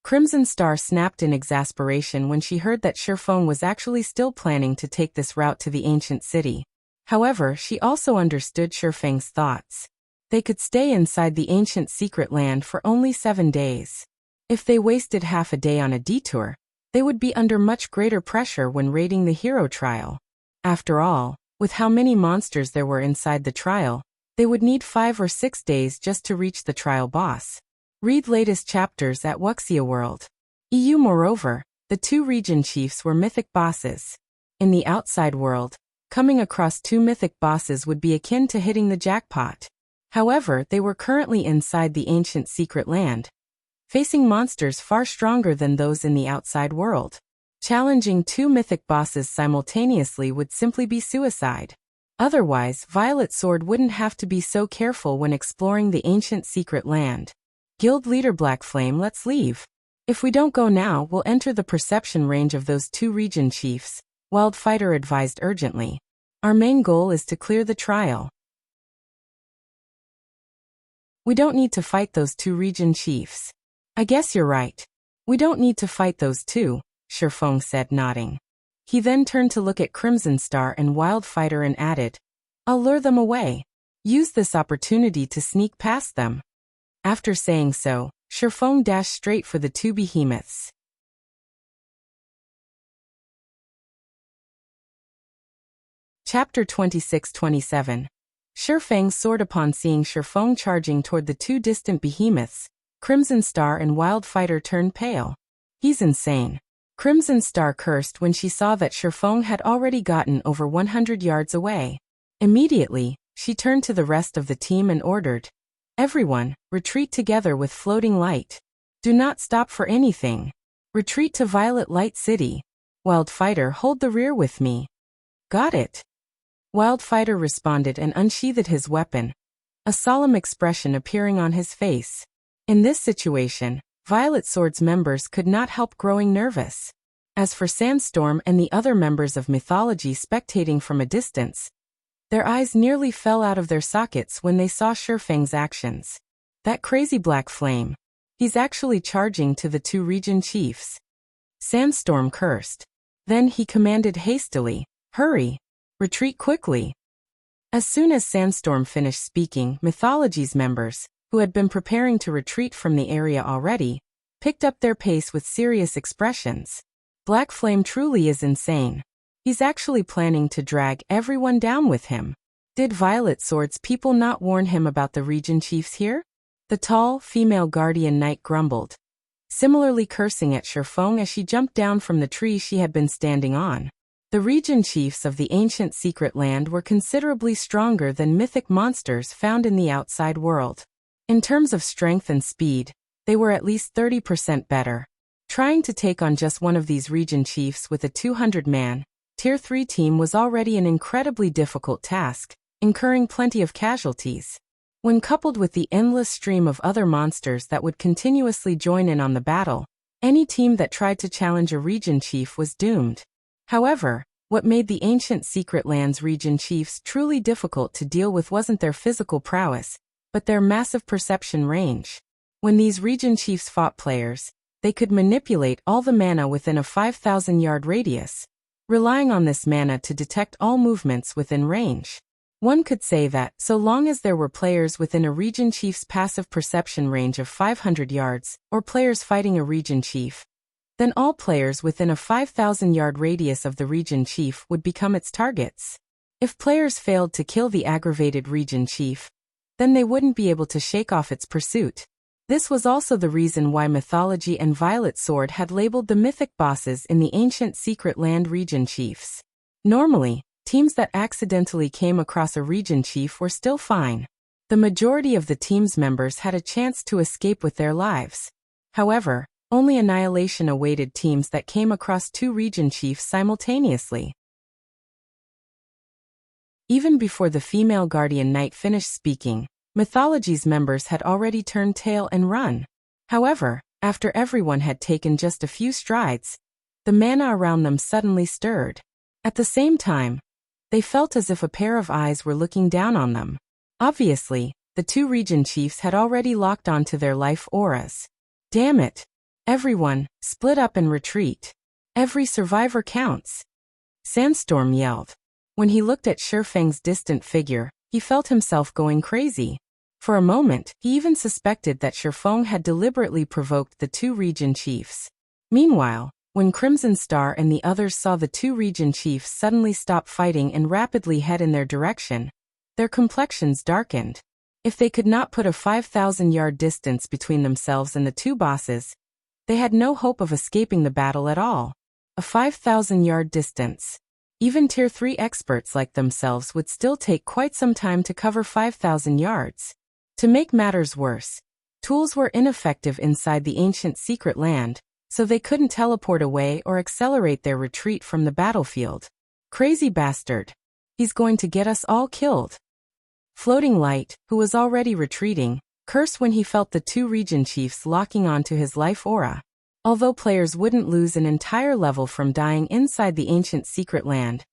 Crimson Star snapped in exasperation when she heard that Feng was actually still planning to take this route to the ancient city. However, she also understood Feng's thoughts. They could stay inside the ancient secret land for only 7 days. If they wasted half a day on a detour, they would be under much greater pressure when raiding the hero trial. After all, with how many monsters there were inside the trial, they would need 5 or 6 days just to reach the trial boss. Read latest chapters at Wuxia World. Moreover, the 2 region chiefs were mythic bosses. In the outside world, coming across 2 mythic bosses would be akin to hitting the jackpot. However, they were currently inside the ancient secret land, facing monsters far stronger than those in the outside world. Challenging 2 mythic bosses simultaneously would simply be suicide. Otherwise, Violet Sword wouldn't have to be so careful when exploring the ancient secret land. Guild leader Black Flame, let's leave. If we don't go now, we'll enter the perception range of those 2 region chiefs, Wildfighter advised urgently. Our main goal is to clear the trial. We don't need to fight those 2 region chiefs. I guess you're right. We don't need to fight those 2, Feng said, nodding. He then turned to look at Crimson Star and Wildfighter and added, I'll lure them away. Use this opportunity to sneak past them. After saying so, Feng dashed straight for the 2 behemoths. Chapter 26-27. Feng soared upon seeing Feng charging toward the 2 distant behemoths. Crimson Star and Wildfighter turned pale. He's insane. Crimson Star cursed when she saw that Feng had already gotten over 100 yards away. Immediately, she turned to the rest of the team and ordered, Everyone, retreat together with floating light. Do not stop for anything. Retreat to Violet Light City. Wildfighter, hold the rear with me. Got it. Wildfighter responded and unsheathed his weapon, a solemn expression appearing on his face. In this situation, Violet Sword's members could not help growing nervous. As for Sandstorm and the other members of Mythology spectating from a distance, their eyes nearly fell out of their sockets when they saw Feng's actions. That crazy Black Flame. He's actually charging to the 2 region chiefs. Sandstorm cursed. Then he commanded hastily, Hurry! Retreat quickly! As soon as Sandstorm finished speaking, Mythology's members, who had been preparing to retreat from the area already, picked up their pace with serious expressions. Black Flame truly is insane. He's actually planning to drag everyone down with him. Did Violet Sword's people not warn him about the region chiefs here? The tall, female guardian knight grumbled, similarly cursing at Feng as she jumped down from the tree she had been standing on. The region chiefs of the ancient secret land were considerably stronger than mythic monsters found in the outside world. In terms of strength and speed, they were at least 30% better. Trying to take on just one of these region chiefs with a 200-man, Tier 3 team was already an incredibly difficult task, incurring plenty of casualties. When coupled with the endless stream of other monsters that would continuously join in on the battle, any team that tried to challenge a region chief was doomed. However, what made the ancient secret lands region chiefs truly difficult to deal with wasn't their physical prowess, but their massive perception range. When these region chiefs fought players, they could manipulate all the mana within a 5,000-yard radius, relying on this mana to detect all movements within range. One could say that, so long as there were players within a region chief's passive perception range of 500 yards, or players fighting a region chief, then all players within a 5,000-yard radius of the region chief would become its targets. If players failed to kill the aggravated region chief, then they wouldn't be able to shake off its pursuit. This was also the reason why Mythology and Violet Sword had labeled the mythic bosses in the ancient secret land region chiefs. Normally, teams that accidentally came across a region chief were still fine. The majority of the team's members had a chance to escape with their lives. However, only annihilation awaited teams that came across two region chiefs simultaneously. Even before the female guardian knight finished speaking, Mythology's members had already turned tail and run. However, after everyone had taken just a few strides, the mana around them suddenly stirred. At the same time, they felt as if a pair of eyes were looking down on them. Obviously, the two region chiefs had already locked onto their life auras. Damn it! Everyone, split up and retreat. Every survivor counts. Sandstorm yelled. When he looked at Feng's distant figure, he felt himself going crazy. For a moment, he even suspected that Feng had deliberately provoked the two region chiefs. Meanwhile, when Crimson Star and the others saw the two region chiefs suddenly stop fighting and rapidly head in their direction, their complexions darkened. If they could not put a 5,000-yard distance between themselves and the two bosses, they had no hope of escaping the battle at all. A 5,000-yard distance. Even Tier 3 experts like themselves would still take quite some time to cover 5,000 yards. To make matters worse, tools were ineffective inside the ancient secret land, so they couldn't teleport away or accelerate their retreat from the battlefield. Crazy bastard. He's going to get us all killed. Floating Light, who was already retreating, cursed when he felt the two region chiefs locking onto his life aura. Although players wouldn't lose an entire level from dying inside the ancient secret land,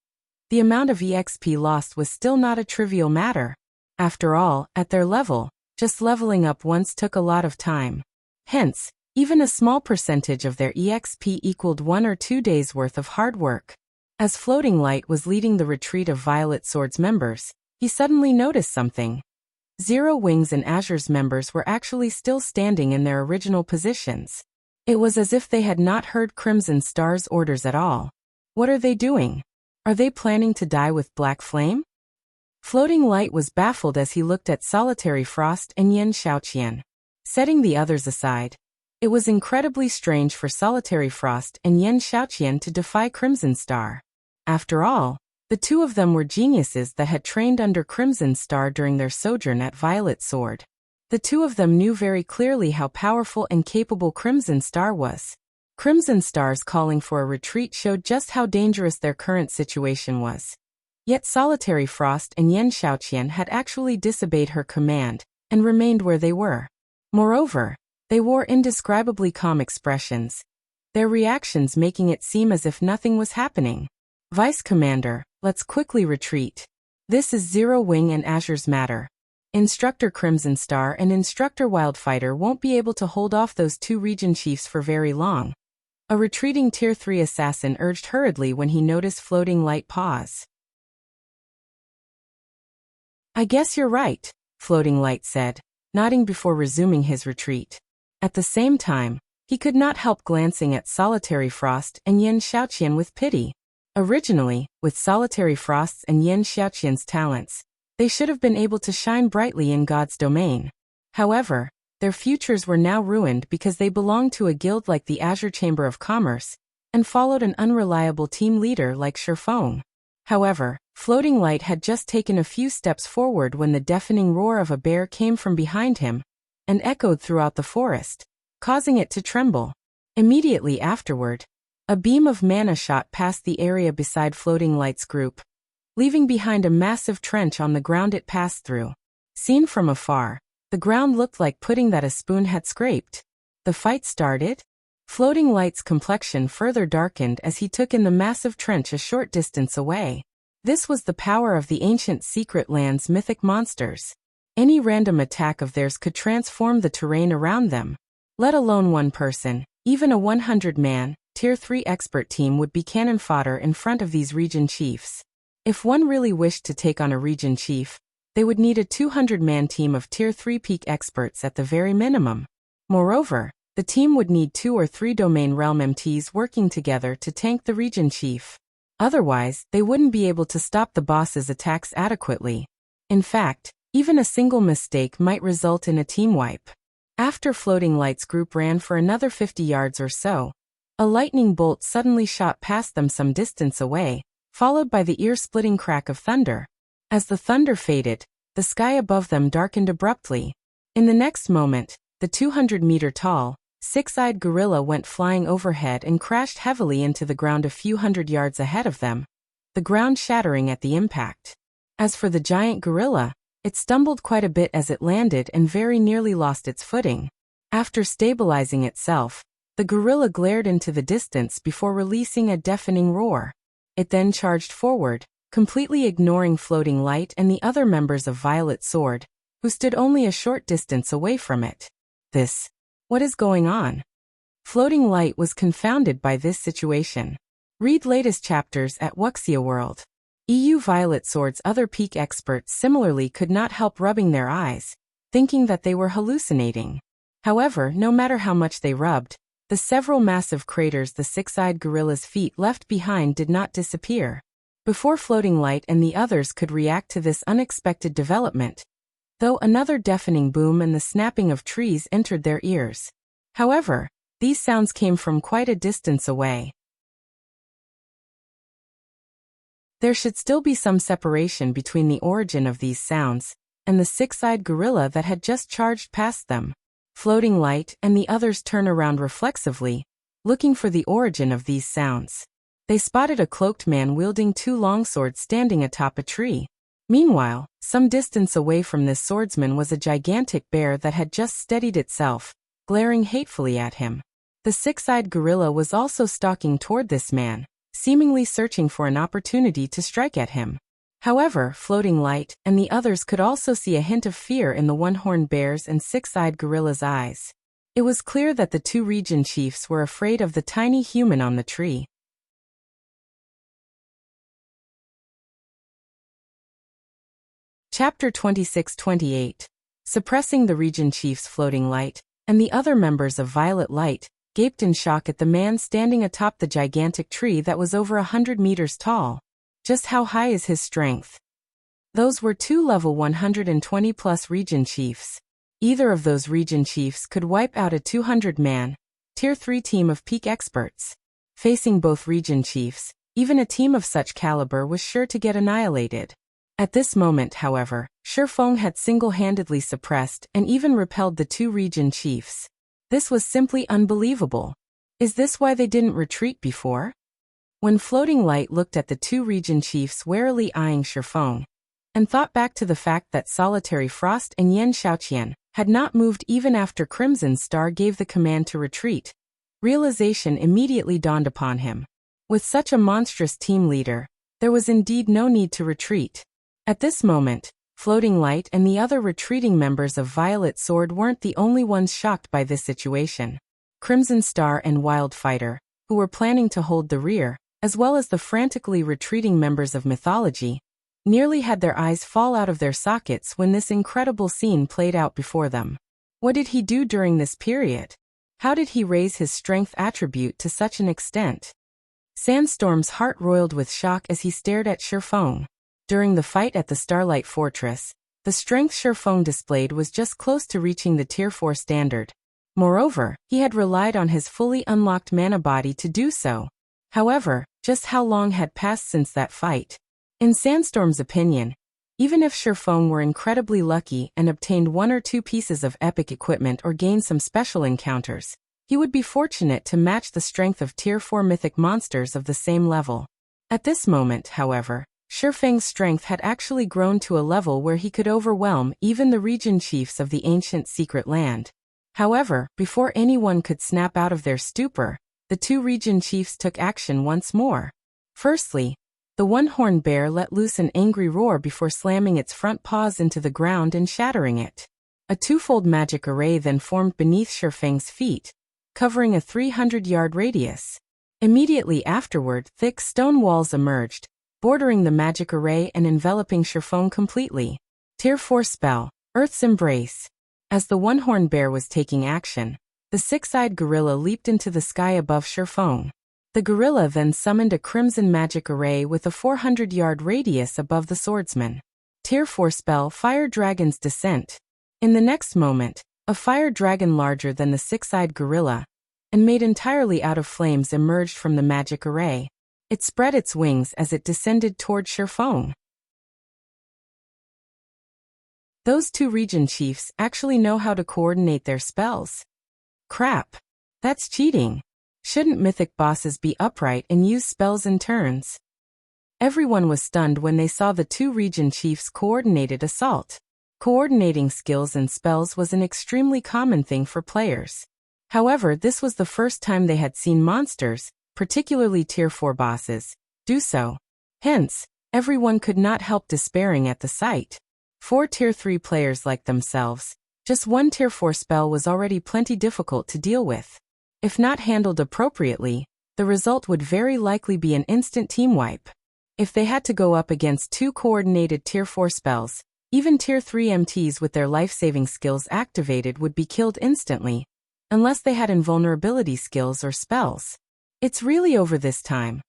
the amount of EXP lost was still not a trivial matter. After all, at their level, just leveling up once took a lot of time. Hence, even a small percentage of their EXP equaled 1 or 2 days' worth of hard work. As Floating Light was leading the retreat of Violet Sword's members, he suddenly noticed something. Zero Wings and Azure's members were actually still standing in their original positions. It was as if they had not heard Crimson Star's orders at all. What are they doing? Are they planning to die with Black Flame? Floating Light was baffled as he looked at Solitary Frost and Xiaoqian. Setting the others aside, it was incredibly strange for Solitary Frost and Xiaoqian to defy Crimson Star. After all, the two of them were geniuses that had trained under Crimson Star during their sojourn at Violet Sword. The two of them knew very clearly how powerful and capable Crimson Star was. Crimson Star's calling for a retreat showed just how dangerous their current situation was. Yet Solitary Frost and Xiaoqian had actually disobeyed her command and remained where they were. Moreover, they wore indescribably calm expressions, their reactions making it seem as if nothing was happening. Vice Commander, let's quickly retreat. This is Zero Wing and Azure's matter. Instructor Crimson Star and Instructor Wildfighter won't be able to hold off those two region chiefs for very long. A retreating Tier 3 assassin urged hurriedly when he noticed Floating Light pause. I guess you're right, Floating Light said, nodding before resuming his retreat. At the same time, he could not help glancing at Solitary Frost and Xiaoqian with pity. Originally, with Solitary Frost's and Xiaoqian's talents, they should have been able to shine brightly in God's domain. However, their futures were now ruined because they belonged to a guild like the Azure Chamber of Commerce, and followed an unreliable team leader like Feng. However, Floating Light had just taken a few steps forward when the deafening roar of a bear came from behind him, and echoed throughout the forest, causing it to tremble. Immediately afterward, a beam of mana shot past the area beside Floating Light's group, leaving behind a massive trench on the ground it passed through. Seen from afar, the ground looked like pudding that a spoon had scraped. The fight started. Floating Light's complexion further darkened as he took in the massive trench a short distance away. This was the power of the ancient Secret Land's mythic monsters. Any random attack of theirs could transform the terrain around them. Let alone one person, even a 100-man, Tier 3 expert team would be cannon fodder in front of these region chiefs. If one really wished to take on a region chief, they would need a 200-man team of Tier 3 peak experts at the very minimum. Moreover, the team would need 2 or 3 domain realm MTs working together to tank the region chief. Otherwise, they wouldn't be able to stop the boss's attacks adequately. In fact, even a single mistake might result in a team wipe. After Floating Light's group ran for another 50 yards or so, a lightning bolt suddenly shot past them some distance away, followed by the ear-splitting crack of thunder. As the thunder faded, the sky above them darkened abruptly. In the next moment, the 200-meter-tall, six-eyed gorilla went flying overhead and crashed heavily into the ground a few hundred yards ahead of them, the ground shattering at the impact. As for the giant gorilla, it stumbled quite a bit as it landed and very nearly lost its footing. After stabilizing itself, the gorilla glared into the distance before releasing a deafening roar. It then charged forward, completely ignoring Floating Light and the other members of Violet Sword, who stood only a short distance away from it. What is going on? Floating Light was confounded by this situation. Read latest chapters at Wuxia World. EU Violet Sword's other peak experts similarly could not help rubbing their eyes, thinking that they were hallucinating. However, no matter how much they rubbed, the several massive craters the six-eyed gorilla's feet left behind did not disappear. Before Floating Light and the others could react to this unexpected development, though another deafening boom and the snapping of trees entered their ears. However, these sounds came from quite a distance away. There should still be some separation between the origin of these sounds and the six-eyed gorilla that had just charged past them. Floating Light and the others turn around reflexively, looking for the origin of these sounds. They spotted a cloaked man wielding 2 longswords standing atop a tree. Meanwhile, some distance away from this swordsman was a gigantic bear that had just steadied itself, glaring hatefully at him. The six-eyed gorilla was also stalking toward this man, seemingly searching for an opportunity to strike at him. However, Floating Light and the others could also see a hint of fear in the one-horned bear's and six-eyed gorilla's eyes. It was clear that the 2 region chiefs were afraid of the tiny human on the tree. Chapter 26-28. Suppressing the region chief's Floating Light, and the other members of Violet Light, gaped in shock at the man standing atop the gigantic tree that was over 100 meters tall. Just how high is his strength? Those were 2 level 120+ region chiefs. Either of those region chiefs could wipe out a 200-man, Tier 3 team of peak experts. Facing both region chiefs, even a team of such caliber was sure to get annihilated. At this moment, however, Feng had single-handedly suppressed and even repelled the 2 region chiefs. This was simply unbelievable. Is this why they didn't retreat before? When Floating Light looked at the 2 region chiefs warily eyeing Feng, and thought back to the fact that Solitary Frost and Xiaoqian had not moved even after Crimson Star gave the command to retreat, realization immediately dawned upon him. With such a monstrous team leader, there was indeed no need to retreat. At this moment, Floating Light and the other retreating members of Violet Sword weren't the only ones shocked by this situation. Crimson Star and Wildfighter, who were planning to hold the rear, as well as the frantically retreating members of Mythology, nearly had their eyes fall out of their sockets when this incredible scene played out before them. What did he do during this period? How did he raise his strength attribute to such an extent? Sandstorm's heart roiled with shock as he stared at Feng. During the fight at the Starlight Fortress, the strength Feng displayed was just close to reaching the Tier 4 standard. Moreover, he had relied on his fully unlocked mana body to do so. However, just how long had passed since that fight? In Sandstorm's opinion, even if Feng were incredibly lucky and obtained 1 or 2 pieces of epic equipment or gained some special encounters, he would be fortunate to match the strength of Tier 4 mythic monsters of the same level. At this moment, however, Feng's strength had actually grown to a level where he could overwhelm even the region chiefs of the ancient secret land. However, before anyone could snap out of their stupor, the 2 region chiefs took action once more. Firstly, the one-horned bear let loose an angry roar before slamming its front paws into the ground and shattering it. A 2-fold magic array then formed beneath Feng's feet, covering a 300-yard radius. Immediately afterward, thick stone walls emerged, bordering the magic array and enveloping Feng completely. Tier 4 spell, Earth's Embrace. As the one-horned bear was taking action, the 6-eyed gorilla leaped into the sky above Feng. The gorilla then summoned a crimson magic array with a 400-yard radius above the swordsman. Tier 4 spell, Fire Dragon's Descent. In the next moment, a fire dragon larger than the 6-eyed gorilla, and made entirely out of flames, emerged from the magic array. It spread its wings as it descended toward Feng. Those 2 region chiefs actually know how to coordinate their spells. Crap. That's cheating. Shouldn't mythic bosses be upright and use spells in turns? Everyone was stunned when they saw the 2 region chiefs' coordinated assault. Coordinating skills and spells was an extremely common thing for players. However, this was the first time they had seen monsters, particularly Tier 4 bosses, do so. Hence, everyone could not help despairing at the sight. 4 Tier 3 players like themselves, just 1 Tier 4 spell was already plenty difficult to deal with. If not handled appropriately, the result would very likely be an instant team wipe. If they had to go up against 2 coordinated Tier 4 spells, even Tier 3 MTs with their life-saving skills activated would be killed instantly, unless they had invulnerability skills or spells. It's really over this time.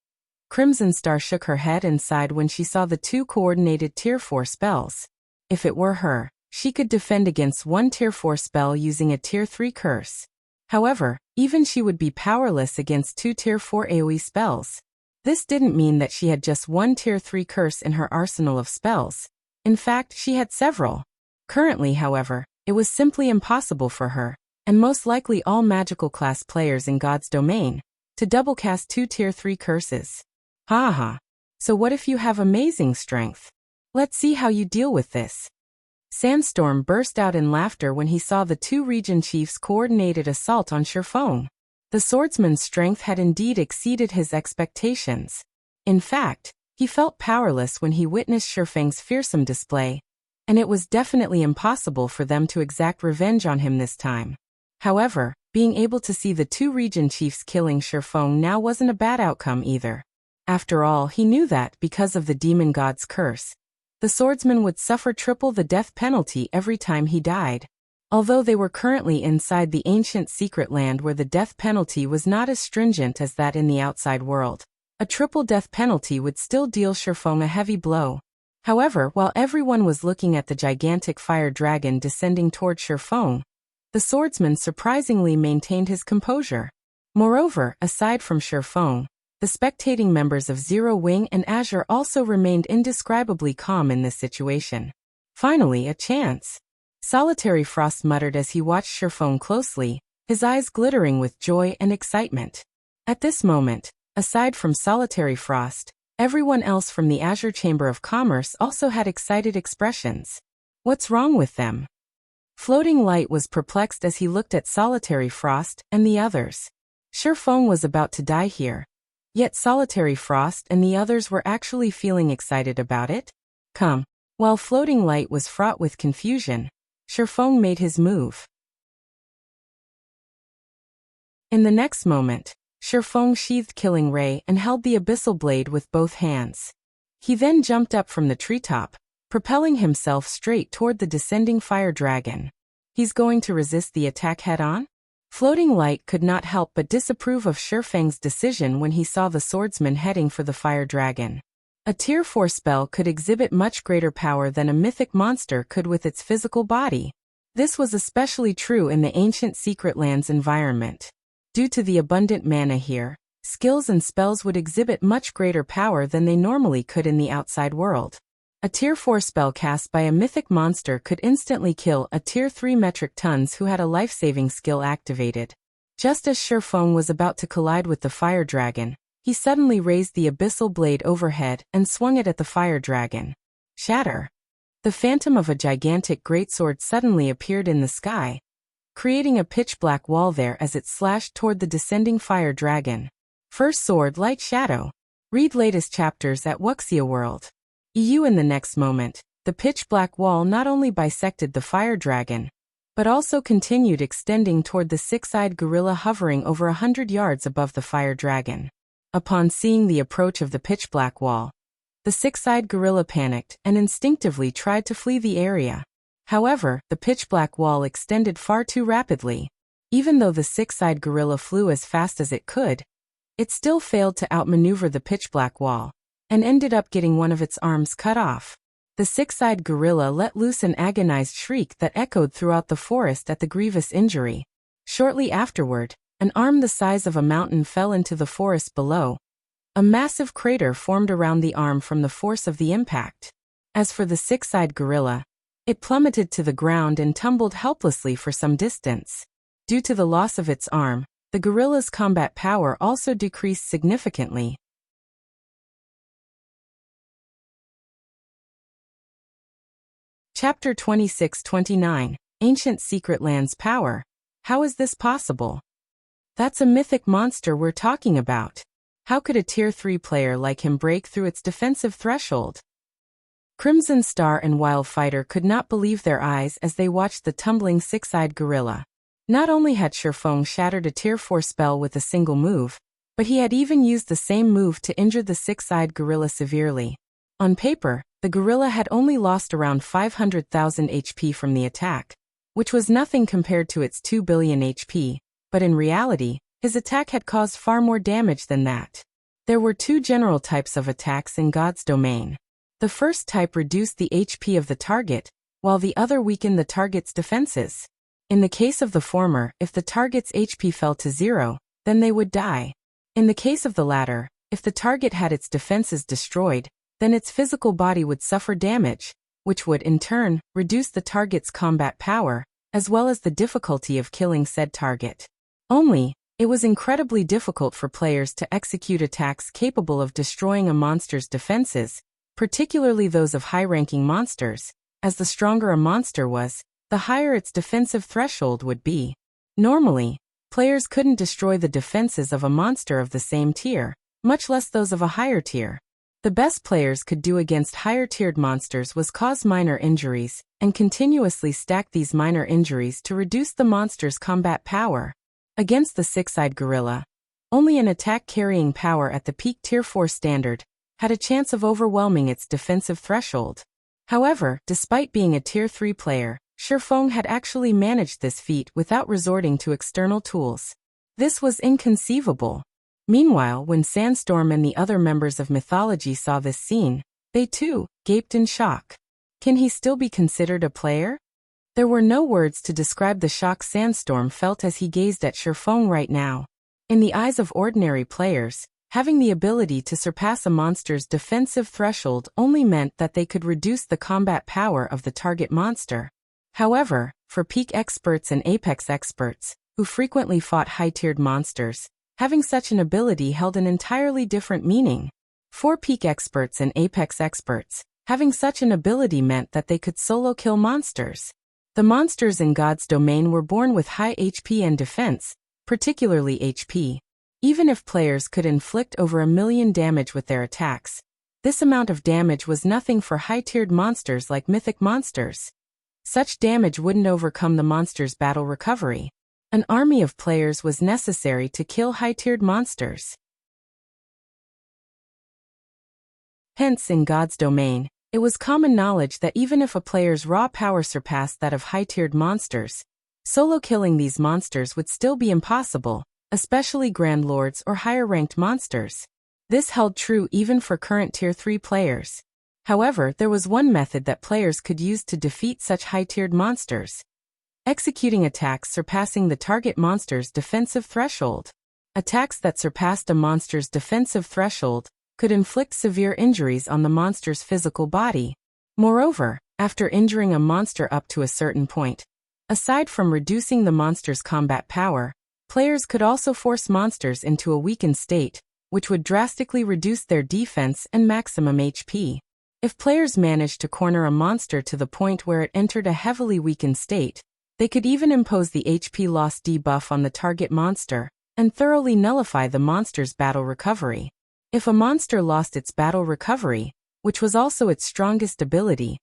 Crimson Star shook her head and sighed when she saw the 2 coordinated Tier 4 spells. If it were her, she could defend against 1 Tier 4 spell using a Tier 3 curse. However, even she would be powerless against 2 Tier 4 AoE spells. This didn't mean that she had just 1 Tier 3 curse in her arsenal of spells. In fact, she had several. Currently, however, it was simply impossible for her, and most likely all magical class players in God's domain, to double cast 2 Tier 3 curses. Haha. So what if you have amazing strength? Let's see how you deal with this. Sandstorm burst out in laughter when he saw the 2 region chiefs' coordinated assault on Feng. The swordsman's strength had indeed exceeded his expectations. In fact, he felt powerless when he witnessed Feng's fearsome display, and it was definitely impossible for them to exact revenge on him this time. However, being able to see the 2 region chiefs killing Feng now wasn't a bad outcome either. After all, he knew that, because of the demon god's curse, the swordsman would suffer triple the death penalty every time he died. Although they were currently inside the ancient secret land where the death penalty was not as stringent as that in the outside world, a triple death penalty would still deal Feng a heavy blow. However, while everyone was looking at the gigantic fire dragon descending toward Feng, the swordsman surprisingly maintained his composure. Moreover, aside from Feng, the spectating members of Zero Wing and Azure also remained indescribably calm in this situation. Finally, a chance. Solitary Frost muttered as he watched Feng closely, his eyes glittering with joy and excitement. At this moment, aside from Solitary Frost, everyone else from the Azure Chamber of Commerce also had excited expressions. What's wrong with them? Floating Light was perplexed as he looked at Solitary Frost and the others. Feng was about to die here. Yet Solitary Frost and the others were actually feeling excited about it? Come. While Floating Light was fraught with confusion, Feng made his move. In the next moment, Feng sheathed Killing Ray and held the Abyssal Blade with both hands. He then jumped up from the treetop, propelling himself straight toward the descending fire dragon. He's going to resist the attack head-on? Floating Light could not help but disapprove of Feng's decision when he saw the swordsman heading for the fire dragon. A Tier 4 spell could exhibit much greater power than a mythic monster could with its physical body. This was especially true in the ancient Secret Lands environment. Due to the abundant mana here, skills and spells would exhibit much greater power than they normally could in the outside world. A Tier 4 spell cast by a mythic monster could instantly kill a Tier 3 metric tons who had a life-saving skill activated. Just as Feng was about to collide with the fire dragon, he suddenly raised the abyssal blade overhead and swung it at the fire dragon. Shatter! The phantom of a gigantic greatsword suddenly appeared in the sky, creating a pitch-black wall there as it slashed toward the descending fire dragon. First Sword Light Shadow. Read latest chapters at Wuxia World. EU. In the next moment, the pitch-black wall not only bisected the fire dragon, but also continued extending toward the six-eyed gorilla hovering over 100 yards above the fire dragon. Upon seeing the approach of the pitch-black wall, the six-eyed gorilla panicked and instinctively tried to flee the area. However, the pitch-black wall extended far too rapidly. Even though the six-eyed gorilla flew as fast as it could, it still failed to outmaneuver the pitch-black wall, and ended up getting one of its arms cut off. The six-eyed gorilla let loose an agonized shriek that echoed throughout the forest at the grievous injury. Shortly afterward, an arm the size of a mountain fell into the forest below. A massive crater formed around the arm from the force of the impact. As for the six-eyed gorilla, it plummeted to the ground and tumbled helplessly for some distance. Due to the loss of its arm, the gorilla's combat power also decreased significantly. Chapter 26-29, Ancient Secret Lands Power. How is this possible? That's a mythic monster we're talking about. How could a Tier 3 player like him break through its defensive threshold? Crimson Star and Wildfighter could not believe their eyes as they watched the tumbling six-eyed gorilla. Not only had Feng shattered a Tier 4 spell with a single move, but he had even used the same move to injure the six-eyed gorilla severely. On paper, the gorilla had only lost around 500,000 HP from the attack, which was nothing compared to its 2 billion HP, but in reality, his attack had caused far more damage than that. There were two general types of attacks in God's domain. The first type reduced the HP of the target, while the other weakened the target's defenses. In the case of the former, if the target's HP fell to 0, then they would die. In the case of the latter, if the target had its defenses destroyed, then its physical body would suffer damage, which would, in turn, reduce the target's combat power, as well as the difficulty of killing said target. Only, it was incredibly difficult for players to execute attacks capable of destroying a monster's defenses, particularly those of high-ranking monsters, as the stronger a monster was, the higher its defensive threshold would be. Normally, players couldn't destroy the defenses of a monster of the same tier, much less those of a higher tier. The best players could do against higher-tiered monsters was cause minor injuries, and continuously stack these minor injuries to reduce the monster's combat power. Against the six-eyed gorilla, only an attack carrying power at the peak Tier 4 standard had a chance of overwhelming its defensive threshold. However, despite being a Tier 3 player, Feng had actually managed this feat without resorting to external tools. This was inconceivable. Meanwhile, when Sandstorm and the other members of mythology saw this scene, they too gaped in shock. Can he still be considered a player? There were no words to describe the shock Sandstorm felt as he gazed at Feng right now. In the eyes of ordinary players, having the ability to surpass a monster's defensive threshold only meant that they could reduce the combat power of the target monster. However, for peak experts and apex experts, who frequently fought high-tiered monsters, having such an ability held an entirely different meaning. For peak experts and apex experts, having such an ability meant that they could solo kill monsters. The monsters in God's domain were born with high HP and defense, particularly HP. Even if players could inflict over 1 million damage with their attacks, this amount of damage was nothing for high-tiered monsters like mythic monsters. Such damage wouldn't overcome the monster's battle recovery. An army of players was necessary to kill high-tiered monsters. Hence, in God's domain, it was common knowledge that even if a player's raw power surpassed that of high-tiered monsters, Solo killing these monsters would still be impossible, especially Grand Lords or higher-ranked monsters. This held true even for current Tier 3 players. However, there was one method that players could use to defeat such high-tiered monsters: executing attacks surpassing the target monster's defensive threshold. Attacks that surpassed a monster's defensive threshold could inflict severe injuries on the monster's physical body. Moreover, after injuring a monster up to a certain point, aside from reducing the monster's combat power, players could also force monsters into a weakened state, which would drastically reduce their defense and maximum HP. If players managed to corner a monster to the point where it entered a heavily weakened state, they could even impose the HP loss debuff on the target monster and thoroughly nullify the monster's battle recovery. If a monster lost its battle recovery, which was also its strongest ability,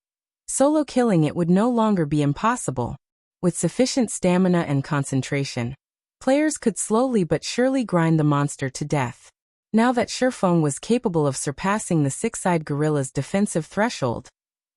solo killing it would no longer be impossible. With sufficient stamina and concentration, players could slowly but surely grind the monster to death. Now that Feng was capable of surpassing the six-eyed gorilla's defensive threshold,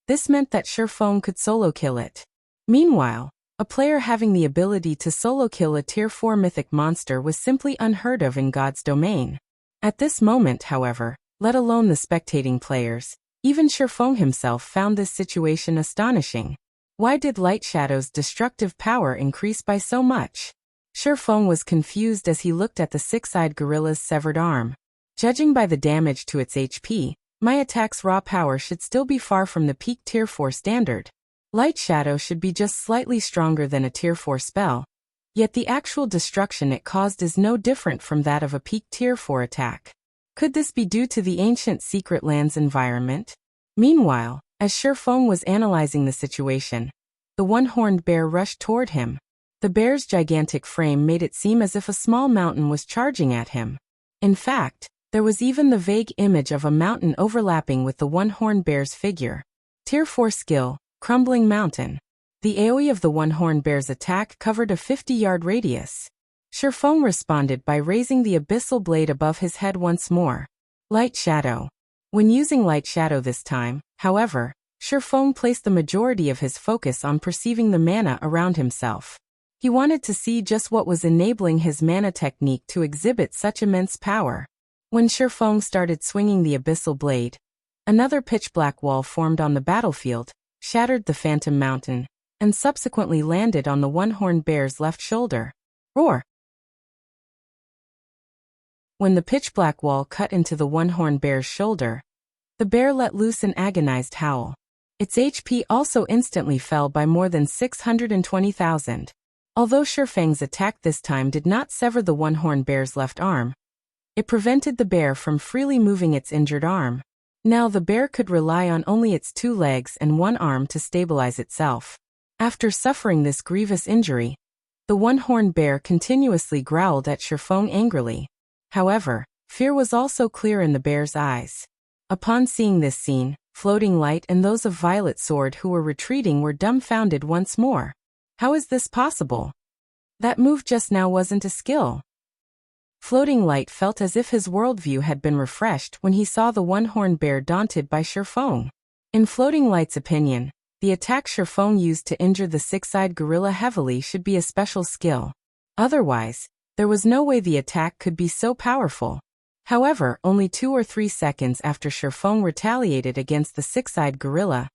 this meant that Feng could solo kill it. Meanwhile, a player having the ability to solo kill a Tier 4 mythic monster was simply unheard of in God's domain. At this moment, however, let alone the spectating players, even Feng himself found this situation astonishing. Why did Light Shadow's destructive power increase by so much? Feng was confused as he looked at the six-eyed gorilla's severed arm. Judging by the damage to its HP, my attack's raw power should still be far from the peak Tier 4 standard. Light Shadow should be just slightly stronger than a Tier 4 spell, yet the actual destruction it caused is no different from that of a peak Tier 4 attack. Could this be due to the ancient Secret Lands environment? Meanwhile, as Feng was analyzing the situation, the one-horned bear rushed toward him. The bear's gigantic frame made it seem as if a small mountain was charging at him. In fact, there was even the vague image of a mountain overlapping with the one-horned bear's figure. Tier 4 skill, Crumbling Mountain. The AoE of the one-horned bear's attack covered a 50-yard radius. Feng responded by raising the abyssal blade above his head once more. Light Shadow. When using Light Shadow this time, however, Feng placed the majority of his focus on perceiving the mana around himself. He wanted to see just what was enabling his mana technique to exhibit such immense power. When Feng started swinging the abyssal blade, another pitch-black wall formed on the battlefield, shattered the Phantom Mountain, and subsequently landed on the one-horned bear's left shoulder. Roar! When the pitch-black wall cut into the one-horned bear's shoulder, the bear let loose an agonized howl. Its HP also instantly fell by more than 620,000. Although Feng's attack this time did not sever the one-horned bear's left arm, it prevented the bear from freely moving its injured arm. Now the bear could rely on only its two legs and one arm to stabilize itself. After suffering this grievous injury, the one-horned bear continuously growled at Feng angrily. However, fear was also clear in the bear's eyes. Upon seeing this scene, Floating Light and those of Violet Sword who were retreating were dumbfounded once more. How is this possible? That move just now wasn't a skill. Floating Light felt as if his worldview had been refreshed when he saw the one-horned bear daunted by Feng. In Floating Light's opinion, the attack Feng used to injure the six-eyed gorilla heavily should be a special skill. Otherwise, there was no way the attack could be so powerful. However, only 2 or 3 seconds after Feng retaliated against the six-eyed gorilla,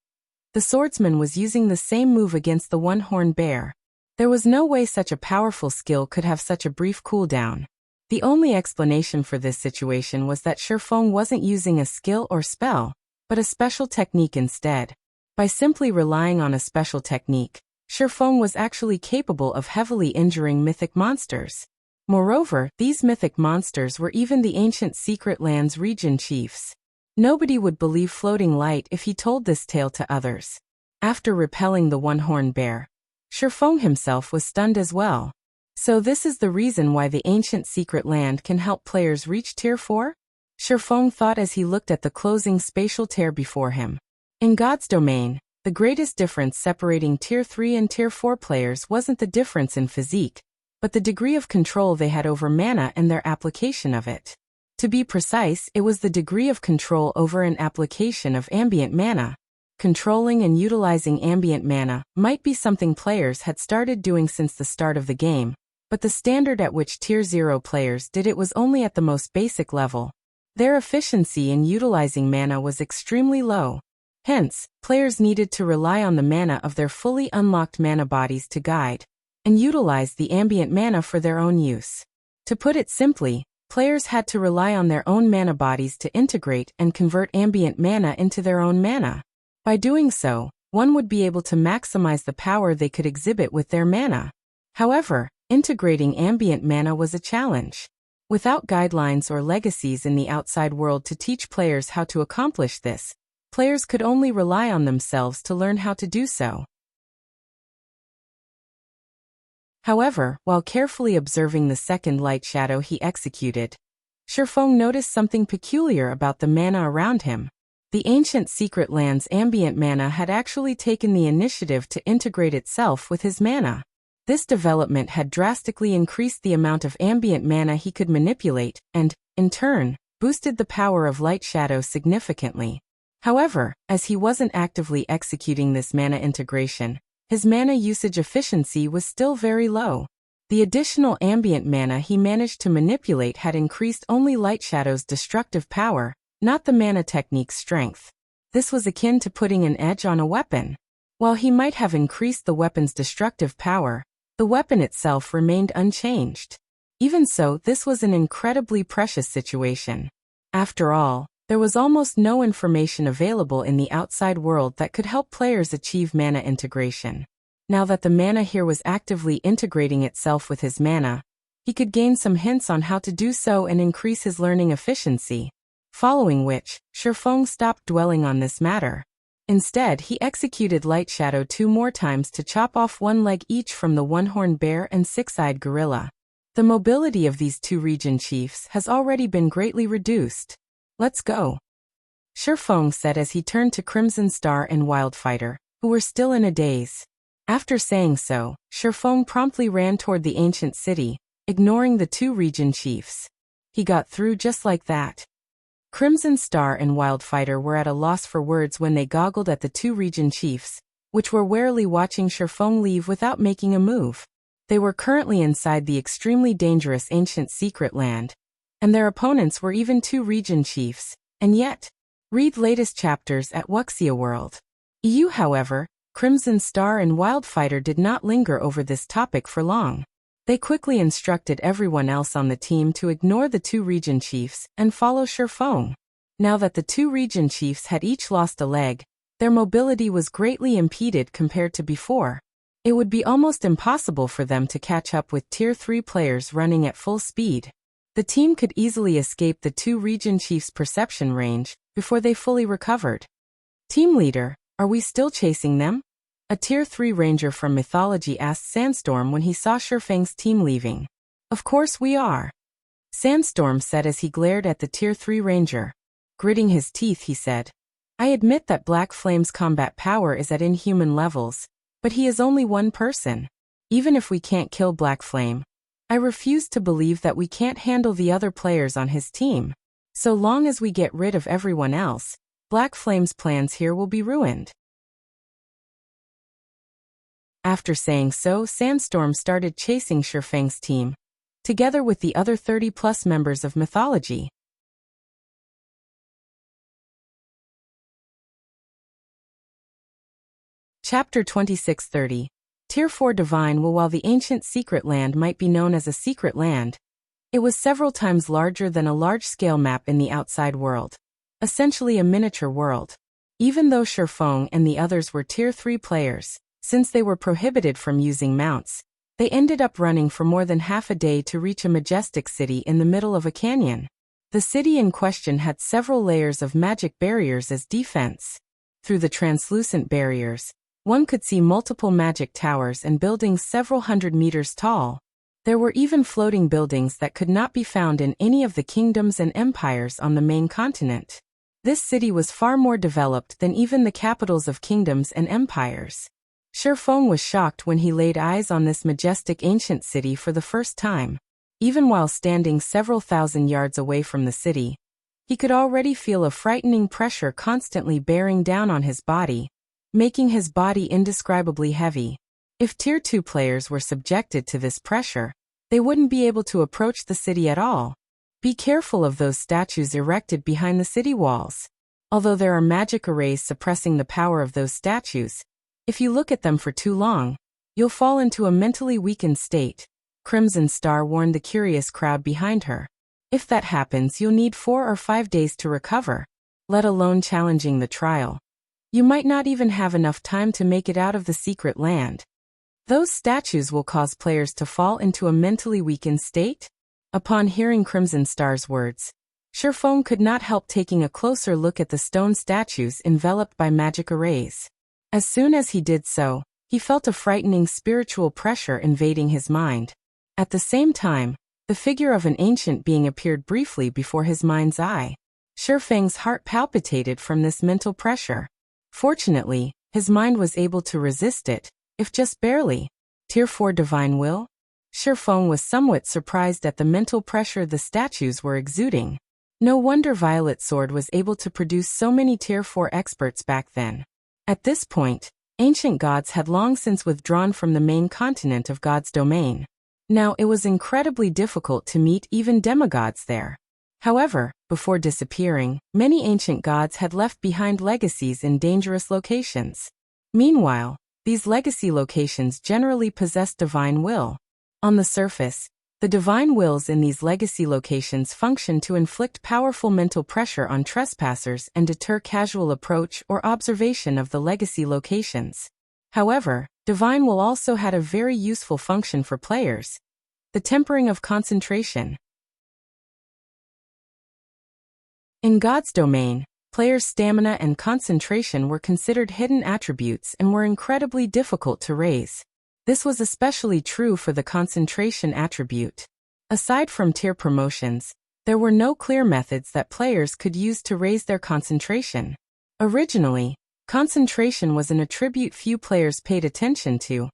the swordsman was using the same move against the one-horned bear. There was no way such a powerful skill could have such a brief cooldown. The only explanation for this situation was that Feng wasn't using a skill or spell, but a special technique instead. By simply relying on a special technique, Feng was actually capable of heavily injuring mythic monsters. Moreover, these mythic monsters were even the ancient Secret Lands region chiefs. Nobody would believe Floating Light if he told this tale to others. After repelling the one-horned bear, Feng himself was stunned as well. So this is the reason why the ancient Secret Land can help players reach Tier 4? Feng thought as he looked at the closing spatial tear before him. In God's domain, the greatest difference separating Tier 3 and Tier 4 players wasn't the difference in physique, but the degree of control they had over mana and their application of it. To be precise, it was the degree of control over an application of ambient mana. Controlling and utilizing ambient mana might be something players had started doing since the start of the game, but the standard at which Tier 0 players did it was only at the most basic level. Their efficiency in utilizing mana was extremely low. Hence, players needed to rely on the mana of their fully unlocked mana bodies to guide and utilize the ambient mana for their own use. To put it simply, players had to rely on their own mana bodies to integrate and convert ambient mana into their own mana. By doing so, one would be able to maximize the power they could exhibit with their mana. However, integrating ambient mana was a challenge. Without guidelines or legacies in the outside world to teach players how to accomplish this, players could only rely on themselves to learn how to do so. However, while carefully observing the second light shadow he executed, Feng noticed something peculiar about the mana around him. The ancient secret land's ambient mana had actually taken the initiative to integrate itself with his mana. This development had drastically increased the amount of ambient mana he could manipulate and, in turn, boosted the power of light shadow significantly. However, as he wasn't actively executing this mana integration, his mana usage efficiency was still very low. The additional ambient mana he managed to manipulate had increased only light shadow's destructive power, not the mana technique's strength. This was akin to putting an edge on a weapon. While he might have increased the weapon's destructive power, the weapon itself remained unchanged. Even so, this was an incredibly precious situation. After all, there was almost no information available in the outside world that could help players achieve mana integration. Now that the mana here was actively integrating itself with his mana, he could gain some hints on how to do so and increase his learning efficiency. Following which, Feng stopped dwelling on this matter. Instead, he executed Light Shadow 2 more times to chop off one leg each from the one-horned bear and six-eyed gorilla. The mobility of these two region chiefs has already been greatly reduced. Let's go, Feng said as he turned to Crimson Star and Wildfighter, who were still in a daze. After saying so, Feng promptly ran toward the ancient city, ignoring the two region chiefs. He got through just like that. Crimson Star and Wildfighter were at a loss for words when they goggled at the two region chiefs, which were warily watching Feng leave without making a move. They were currently inside the extremely dangerous ancient secret land, and their opponents were even two region chiefs, and yet, read latest chapters at Wuxia World. However, Crimson Star and Wildfighter did not linger over this topic for long. They quickly instructed everyone else on the team to ignore the two region chiefs and follow Feng. Now that the two region chiefs had each lost a leg, their mobility was greatly impeded compared to before. It would be almost impossible for them to catch up with Tier 3 players running at full speed. The team could easily escape the two region chiefs' perception range before they fully recovered. Team leader, are we still chasing them? A Tier 3 ranger from mythology asked Sandstorm when he saw Feng's team leaving. Of course we are, Sandstorm said as he glared at the Tier 3 ranger. Gritting his teeth, he said, I admit that Black Flame's combat power is at inhuman levels, but he is only one person. Even if we can't kill Black Flame, I refuse to believe that we can't handle the other players on his team. So long as we get rid of everyone else, Black Flame's plans here will be ruined. After saying so, Sandstorm started chasing Feng's team, together with the other 30+ members of mythology. Chapter 2630. Tier 4 Divine Will. While the ancient secret land might be known as a secret land, it was several times larger than a large-scale map in the outside world, essentially a miniature world. Even though Feng and the others were Tier 3 players, since they were prohibited from using mounts, they ended up running for more than half a day to reach a majestic city in the middle of a canyon. The city in question had several layers of magic barriers as defense. Through the translucent barriers, one could see multiple magic towers and buildings several hundred meters tall. There were even floating buildings that could not be found in any of the kingdoms and empires on the main continent. This city was far more developed than even the capitals of kingdoms and empires. Feng was shocked when he laid eyes on this majestic ancient city for the first time. Even while standing several thousand yards away from the city, He could already feel a frightening pressure constantly bearing down on his body, making his body indescribably heavy. If Tier 2 players were subjected to this pressure, they wouldn't be able to approach the city at all. Be careful of those statues erected behind the city walls. Although there are magic arrays suppressing the power of those statues, if you look at them for too long, you'll fall into a mentally weakened state. Crimson Star warned the curious crowd behind her. If that happens, you'll need 4 or 5 days to recover, let alone challenging the trial. You might not even have enough time to make it out of the secret land. Those statues will cause players to fall into a mentally weakened state? Upon hearing Crimson Star's words, Feng could not help taking a closer look at the stone statues enveloped by magic arrays. As soon as he did so, he felt a frightening spiritual pressure invading his mind. At the same time, the figure of an ancient being appeared briefly before his mind's eye. Feng's heart palpitated from this mental pressure. Fortunately, his mind was able to resist it, if just barely. Tier 4 Divine Will? Feng was somewhat surprised at the mental pressure the statues were exuding. No wonder Violet Sword was able to produce so many Tier 4 experts back then. At this point, ancient gods had long since withdrawn from the main continent of God's domain. Now it was incredibly difficult to meet even demigods there. However, before disappearing, many ancient gods had left behind legacies in dangerous locations. Meanwhile, these legacy locations generally possessed divine will. On the surface, the divine wills in these legacy locations function to inflict powerful mental pressure on trespassers and deter casual approach or observation of the legacy locations. However, divine will also had a very useful function for players: the tempering of concentration. In God's domain, players' stamina and concentration were considered hidden attributes and were incredibly difficult to raise. This was especially true for the concentration attribute. Aside from tier promotions, there were no clear methods that players could use to raise their concentration. Originally, concentration was an attribute few players paid attention to,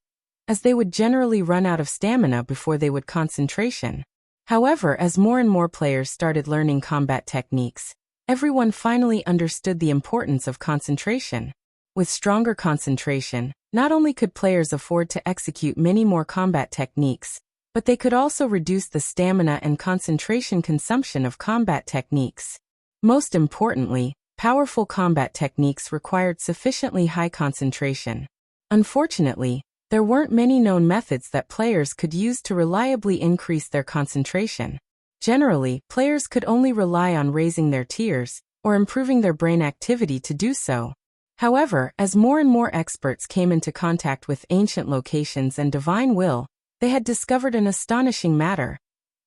as they would generally run out of stamina before they would concentration. However, as more and more players started learning combat techniques, everyone finally understood the importance of concentration. With stronger concentration, not only could players afford to execute many more combat techniques, but they could also reduce the stamina and concentration consumption of combat techniques. Most importantly, powerful combat techniques required sufficiently high concentration. Unfortunately, there weren't many known methods that players could use to reliably increase their concentration. Generally, players could only rely on raising their tiers or improving their brain activity to do so. However, as more and more experts came into contact with ancient locations and divine will, they had discovered an astonishing matter.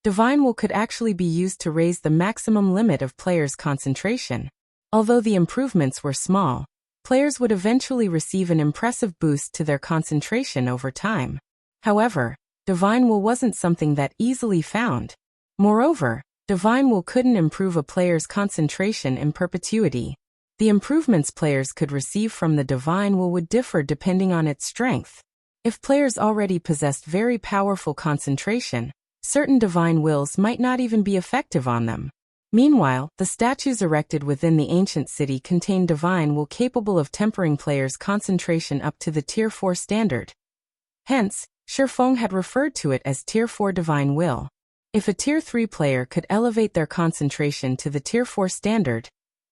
Divine will could actually be used to raise the maximum limit of players' concentration. Although the improvements were small, players would eventually receive an impressive boost to their concentration over time. However, divine will wasn't something that easily found. Moreover, divine will couldn't improve a player's concentration in perpetuity. The improvements players could receive from the divine will would differ depending on its strength. If players already possessed very powerful concentration, certain divine wills might not even be effective on them. Meanwhile, the statues erected within the ancient city contain divine will capable of tempering players' concentration up to the Tier 4 standard. Hence, Feng had referred to it as Tier 4 divine will. If a Tier 3 player could elevate their concentration to the Tier 4 standard,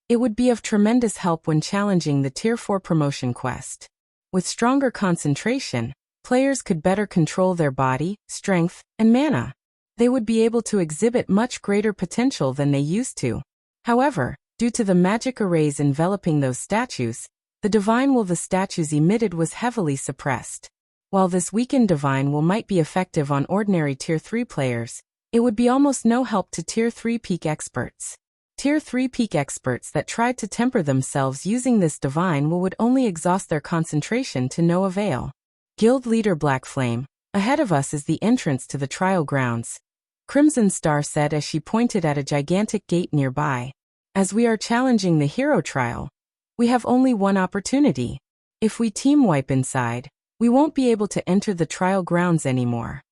it would be of tremendous help when challenging the Tier 4 promotion quest. With stronger concentration, players could better control their body, strength, and mana. They would be able to exhibit much greater potential than they used to. However, due to the magic arrays enveloping those statues, the divine will the statues emitted was heavily suppressed. While this weakened divine will might be effective on ordinary Tier 3 players, it would be almost no help to Tier 3 peak experts. Tier 3 peak experts that tried to temper themselves using this divine will would only exhaust their concentration to no avail. Guild Leader Black Flame, ahead of us is the entrance to the trial grounds, Crimson Star said as she pointed at a gigantic gate nearby. As we are challenging the hero trial, we have only one opportunity. If we team wipe inside, we won't be able to enter the trial grounds anymore.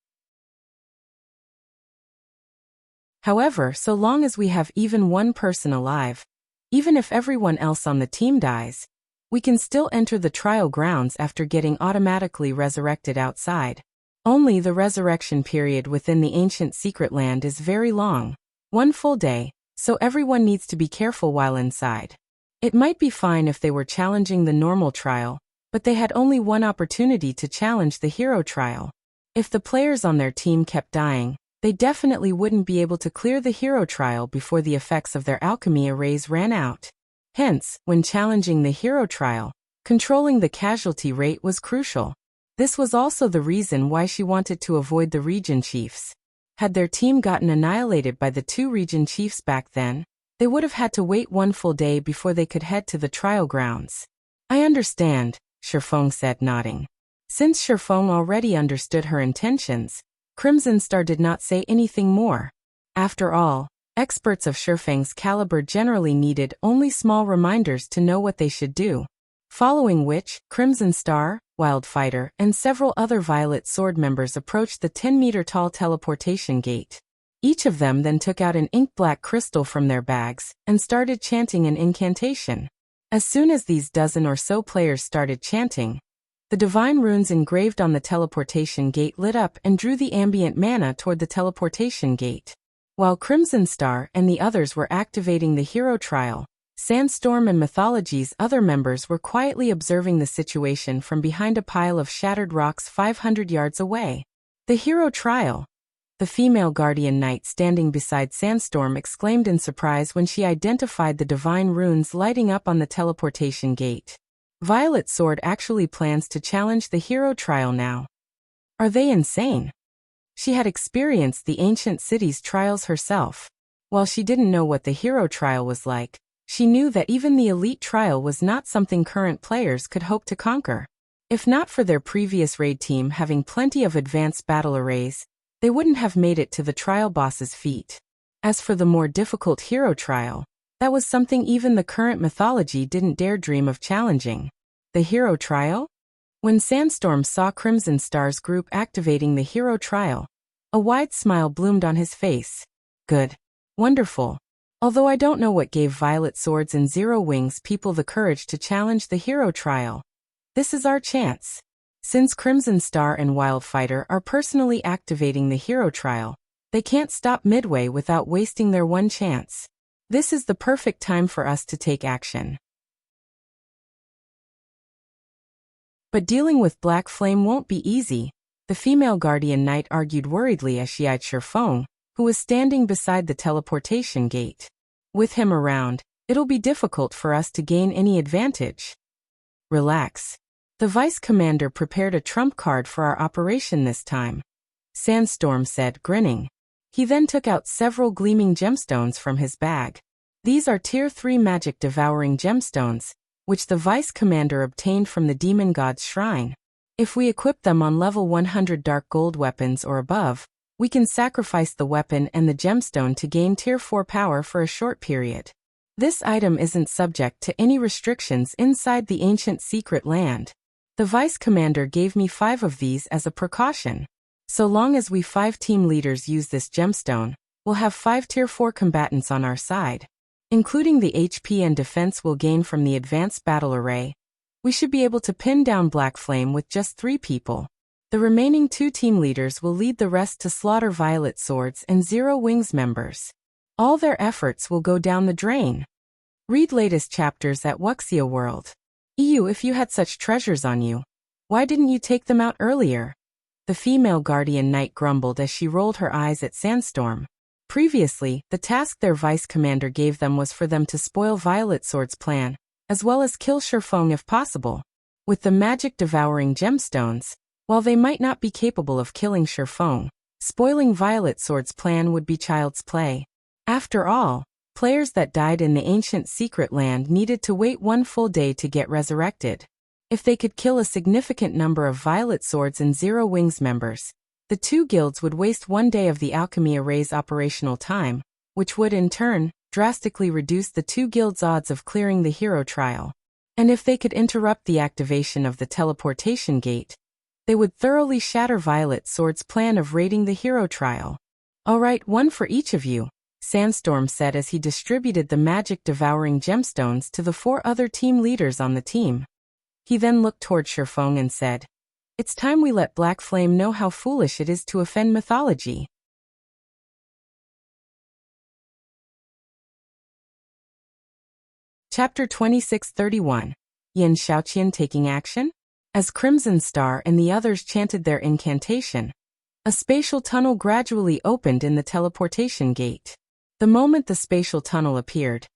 However, so long as we have even one person alive, even if everyone else on the team dies, we can still enter the trial grounds after getting automatically resurrected outside. Only the resurrection period within the ancient secret land is very long. 1 full day, so everyone needs to be careful while inside. It might be fine if they were challenging the normal trial, but they had only one opportunity to challenge the hero trial. If the players on their team kept dying, they definitely wouldn't be able to clear the hero trial before the effects of their alchemy arrays ran out. Hence, when challenging the hero trial, controlling the casualty rate was crucial. This was also the reason why she wanted to avoid the region chiefs. Had their team gotten annihilated by the 2 region chiefs back then, they would have had to wait 1 full day before they could head to the trial grounds. I understand, Feng said, nodding. Since Feng already understood her intentions, Crimson Star did not say anything more. After all, experts of Feng's caliber generally needed only small reminders to know what they should do. Following which, Crimson Star, Wildfighter, and several other Violet Sword members approached the 10-meter-tall teleportation gate. Each of them then took out an ink-black crystal from their bags and started chanting an incantation. As soon as these dozen or so players started chanting, the divine runes engraved on the teleportation gate lit up and drew the ambient mana toward the teleportation gate. While Crimson Star and the others were activating the hero trial, Sandstorm and Mythology's other members were quietly observing the situation from behind a pile of shattered rocks 500 yards away. The hero trial! The female guardian knight standing beside Sandstorm exclaimed in surprise when she identified the divine runes lighting up on the teleportation gate. Violet Sword actually plans to challenge the hero trial now. Are they insane? She had experienced the ancient city's trials herself. While she didn't know what the hero trial was like, she knew that even the elite trial was not something current players could hope to conquer. If not for their previous raid team having plenty of advanced battle arrays, they wouldn't have made it to the trial boss's feat. As for the more difficult hero trial, that was something even the current Mythology didn't dare dream of challenging. The hero trial? When Sandstorm saw Crimson Star's group activating the hero trial, a wide smile bloomed on his face. Good. Wonderful. Although I don't know what gave Violet Swords and Zero Wings people the courage to challenge the hero trial. This is our chance. Since Crimson Star and Wildfighter are personally activating the hero trial, they can't stop midway without wasting their one chance. This is the perfect time for us to take action. But dealing with Black Flame won't be easy, the female guardian knight argued worriedly as she eyed Feng, who was standing beside the teleportation gate. With him around, it'll be difficult for us to gain any advantage. Relax. The vice commander prepared a trump card for our operation this time, Sandstorm said, grinning. He then took out several gleaming gemstones from his bag. These are Tier 3 magic devouring gemstones, which the vice commander obtained from the demon god's shrine. If we equip them on level 100 dark gold weapons or above, we can sacrifice the weapon and the gemstone to gain Tier 4 power for a short period. This item isn't subject to any restrictions inside the ancient secret land. The vice commander gave me 5 of these as a precaution. So long as we 5 team leaders use this gemstone, we'll have 5 Tier 4 combatants on our side. Including the HP and defense we'll gain from the advanced battle array, we should be able to pin down Black Flame with just 3 people. The remaining 2 team leaders will lead the rest to slaughter Violet Swords and Zero Wings members. All their efforts will go down the drain. Read latest chapters at Wuxia World. If you had such treasures on you, why didn't you take them out earlier? The female guardian knight grumbled as she rolled her eyes at Sandstorm. Previously, the task their vice commander gave them was for them to spoil Violet Sword's plan, as well as kill Feng if possible. With the magic devouring gemstones, while they might not be capable of killing Feng, spoiling Violet Sword's plan would be child's play. After all, players that died in the ancient secret land needed to wait 1 full day to get resurrected. If they could kill a significant number of Violet Swords and Zero Wings members, the 2 guilds would waste 1 day of the alchemy array's operational time, which would in turn drastically reduce the 2 guilds' odds of clearing the hero trial. And if they could interrupt the activation of the teleportation gate, they would thoroughly shatter Violet Sword's plan of raiding the hero trial. All right, one for each of you, Sandstorm said as he distributed the magic-devouring gemstones to the 4 other team leaders on the team. He then looked toward Feng and said, "It's time we let Black Flame know how foolish it is to offend mythology." Chapter 2631. Yin Xiaoqian taking action? As Crimson Star and the others chanted their incantation, a spatial tunnel gradually opened in the teleportation gate. The moment the spatial tunnel appeared,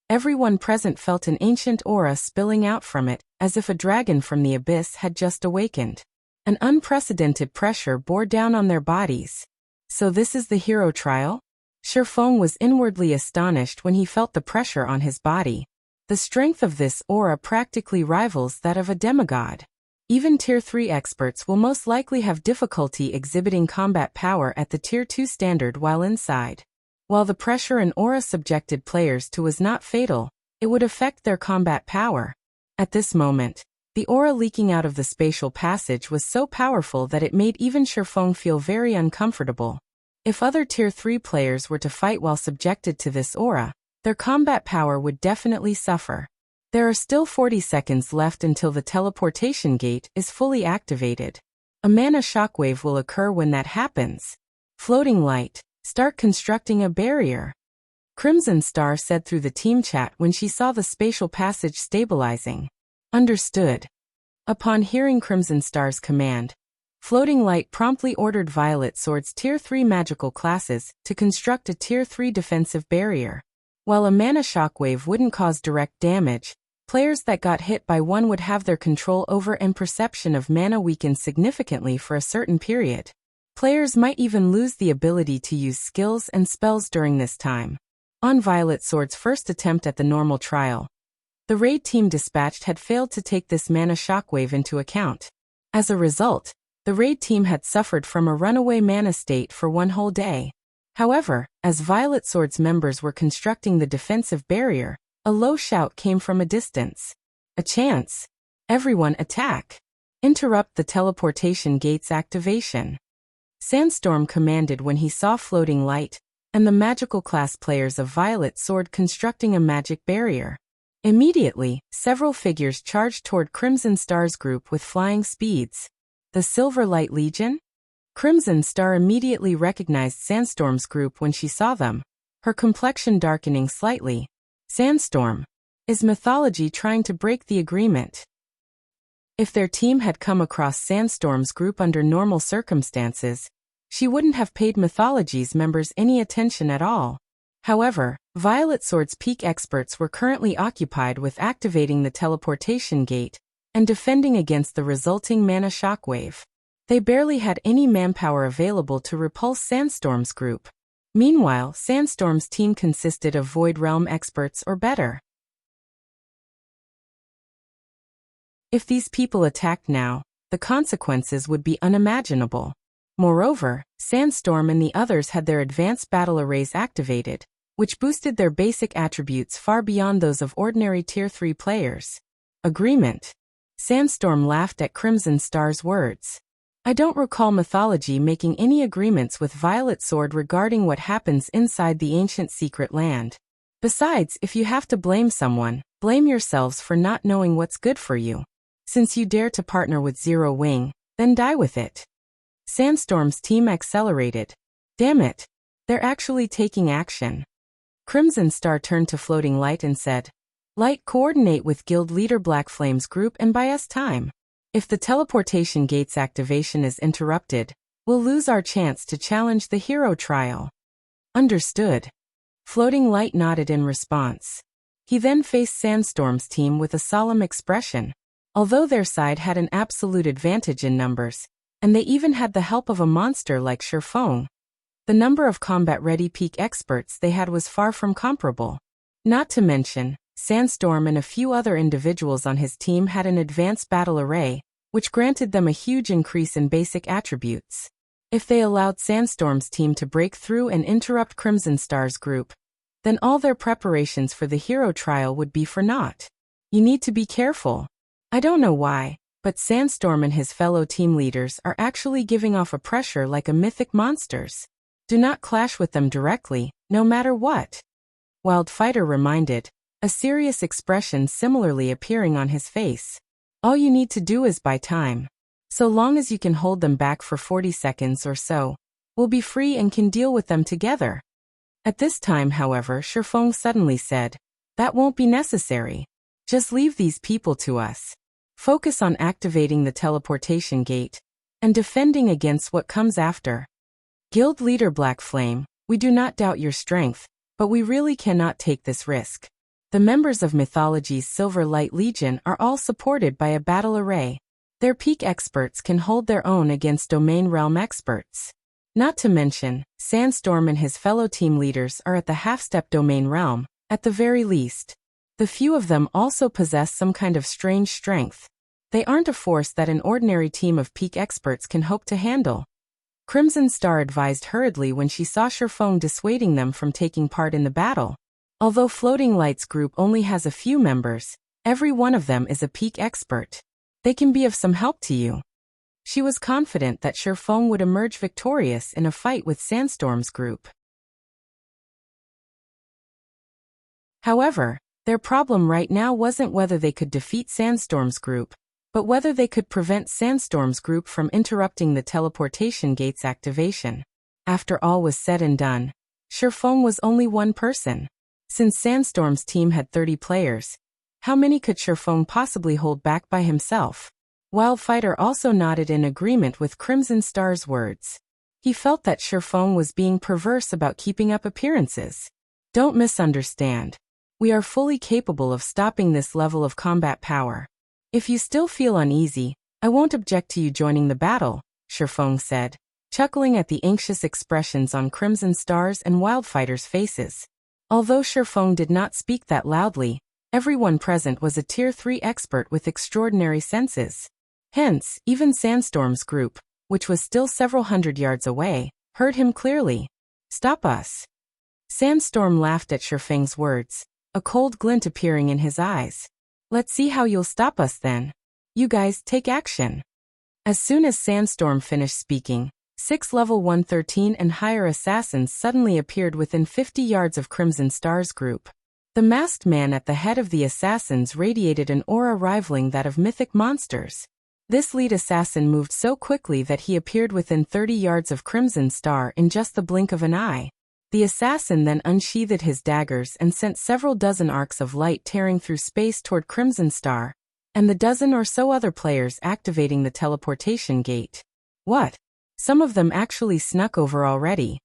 everyone present felt an ancient aura spilling out from it, as if a dragon from the abyss had just awakened. An unprecedented pressure bore down on their bodies. So this is the hero trial? Feng was inwardly astonished when he felt the pressure on his body. The strength of this aura practically rivals that of a demigod. Even Tier 3 experts will most likely have difficulty exhibiting combat power at the Tier 2 standard while inside. While the pressure an aura subjected players to was not fatal, it would affect their combat power. At this moment, the aura leaking out of the spatial passage was so powerful that it made even Feng feel very uncomfortable. If other Tier 3 players were to fight while subjected to this aura, their combat power would definitely suffer. There are still 40 seconds left until the teleportation gate is fully activated. A mana shockwave will occur when that happens. Floating Light, start constructing a barrier. Crimson Star said through the team chat when she saw the spatial passage stabilizing. Understood. Upon hearing Crimson Star's command, Floating Light promptly ordered Violet Sword's Tier 3 magical classes to construct a Tier 3 defensive barrier. While a mana shockwave wouldn't cause direct damage, players that got hit by one would have their control over and perception of mana weaken significantly for a certain period. Players might even lose the ability to use skills and spells during this time. On Violet Sword's first attempt at the normal trial, the raid team dispatched had failed to take this mana shockwave into account. As a result, the raid team had suffered from a runaway mana state for one whole day. However, as Violet Sword's members were constructing the defensive barrier, a low shout came from a distance. A chance! Everyone attack! Interrupt the teleportation gate's activation. Sandstorm commanded when he saw Floating Light and the magical class players of Violet Sword constructing a magic barrier. Immediately, several figures charged toward Crimson Star's group with flying speeds. The Silver Light Legion? Crimson Star immediately recognized Sandstorm's group when she saw them, her complexion darkening slightly. Sandstorm. Is mythology trying to break the agreement? If their team had come across Sandstorm's group under normal circumstances, she wouldn't have paid mythology's members any attention at all. However, Violet Sword's peak experts were currently occupied with activating the teleportation gate and defending against the resulting mana shockwave. They barely had any manpower available to repulse Sandstorm's group. Meanwhile, Sandstorm's team consisted of Void Realm experts or better. If these people attacked now, the consequences would be unimaginable. Moreover, Sandstorm and the others had their advanced battle arrays activated, which boosted their basic attributes far beyond those of ordinary Tier 3 players. Agreement. Sandstorm laughed at Crimson Star's words. I don't recall mythology making any agreements with Violet Sword regarding what happens inside the ancient secret land. Besides, if you have to blame someone, blame yourselves for not knowing what's good for you. Since you dare to partner with Zero Wing, then die with it. Sandstorm's team accelerated. Damn it. They're actually taking action. Crimson Star turned to Floating Light and said, Light, coordinate with Guild Leader Black Flame's group and buy us time. If the teleportation gate's activation is interrupted, we'll lose our chance to challenge the hero trial. Understood. Floating Light nodded in response. He then faced Sandstorm's team with a solemn expression. Although their side had an absolute advantage in numbers, and they even had the help of a monster like Feng, the number of combat-ready peak experts they had was far from comparable. Not to mention, Sandstorm and a few other individuals on his team had an advanced battle array, which granted them a huge increase in basic attributes. If they allowed Sandstorm's team to break through and interrupt Crimson Star's group, then all their preparations for the hero trial would be for naught. You need to be careful. I don't know why, but Sandstorm and his fellow team leaders are actually giving off a pressure like a mythic monsters. Do not clash with them directly, no matter what. Wildfighter reminded, a serious expression similarly appearing on his face. All you need to do is buy time. So long as you can hold them back for 40 seconds or so, we'll be free and can deal with them together. At this time, however, Feng suddenly said, that won't be necessary. Just leave these people to us. Focus on activating the teleportation gate and defending against what comes after. Guild leader Black Flame, we do not doubt your strength, but we really cannot take this risk. The members of Mythology's Silver Light Legion are all supported by a battle array. Their peak experts can hold their own against domain realm experts. Not to mention, Sandstorm and his fellow team leaders are at the half-step domain realm, at the very least. The few of them also possess some kind of strange strength. They aren't a force that an ordinary team of peak experts can hope to handle. Crimson Star advised hurriedly when she saw Feng dissuading them from taking part in the battle. Although Floating Light's group only has a few members, every one of them is a peak expert. They can be of some help to you. She was confident that Feng would emerge victorious in a fight with Sandstorm's group. However, their problem right now wasn't whether they could defeat Sandstorm's group, but whether they could prevent Sandstorm's group from interrupting the teleportation gate's activation. After all was said and done, Feng was only one person. Since Sandstorm's team had 30 players, how many could Feng possibly hold back by himself? Wildfighter also nodded in agreement with Crimson Star's words. He felt that Feng was being perverse about keeping up appearances. Don't misunderstand. We are fully capable of stopping this level of combat power. If you still feel uneasy, I won't object to you joining the battle, Feng said, chuckling at the anxious expressions on Crimson Star's and Wildfighter's faces. Although Feng did not speak that loudly, everyone present was a Tier 3 expert with extraordinary senses. Hence, even Sandstorm's group, which was still several hundred yards away, heard him clearly. Stop us. Sandstorm laughed at Feng's words, a cold glint appearing in his eyes. Let's see how you'll stop us then. You guys, take action. As soon as Sandstorm finished speaking, 6 level 113 and higher assassins suddenly appeared within 50 yards of Crimson Star's group. The masked man at the head of the assassins radiated an aura rivaling that of mythic monsters. This lead assassin moved so quickly that he appeared within 30 yards of Crimson Star in just the blink of an eye. The assassin then unsheathed his daggers and sent several dozen arcs of light tearing through space toward Crimson Star, and the dozen or so other players activating the teleportation gate. What? Some of them actually snuck over already.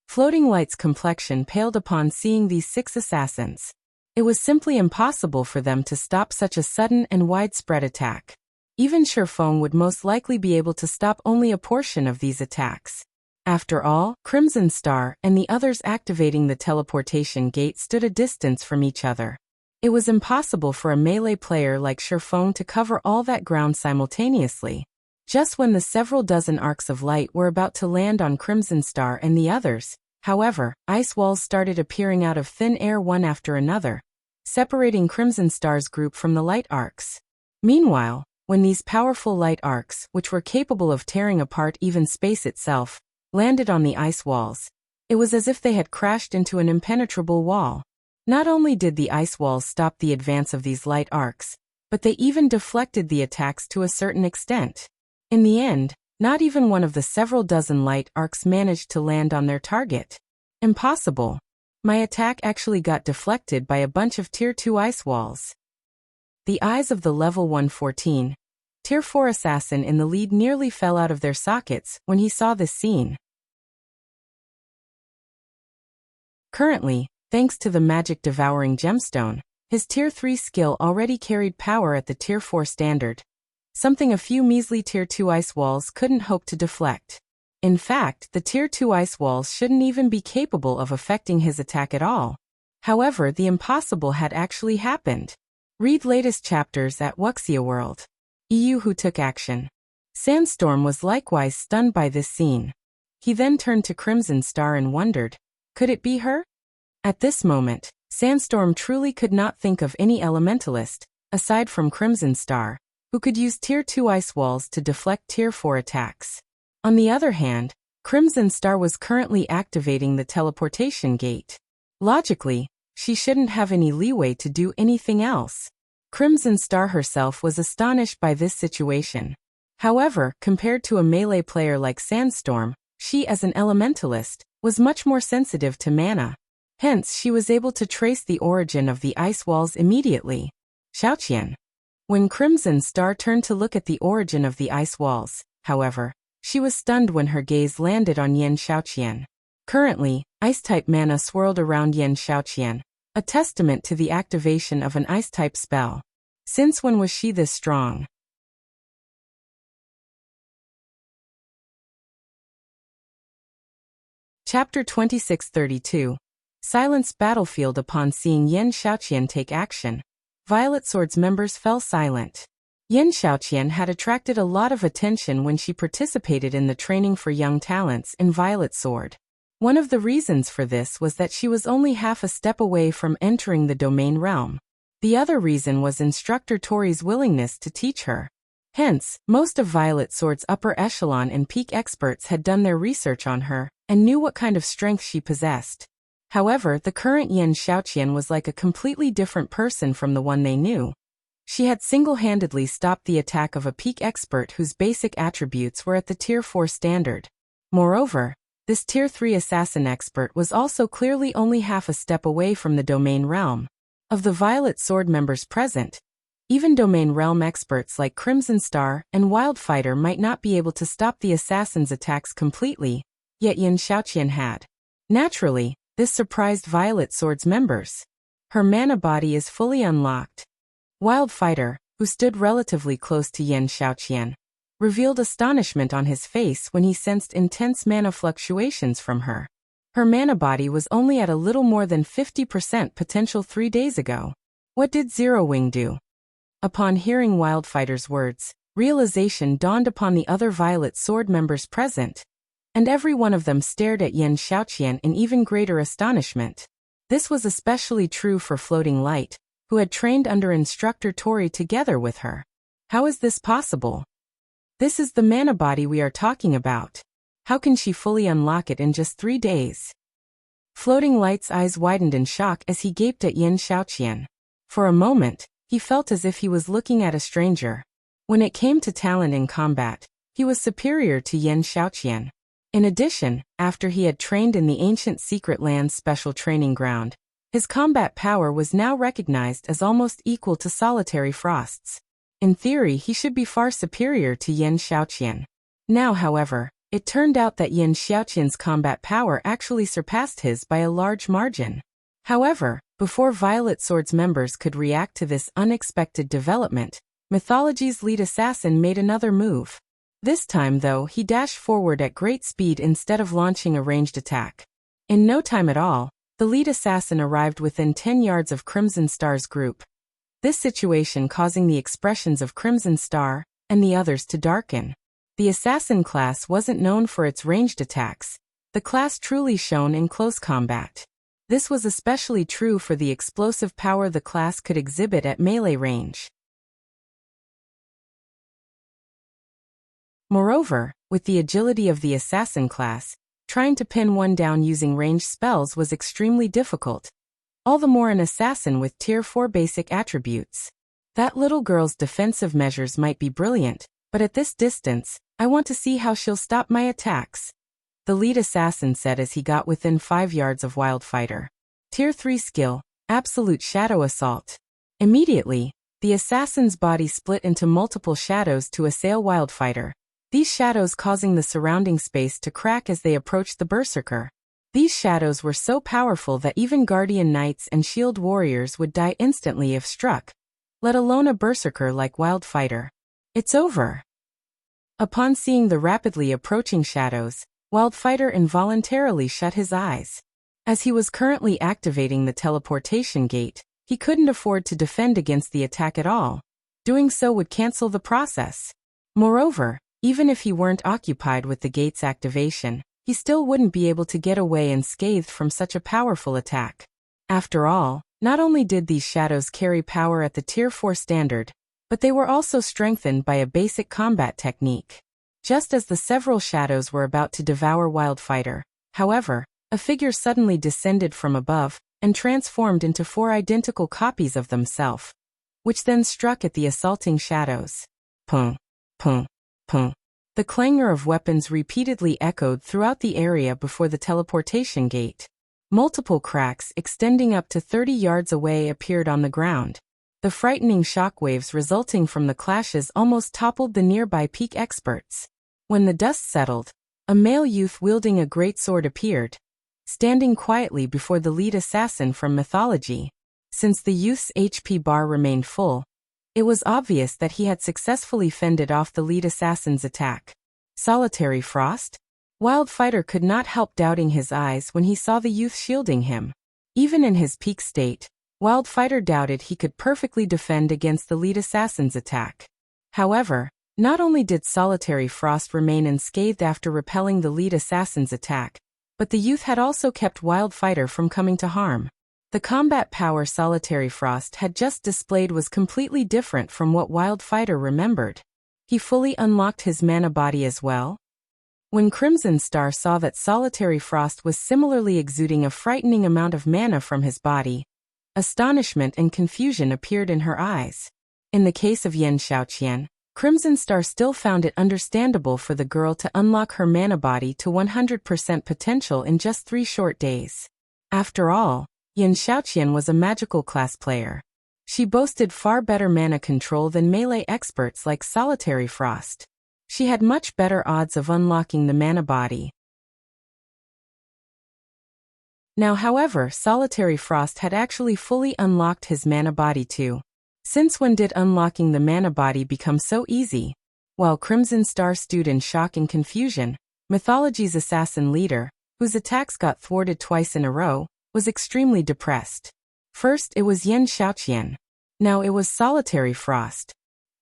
Floating Light's complexion paled upon seeing these 6 assassins. It was simply impossible for them to stop such a sudden and widespread attack. Even Feng would most likely be able to stop only a portion of these attacks. After all, Crimson Star and the others activating the teleportation gate stood a distance from each other. It was impossible for a melee player like Feng to cover all that ground simultaneously. Just when the several dozen arcs of light were about to land on Crimson Star and the others, however, ice walls started appearing out of thin air one after another, separating Crimson Star's group from the light arcs. Meanwhile, when these powerful light arcs, which were capable of tearing apart even space itself, landed on the ice walls, it was as if they had crashed into an impenetrable wall. Not only did the ice walls stop the advance of these light arcs, but they even deflected the attacks to a certain extent. In the end, not even one of the several dozen light arcs managed to land on their target. Impossible. My attack actually got deflected by a bunch of Tier 2 ice walls. The eyes of the level 114, Tier 4 assassin in the lead nearly fell out of their sockets when he saw this scene. Currently, thanks to the magic devouring gemstone, his Tier 3 skill already carried power at the Tier 4 standard, something a few measly Tier 2 ice walls couldn't hope to deflect. In fact, the Tier 2 ice walls shouldn't even be capable of affecting his attack at all. However, the impossible had actually happened. Read latest chapters at Wuxia World. EU who took action. Sandstorm was likewise stunned by this scene. He then turned to Crimson Star and wondered, could it be her? At this moment, Sandstorm truly could not think of any elementalist, aside from Crimson Star, who could use Tier 2 ice walls to deflect Tier 4 attacks. On the other hand, Crimson Star was currently activating the teleportation gate. Logically, she shouldn't have any leeway to do anything else. Crimson Star herself was astonished by this situation. However, compared to a melee player like Sandstorm, she as an elementalist was much more sensitive to mana. Hence, she was able to trace the origin of the ice walls immediately. Xiaoqian. When Crimson Star turned to look at the origin of the ice walls, however, she was stunned when her gaze landed on Yin Xiaoqian. Currently, Ice-type mana swirled around Yin Xiaoqian, a testament to the activation of an Ice-type spell. Since when was she this strong? Chapter 2632. Silence battlefield. Upon seeing Yin Xiaoqian take action, Violet Sword's members fell silent. Yin Xiaoqian had attracted a lot of attention when she participated in the training for young talents in Violet Sword. One of the reasons for this was that she was only half a step away from entering the domain realm. The other reason was Instructor Tori's willingness to teach her. Hence, most of Violet Sword's upper echelon and peak experts had done their research on her and knew what kind of strength she possessed. However, the current Yin Xiaoqian was like a completely different person from the one they knew. She had single-handedly stopped the attack of a peak expert whose basic attributes were at the Tier 4 standard. Moreover, this Tier 3 assassin expert was also clearly only half a step away from the domain realm. Of the Violet Sword members present, even domain realm experts like Crimson Star and Wildfighter might not be able to stop the assassin's attacks completely, yet Yin Xiaoqian had. Naturally, this surprised Violet Sword's members. Her mana body is fully unlocked. Wildfighter, who stood relatively close to Yin Xiaoqian, revealed astonishment on his face when he sensed intense mana fluctuations from her. Her mana body was only at a little more than 50% potential 3 days ago. What did Zero Wing do? Upon hearing Wildfighter's words, realization dawned upon the other Violet Sword members present, and every one of them stared at Yin Xiaoqian in even greater astonishment. This was especially true for Floating Light, who had trained under Instructor Tori together with her. How is this possible? This is the mana body we are talking about. How can she fully unlock it in just 3 days? Floating Light's eyes widened in shock as he gaped at Yin Xiaoqian. For a moment, he felt as if he was looking at a stranger. When it came to talent in combat, he was superior to Yin Xiaoqian. In addition, after he had trained in the ancient Secret Lands special training ground, his combat power was now recognized as almost equal to Solitary Frost's. In theory, he should be far superior to Yin Xiaoqian. Now, however, it turned out that Yin Xiaoqian's combat power actually surpassed his by a large margin. However, before Violet Sword's members could react to this unexpected development, Mythology's lead assassin made another move. This time, though, he dashed forward at great speed instead of launching a ranged attack. In no time at all, the lead assassin arrived within 10 yards of Crimson Star's group. This situation causing the expressions of Crimson Star and the others to darken. The assassin class wasn't known for its ranged attacks. The class truly shone in close combat. This was especially true for the explosive power the class could exhibit at melee range. Moreover, with the agility of the assassin class, trying to pin one down using ranged spells was extremely difficult. All the more an assassin with Tier 4 basic attributes. That little girl's defensive measures might be brilliant, but at this distance, I want to see how she'll stop my attacks. The lead assassin said as he got within 5 yards of Wildfighter. Tier 3 skill, Absolute Shadow Assault. Immediately, the assassin's body split into multiple shadows to assail Wildfighter. These shadows causing the surrounding space to crack as they approached the berserker. These shadows were so powerful that even guardian knights and shield warriors would die instantly if struck, let alone a berserker like Wildfighter. It's over. Upon seeing the rapidly approaching shadows, Wildfighter involuntarily shut his eyes. As he was currently activating the teleportation gate, he couldn't afford to defend against the attack at all. Doing so would cancel the process. Moreover, even if he weren't occupied with the gate's activation, he still wouldn't be able to get away unscathed from such a powerful attack. After all, not only did these shadows carry power at the Tier 4 standard, but they were also strengthened by a basic combat technique. Just as the several shadows were about to devour Wildfighter, however, a figure suddenly descended from above and transformed into 4 identical copies of themselves, which then struck at the assaulting shadows. Pung, pung, pung. The clangor of weapons repeatedly echoed throughout the area before the teleportation gate. Multiple cracks extending up to 30 yards away appeared on the ground. The frightening shockwaves resulting from the clashes almost toppled the nearby peak experts. When the dust settled, a male youth wielding a great sword appeared, standing quietly before the lead assassin from mythology. Since the youth's HP bar remained full, it was obvious that he had successfully fended off the lead assassin's attack. Solitary Frost? Wildfighter could not help doubting his eyes when he saw the youth shielding him. Even in his peak state, Wildfighter doubted he could perfectly defend against the lead assassin's attack. However, not only did Solitary Frost remain unscathed after repelling the lead assassin's attack, but the youth had also kept Wildfighter from coming to harm. The combat power Solitary Frost had just displayed was completely different from what Wildfighter remembered. He fully unlocked his mana body as well. When Crimson Star saw that Solitary Frost was similarly exuding a frightening amount of mana from his body, astonishment and confusion appeared in her eyes. In the case of Xiaoqian, Crimson Star still found it understandable for the girl to unlock her mana body to 100% potential in just 3 short days. After all, Xiaoqian was a magical class player. She boasted far better mana control than melee experts like Solitary Frost. She had much better odds of unlocking the mana body. Now, however, Solitary Frost had actually fully unlocked his mana body too. Since when did unlocking the mana body become so easy? While Crimson Star stood in shock and confusion, Mythology's assassin leader, whose attacks got thwarted twice in a row, was extremely depressed. First it was Xiaoqian. Now it was Solitary Frost.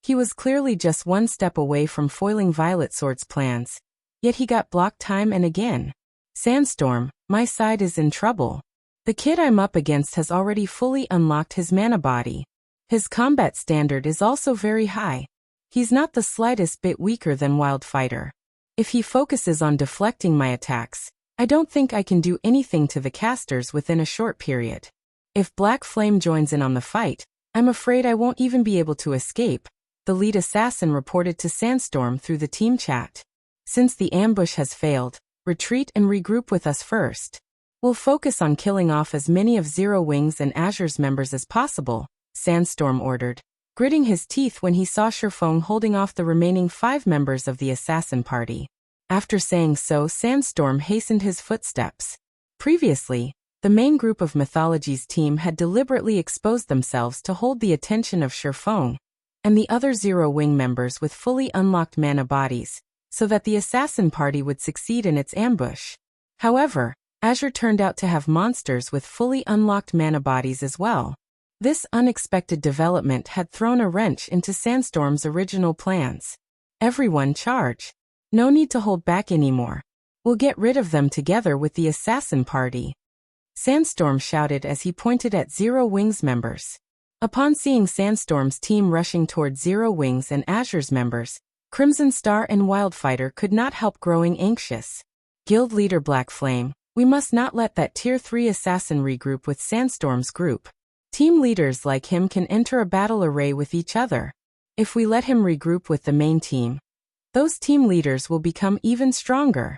He was clearly just one step away from foiling Violet Sword's plans, yet he got blocked time and again. Sandstorm, my side is in trouble. The kid I'm up against has already fully unlocked his mana body. His combat standard is also very high. He's not the slightest bit weaker than Wildfighter. If he focuses on deflecting my attacks, I don't think I can do anything to the casters within a short period. If Black Flame joins in on the fight, I'm afraid I won't even be able to escape, the lead assassin reported to Sandstorm through the team chat. Since the ambush has failed, retreat and regroup with us first. We'll focus on killing off as many of Zero Wings and Azure's members as possible, Sandstorm ordered, gritting his teeth when he saw Feng holding off the remaining 5 members of the assassin party. After saying so, Sandstorm hastened his footsteps. Previously, the main group of Mythology's team had deliberately exposed themselves to hold the attention of Feng and the other Zero Wing members with fully unlocked mana bodies, so that the assassin party would succeed in its ambush. However, Azure turned out to have monsters with fully unlocked mana bodies as well. This unexpected development had thrown a wrench into Sandstorm's original plans. Everyone charge. No need to hold back anymore. We'll get rid of them together with the assassin party. Sandstorm shouted as he pointed at Zero Wings members. Upon seeing Sandstorm's team rushing toward Zero Wings and Azure's members, Crimson Star and Wildfighter could not help growing anxious. Guild leader Black Flame, we must not let that Tier 3 assassin regroup with Sandstorm's group. Team leaders like him can enter a battle array with each other. If we let him regroup with the main team, those team leaders will become even stronger.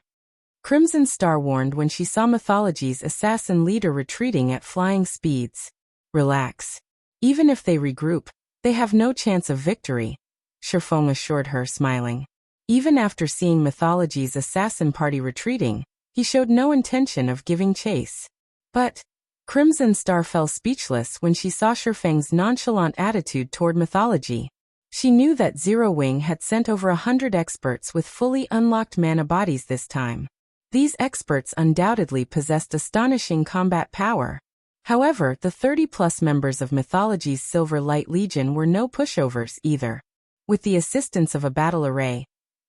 Crimson Star warned when she saw Mythology's assassin leader retreating at flying speeds. Relax. Even if they regroup, they have no chance of victory, Feng assured her, smiling. Even after seeing Mythology's assassin party retreating, he showed no intention of giving chase. But Crimson Star fell speechless when she saw Feng's nonchalant attitude toward Mythology. She knew that Zero Wing had sent over 100 experts with fully unlocked mana bodies this time. These experts undoubtedly possessed astonishing combat power. However, the 30-plus members of Mythology's Silver Light Legion were no pushovers either. With the assistance of a battle array,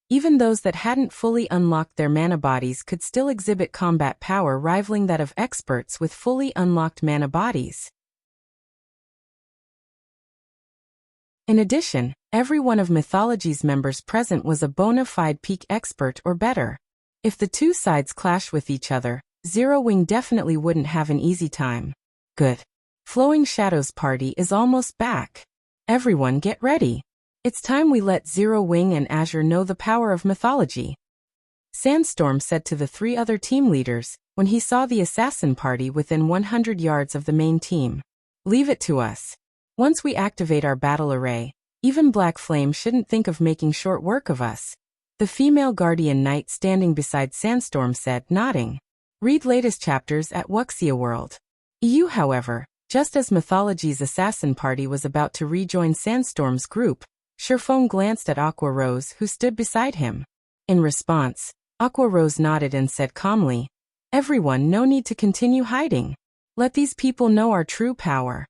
even those that hadn't fully unlocked their mana bodies could still exhibit combat power rivaling that of experts with fully unlocked mana bodies. In addition, every one of Mythology's members present was a bona fide peak expert or better. If the two sides clash with each other, Zero Wing definitely wouldn't have an easy time. Good. Flowing Shadows party is almost back. Everyone get ready. It's time we let Zero Wing and Azure know the power of mythology. Sandstorm said to the three other team leaders when he saw the assassin party within 100 yards of the main team. Leave it to us. Once we activate our battle array, even Black Flame shouldn't think of making short work of us. The female guardian knight standing beside Sandstorm said, nodding. Read latest chapters at Wuxia World. EU, however, just as Mythology's assassin party was about to rejoin Sandstorm's group, Feng glanced at Aqua Rose who stood beside him. In response, Aqua Rose nodded and said calmly, everyone, no need to continue hiding. Let these people know our true power.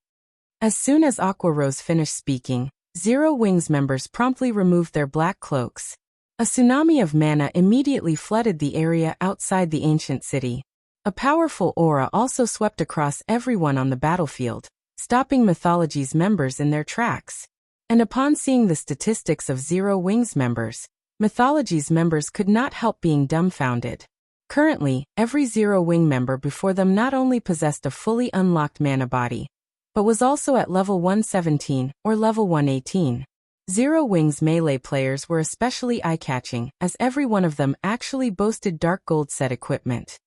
As soon as Aqua Rose finished speaking, Zero Wing's members promptly removed their black cloaks. A tsunami of mana immediately flooded the area outside the ancient city. A powerful aura also swept across everyone on the battlefield, stopping Mythology's members in their tracks. And upon seeing the statistics of Zero Wing's members, Mythology's members could not help being dumbfounded. Currently, every Zero Wing member before them not only possessed a fully unlocked mana body, but was also at level 117 or level 118. Zero Wing's melee players were especially eye-catching, as every one of them actually boasted dark gold set equipment.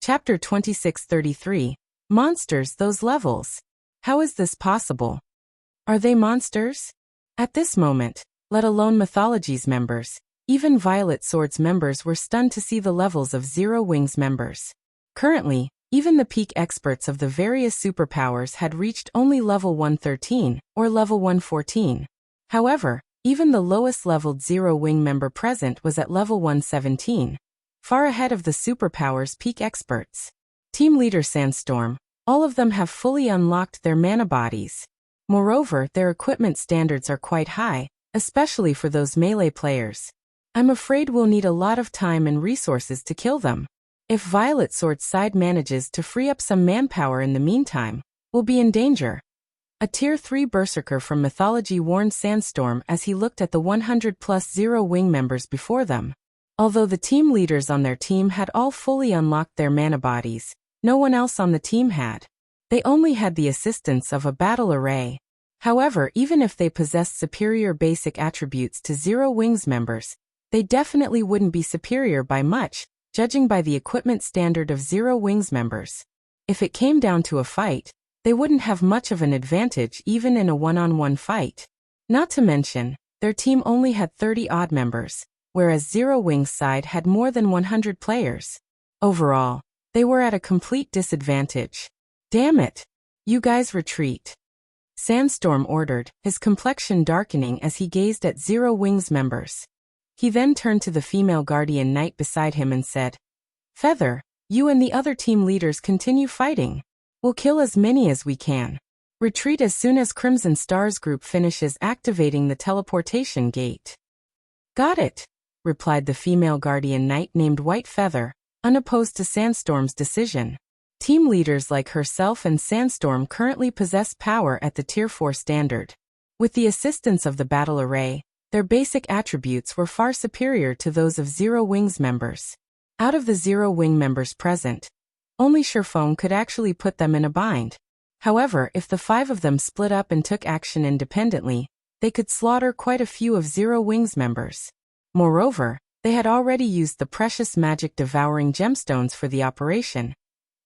Chapter 2633. Monsters, those levels. How is this possible? Are they monsters? At this moment, let alone Mythology's members, even Violet Sword's members were stunned to see the levels of Zero Wing's members. Currently, even the peak experts of the various superpowers had reached only level 113 or level 114. However, even the lowest leveled Zero Wing member present was at level 117, far ahead of the superpowers' peak experts. Team leader Sandstorm, all of them have fully unlocked their mana bodies. Moreover, their equipment standards are quite high, especially for those melee players. I'm afraid we'll need a lot of time and resources to kill them. If Violet Sword's side manages to free up some manpower in the meantime, we'll be in danger. A Tier 3 Berserker from Mythology warned Sandstorm as he looked at the 100-plus Zero Wing members before them. Although the team leaders on their team had all fully unlocked their mana bodies, no one else on the team had. They only had the assistance of a battle array. However, even if they possessed superior basic attributes to Zero Wing's members, they definitely wouldn't be superior by much, judging by the equipment standard of Zero Wing's members. If it came down to a fight, they wouldn't have much of an advantage even in a one-on-one fight. Not to mention, their team only had 30-odd members, whereas Zero Wing's side had more than 100 players. Overall, they were at a complete disadvantage. Damn it! You guys retreat. Sandstorm ordered, his complexion darkening as he gazed at Zero Wing's members. He then turned to the female guardian knight beside him and said, Feather, you and the other team leaders continue fighting. We'll kill as many as we can. Retreat as soon as Crimson Star's group finishes activating the teleportation gate. Got it, replied the female guardian knight named White Feather, unopposed to Sandstorm's decision. Team leaders like herself and Sandstorm currently possess power at the Tier 4 standard. With the assistance of the battle array, their basic attributes were far superior to those of Zero Wing's members. Out of the Zero Wing members present, only Feng could actually put them in a bind. However, if the 5 of them split up and took action independently, they could slaughter quite a few of Zero Wing's members. Moreover, they had already used the precious magic devouring gemstones for the operation.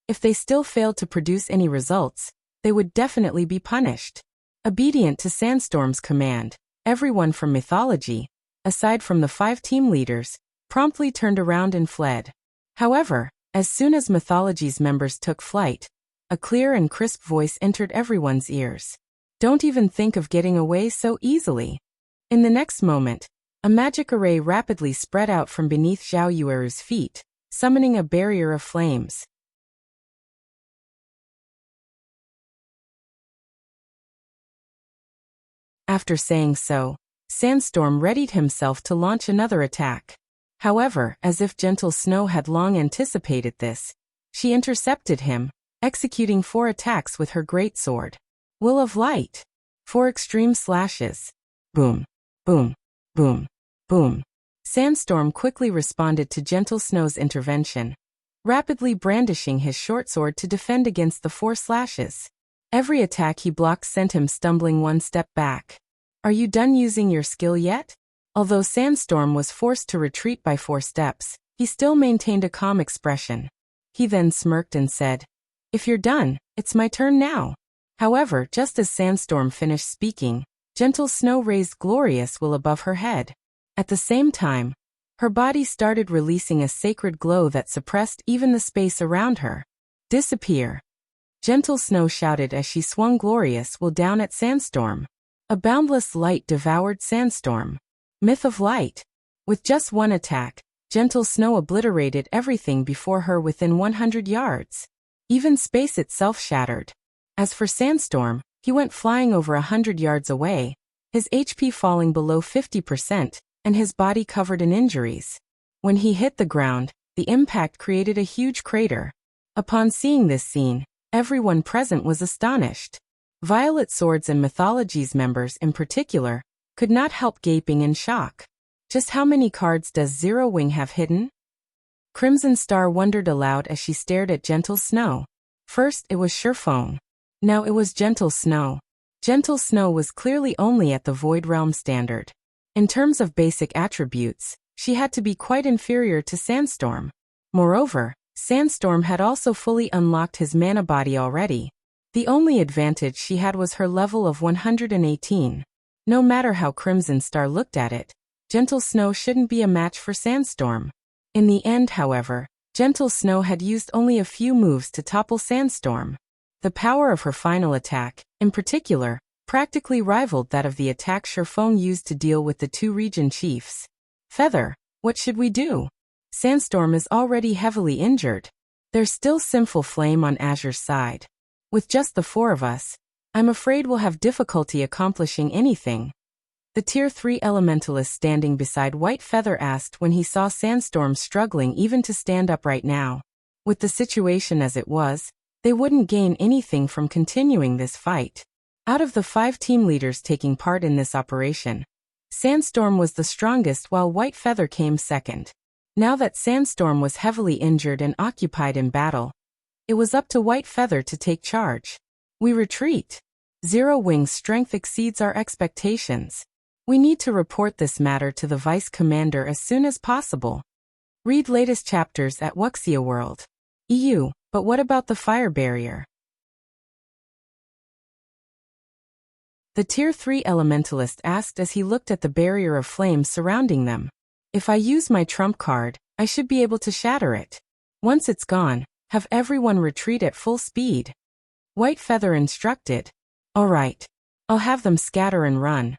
If they still failed to produce any results, they would definitely be punished. Obedient to Sandstorm's command, everyone from Mythology, aside from the 5 team leaders, promptly turned around and fled. However, as soon as Mythology's members took flight, a clear and crisp voice entered everyone's ears. Don't even think of getting away so easily. In the next moment, a magic array rapidly spread out from beneath Zhao Yueru's feet, summoning a barrier of flames. After saying so, Sandstorm readied himself to launch another attack. However, as if Gentle Snow had long anticipated this, She intercepted him, executing 4 attacks with her greatsword. Will of Light. 4 extreme slashes. Boom, boom, boom, boom. Sandstorm quickly responded to Gentle Snow's intervention, rapidly brandishing his short sword to defend against the 4 slashes. Every attack he blocked sent him stumbling 1 step back. Are you done using your skill yet? Although Sandstorm was forced to retreat by 4 steps, he still maintained a calm expression. He then smirked and said, "If you're done, it's my turn now." However, just as Sandstorm finished speaking, Gentle Snow raised Glorious Will above her head. At the same time, her body started releasing a sacred glow that suppressed even the space around her. "Disappear!" Gentle Snow shouted as she swung Glorious Will down at Sandstorm. A boundless light devoured Sandstorm. Myth of Light. With just 1 attack, Gentle Snow obliterated everything before her within 100 yards. Even space itself shattered. As for Sandstorm, he went flying over 100 yards away, his HP falling below 50%, and his body covered in injuries. When he hit the ground, the impact created a huge crater. Upon seeing this scene, everyone present was astonished. Violet Swords and Mythologies members in particular could not help gaping in shock. Just how many cards does Zero Wing have hidden? Crimson Star wondered aloud as she stared at Gentle Snow. First it was Feng. Now it was Gentle Snow. Gentle Snow was clearly only at the Void Realm standard. In terms of basic attributes, she had to be quite inferior to Sandstorm. Moreover, Sandstorm had also fully unlocked his mana body already. The only advantage she had was her level of 118. No matter how Crimson Star looked at it, Gentle Snow shouldn't be a match for Sandstorm. In the end, however, Gentle Snow had used only a few moves to topple Sandstorm. The power of her final attack, in particular, practically rivaled that of the attack Feng used to deal with the 2 region chiefs. Feather, what should we do? Sandstorm is already heavily injured. There's still Sinful Flame on Azure's side. With just the 4 of us, I'm afraid we'll have difficulty accomplishing anything. The Tier 3 Elementalist standing beside White Feather asked when he saw Sandstorm struggling even to stand up right now. With the situation as it was, they wouldn't gain anything from continuing this fight. Out of the 5 team leaders taking part in this operation, Sandstorm was the strongest while White Feather came second. Now that Sandstorm was heavily injured and occupied in battle, it was up to White Feather to take charge. We retreat. Zero Wing's strength exceeds our expectations. We need to report this matter to the Vice Commander as soon as possible. Read latest chapters at Wuxia World. EU, but what about the fire barrier? The Tier 3 Elementalist asked as he looked at the barrier of flames surrounding them. If I use my trump card, I should be able to shatter it. Once it's gone, have everyone retreat at full speed. White Feather instructed. All right. I'll have them scatter and run.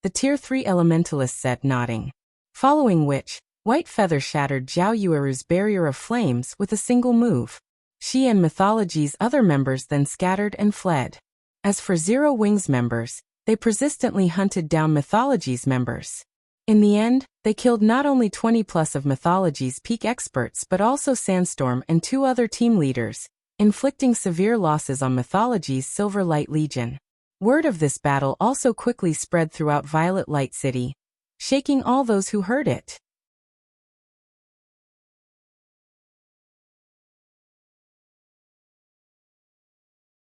The Tier 3 Elementalist said, nodding. Following which, White Feather shattered Zhao Yueru's barrier of flames with a single move. She and Mythology's other members then scattered and fled. As for Zero Wing's members, they persistently hunted down Mythology's members. In the end, they killed not only 20 plus of Mythology's peak experts but also Sandstorm and 2 other team leaders, inflicting severe losses on Mythology's Silver Light Legion. Word of this battle also quickly spread throughout Violet Light City, shaking all those who heard it.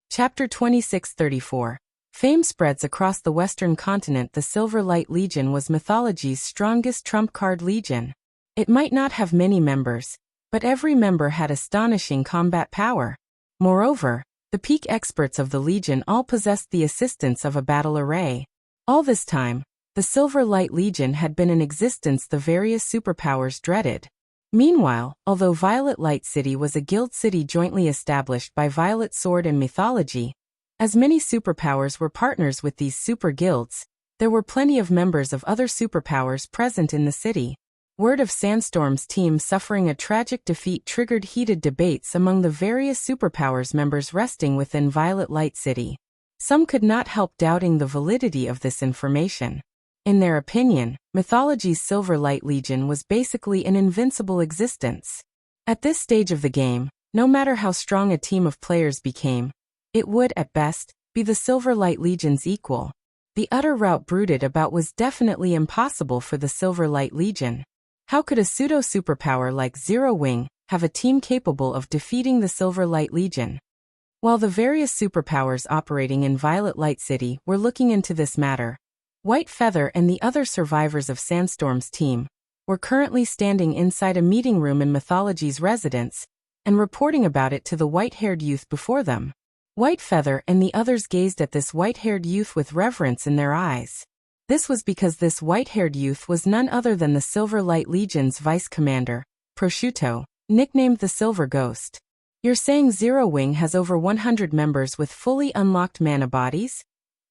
Chapter 2634. Fame spreads across the Western continent. The Silver Light Legion was Mythology's strongest trump card legion. It might not have many members, but every member had astonishing combat power. Moreover, the peak experts of the Legion all possessed the assistance of a battle array. All this time, the Silver Light Legion had been in existence the various superpowers dreaded. Meanwhile, although Violet Light City was a guild city jointly established by Violet Sword and Mythology, as many superpowers were partners with these super guilds, there were plenty of members of other superpowers present in the city. Word of Sandstorm's team suffering a tragic defeat triggered heated debates among the various superpowers members resting within Violet Light City. Some could not help doubting the validity of this information. In their opinion, Mythology's Silver Light Legion was basically an invincible existence. At this stage of the game, No matter how strong a team of players became, it would, at best, be the Silver Light Legion's equal. The utter rout brooded about was definitely impossible for the Silver Light Legion. How could a pseudo-superpower like Zero Wing have a team capable of defeating the Silver Light Legion? While the various superpowers operating in Violet Light City were looking into this matter, White Feather and the other survivors of Sandstorm's team were currently standing inside a meeting room in Mythology's residence and reporting about it to the white-haired youth before them. White Feather and the others gazed at this white-haired youth with reverence in their eyes. This was because this white-haired youth was none other than the Silver Light Legion's vice commander, Prosciutto, nicknamed the Silver Ghost. You're saying Zero Wing has over 100 members with fully unlocked mana bodies?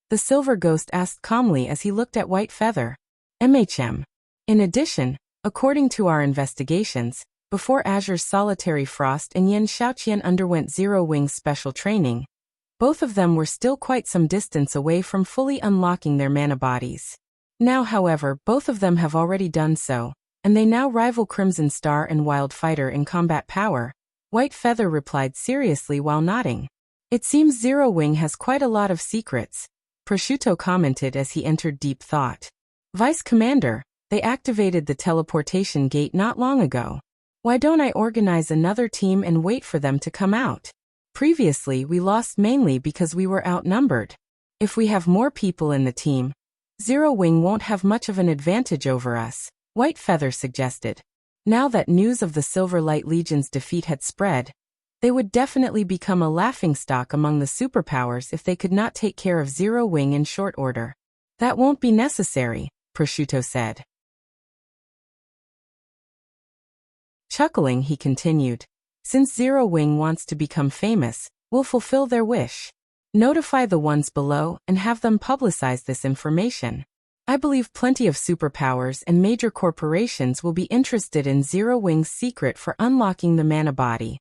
The Silver Ghost asked calmly as he looked at White Feather. MHM. In addition, according to our investigations, before Azure's Solitary Frost and Yin Xiaoqian underwent Zero Wing's special training, both of them were still quite some distance away from fully unlocking their mana bodies. Now, however, both of them have already done so, and they now rival Crimson Star and Wild Fighter in combat power, White Feather replied seriously while nodding. It seems Zero Wing has quite a lot of secrets, Prosciutto commented as he entered deep thought. Vice Commander, they activated the teleportation gate not long ago. Why don't I organize another team and wait for them to come out? Previously, we lost mainly because we were outnumbered. If we have more people in the team, Zero Wing won't have much of an advantage over us, White Feather suggested. Now that news of the Silver Light Legion's defeat had spread, they would definitely become a laughingstock among the superpowers if they could not take care of Zero Wing in short order. That won't be necessary, Prosciutto said. Chuckling, he continued. Since Zero Wing wants to become famous, we'll fulfill their wish. Notify the ones below and have them publicize this information. I believe plenty of superpowers and major corporations will be interested in Zero Wing's secret for unlocking the mana body.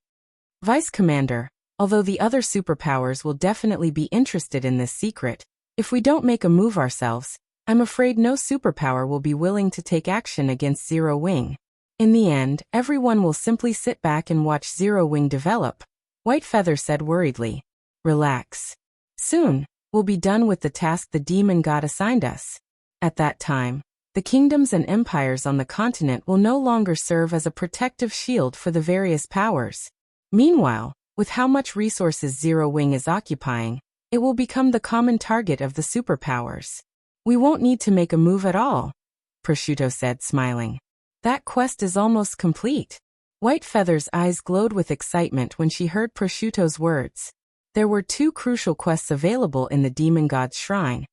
Vice Commander, although the other superpowers will definitely be interested in this secret, if we don't make a move ourselves, I'm afraid no superpower will be willing to take action against Zero Wing. In the end, everyone will simply sit back and watch Zero Wing develop, White Feather said worriedly. Relax. Soon, we'll be done with the task the demon god assigned us. At that time, the kingdoms and empires on the continent will no longer serve as a protective shield for the various powers. Meanwhile, with how much resources Zero Wing is occupying, it will become the common target of the superpowers. We won't need to make a move at all, Prosciutto said, smiling. That quest is almost complete. White Feather's eyes glowed with excitement when she heard Prosciutto's words. There were 2 crucial quests available in the demon god's shrine,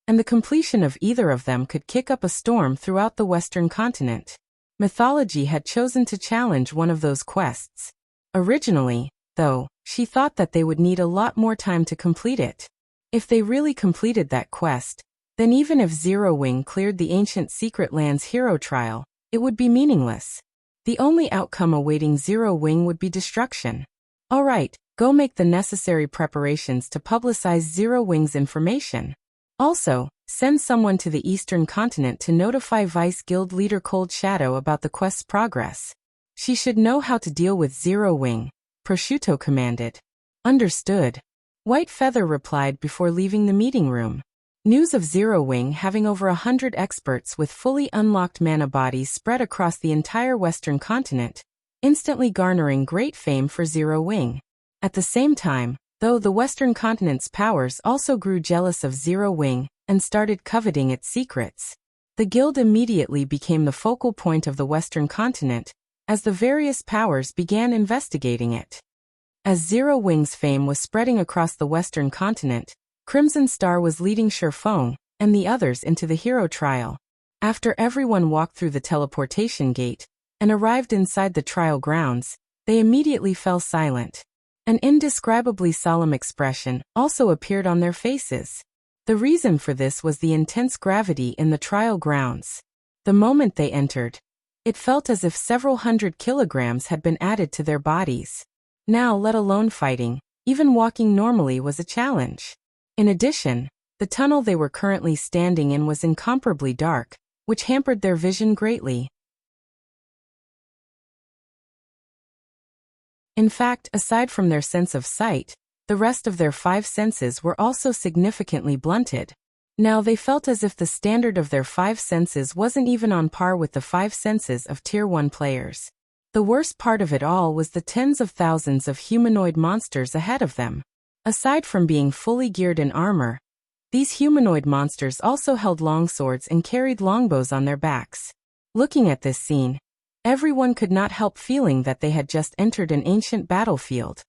and the completion of either of them could kick up a storm throughout the Western continent. Mythology had chosen to challenge one of those quests. Originally, though, she thought that they would need a lot more time to complete it. If they really completed that quest, then even if Zero Wing cleared the ancient Secret Lands hero trial, it would be meaningless. The only outcome awaiting Zero Wing would be destruction. All right, go make the necessary preparations to publicize Zero Wing's information. Also, send someone to the Eastern Continent to notify Vice Guild leader Cold Shadow about the quest's progress. She should know how to deal with Zero Wing, Prosciutto commanded. Understood. White Feather replied before leaving the meeting room. News of Zero Wing having over 100 experts with fully unlocked mana bodies spread across the entire Western continent, instantly garnering great fame for Zero Wing. At the same time, though, the Western continent's powers also grew jealous of Zero Wing and started coveting its secrets. The guild immediately became the focal point of the Western continent, as the various powers began investigating it. As Zero Wing's fame was spreading across the Western continent, Crimson Star was leading Feng and the others into the hero trial. After everyone walked through the teleportation gate and arrived inside the trial grounds, they immediately fell silent. An indescribably solemn expression also appeared on their faces. The reason for this was the intense gravity in the trial grounds. The moment they entered, it felt as if several hundred kilograms had been added to their bodies. Now, let alone fighting, even walking normally was a challenge. In addition, the tunnel they were currently standing in was incomparably dark, which hampered their vision greatly. In fact, aside from their sense of sight, the rest of their 5 senses were also significantly blunted. Now they felt as if the standard of their 5 senses wasn't even on par with the 5 senses of Tier 1 players. The worst part of it all was the tens of thousands of humanoid monsters ahead of them. Aside from being fully geared in armor, these humanoid monsters also held longswords and carried longbows on their backs. Looking at this scene, everyone could not help feeling that they had just entered an ancient battlefield.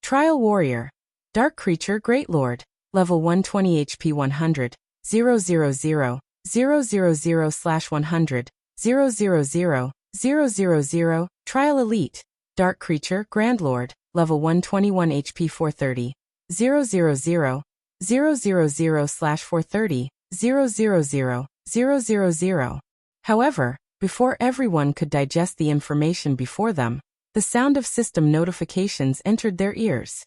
Trial Warrior. Dark Creature Great Lord. Level 120 HP 100. 000 000/100 000 000. Trial Elite. Dark Creature Grand Lord. Level 121 HP 430. 000 000/430 000 000. However, before everyone could digest the information before them, the sound of system notifications entered their ears.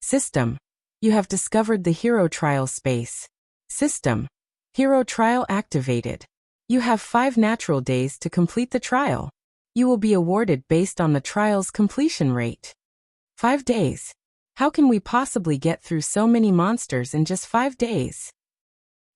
System. You have discovered the hero trial space. System. Hero trial activated. You have 5 natural days to complete the trial. You will be awarded based on the trial's completion rate. 5 days. How can we possibly get through so many monsters in just 5 days?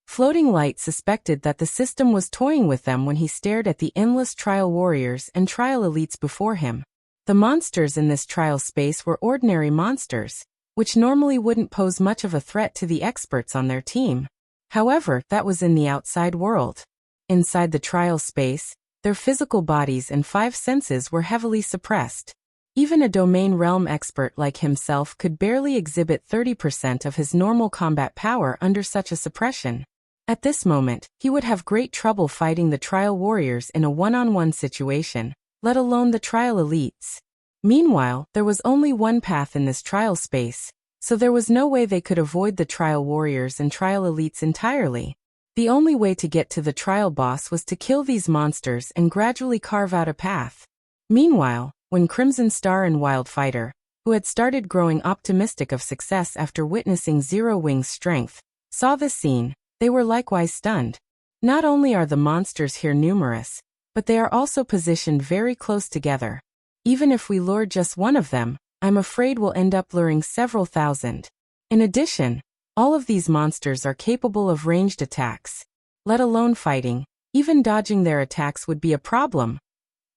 Floating Light suspected that the system was toying with them when he stared at the endless trial warriors and trial elites before him. The monsters in this trial space were ordinary monsters, which normally wouldn't pose much of a threat to the experts on their team. However, that was in the outside world. Inside the trial space, their physical bodies and 5 senses were heavily suppressed. Even a domain realm expert like himself could barely exhibit 30% of his normal combat power under such a suppression. At this moment, he would have great trouble fighting the trial warriors in a one-on-one situation, let alone the trial elites. Meanwhile, there was only one path in this trial space, so there was no way they could avoid the trial warriors and trial elites entirely. The only way to get to the trial boss was to kill these monsters and gradually carve out a path. Meanwhile, when Crimson Star and Wildfighter, who had started growing optimistic of success after witnessing Zero Wing's strength, saw this scene, they were likewise stunned. Not only are the monsters here numerous, but they are also positioned very close together. Even if we lure just one of them, I'm afraid we'll end up luring several thousand. In addition, all of these monsters are capable of ranged attacks. Let alone fighting, even dodging their attacks would be a problem.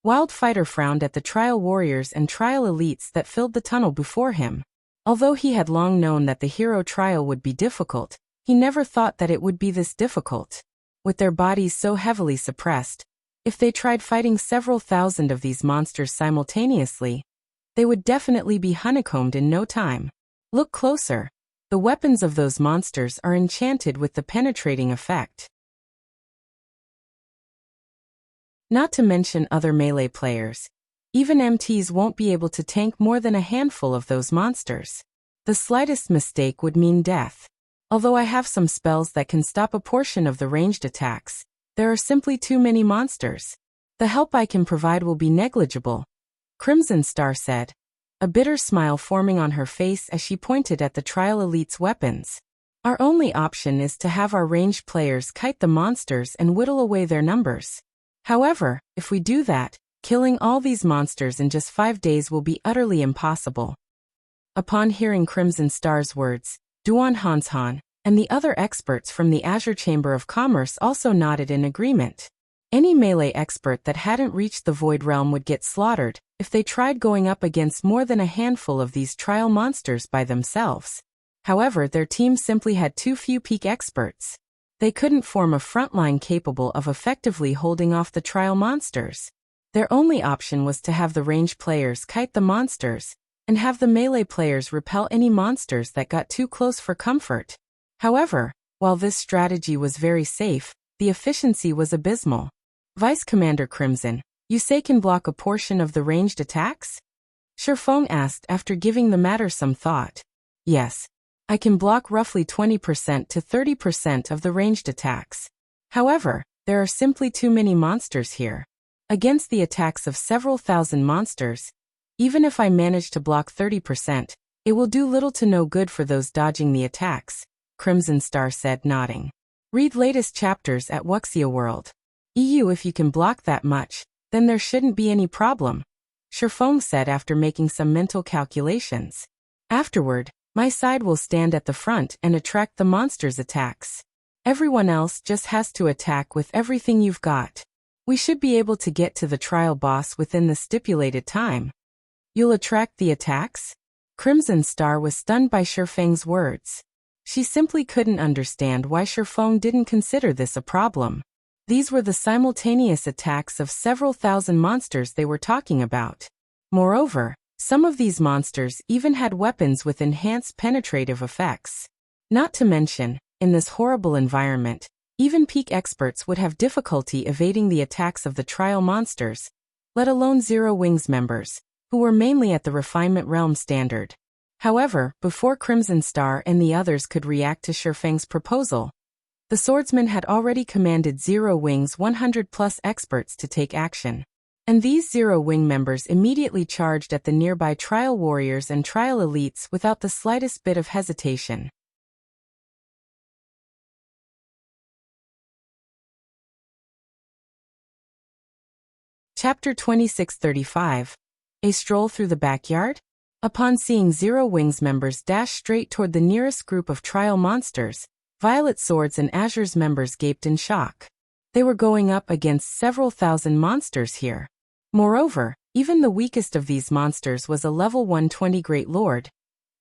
Wildfighter frowned at the trial warriors and trial elites that filled the tunnel before him. Although he had long known that the hero trial would be difficult, he never thought that it would be this difficult. With their bodies so heavily suppressed, if they tried fighting several thousand of these monsters simultaneously, they would definitely be honeycombed in no time. Look closer. The weapons of those monsters are enchanted with the penetrating effect. Not to mention other melee players. Even MTs won't be able to tank more than a handful of those monsters. The slightest mistake would mean death. Although I have some spells that can stop a portion of the ranged attacks, there are simply too many monsters. The help I can provide will be negligible, Crimson Star said, a bitter smile forming on her face as she pointed at the trial elite's weapons. Our only option is to have our ranged players kite the monsters and whittle away their numbers. However, if we do that, killing all these monsters in just 5 days will be utterly impossible. Upon hearing Crimson Star's words, Duan Hanshan and the other experts from the Azure Chamber of Commerce also nodded in agreement. Any melee expert that hadn't reached the Void Realm would get slaughtered if they tried going up against more than a handful of these trial monsters by themselves. However, their team simply had too few peak experts. They couldn't form a front line capable of effectively holding off the trial monsters. Their only option was to have the ranged players kite the monsters, and have the melee players repel any monsters that got too close for comfort. However, while this strategy was very safe, the efficiency was abysmal. Vice Commander Crimson, you say can block a portion of the ranged attacks? Feng asked after giving the matter some thought. Yes. I can block roughly 20% to 30% of the ranged attacks. However, there are simply too many monsters here. Against the attacks of several thousand monsters, even if I manage to block 30%, it will do little to no good for those dodging the attacks, Crimson Star said, nodding. Read latest chapters at Wuxia World. If you can block that much, then there shouldn't be any problem. Feng said after making some mental calculations. Afterward, my side will stand at the front and attract the monster's attacks. Everyone else just has to attack with everything you've got. We should be able to get to the trial boss within the stipulated time. You'll attract the attacks? Crimson Star was stunned by Feng's words. She simply couldn't understand why Feng didn't consider this a problem. These were the simultaneous attacks of several thousand monsters they were talking about. Moreover, some of these monsters even had weapons with enhanced penetrative effects. Not to mention, in this horrible environment, even peak experts would have difficulty evading the attacks of the trial monsters, let alone Zero Wings members, who were mainly at the refinement realm standard. However, before Crimson Star and the others could react to Feng's proposal, the swordsman had already commanded Zero Wings 100+ experts to take action. And these Zero Wing members immediately charged at the nearby trial warriors and trial elites without the slightest bit of hesitation. Chapter 2635. A Stroll Through the Backyard? Upon seeing Zero Wings members dash straight toward the nearest group of trial monsters, Violet Swords and Azure's members gaped in shock. They were going up against several thousand monsters here. Moreover, even the weakest of these monsters was a level 120 Great Lord.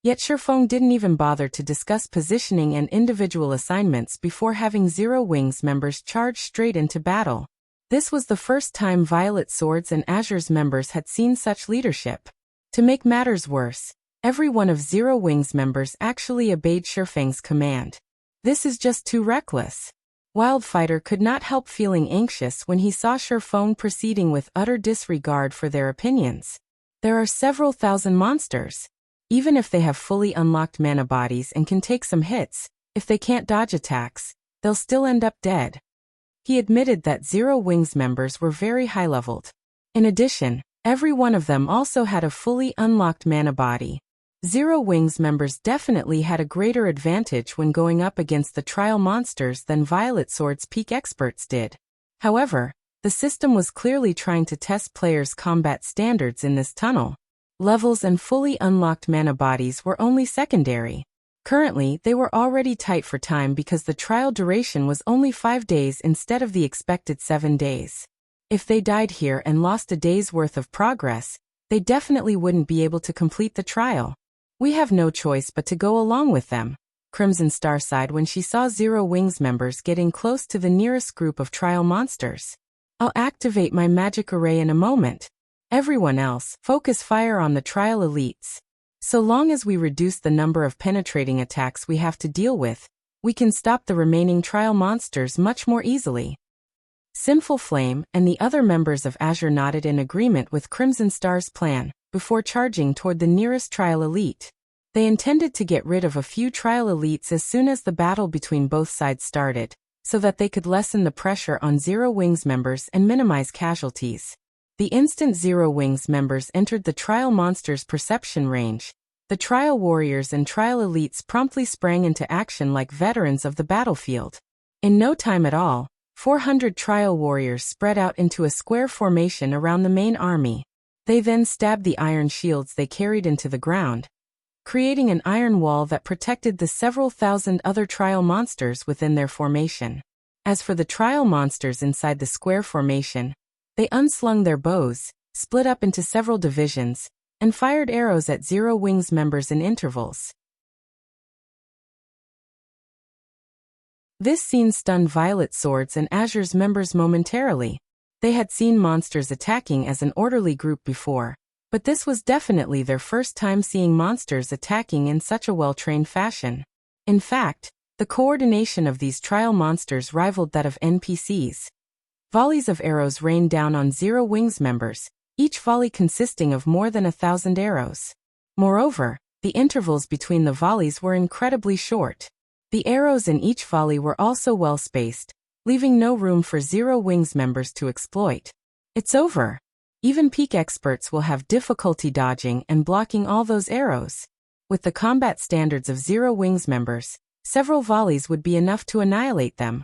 Yet Feng didn't even bother to discuss positioning and individual assignments before having Zero Wings members charge straight into battle. This was the first time Violet Swords and Azure's members had seen such leadership. To make matters worse, every one of Zero Wings members actually obeyed Feng's command. This is just too reckless. Wildfighter could not help feeling anxious when he saw Feng proceeding with utter disregard for their opinions. There are several thousand monsters. Even if they have fully unlocked mana bodies and can take some hits, if they can't dodge attacks, they'll still end up dead. He admitted that Zero Wings members were very high-leveled. In addition, every one of them also had a fully unlocked mana body. Zero Wings members definitely had a greater advantage when going up against the trial monsters than Violet Swords peak experts did. However, the system was clearly trying to test players' combat standards in this tunnel. Levels and fully unlocked mana bodies were only secondary. Currently, they were already tight for time because the trial duration was only 5 days instead of the expected 7 days. If they died here and lost a day's worth of progress, they definitely wouldn't be able to complete the trial. We have no choice but to go along with them. Crimson Star sighed when she saw Zero Wings members getting close to the nearest group of trial monsters. I'll activate my magic array in a moment. Everyone else, focus fire on the trial elites. So long as we reduce the number of penetrating attacks we have to deal with, we can stop the remaining trial monsters much more easily. Sinful Flame and the other members of Azure nodded in agreement with Crimson Star's plan, before charging toward the nearest trial elite. They intended to get rid of a few trial elites as soon as the battle between both sides started, so that they could lessen the pressure on Zero Wings members and minimize casualties. The instant Zero Wings members entered the trial monsters' perception range, the trial warriors and trial elites promptly sprang into action like veterans of the battlefield. In no time at all, 400 trial warriors spread out into a square formation around the main army. They then stabbed the iron shields they carried into the ground, creating an iron wall that protected the several thousand other trial monsters within their formation. As for the trial monsters inside the square formation, they unslung their bows, split up into several divisions, and fired arrows at Zero Wings members in intervals. This scene stunned Violet Swords and Azure's members momentarily. They had seen monsters attacking as an orderly group before, but this was definitely their first time seeing monsters attacking in such a well-trained fashion. In fact, the coordination of these trial monsters rivaled that of NPCs. Volleys of arrows rained down on Zero Wings members, each volley consisting of more than 1,000 arrows. Moreover, the intervals between the volleys were incredibly short. The arrows in each volley were also well spaced, leaving no room for Zero Wings members to exploit. It's over. Even peak experts will have difficulty dodging and blocking all those arrows. With the combat standards of Zero Wings members, several volleys would be enough to annihilate them.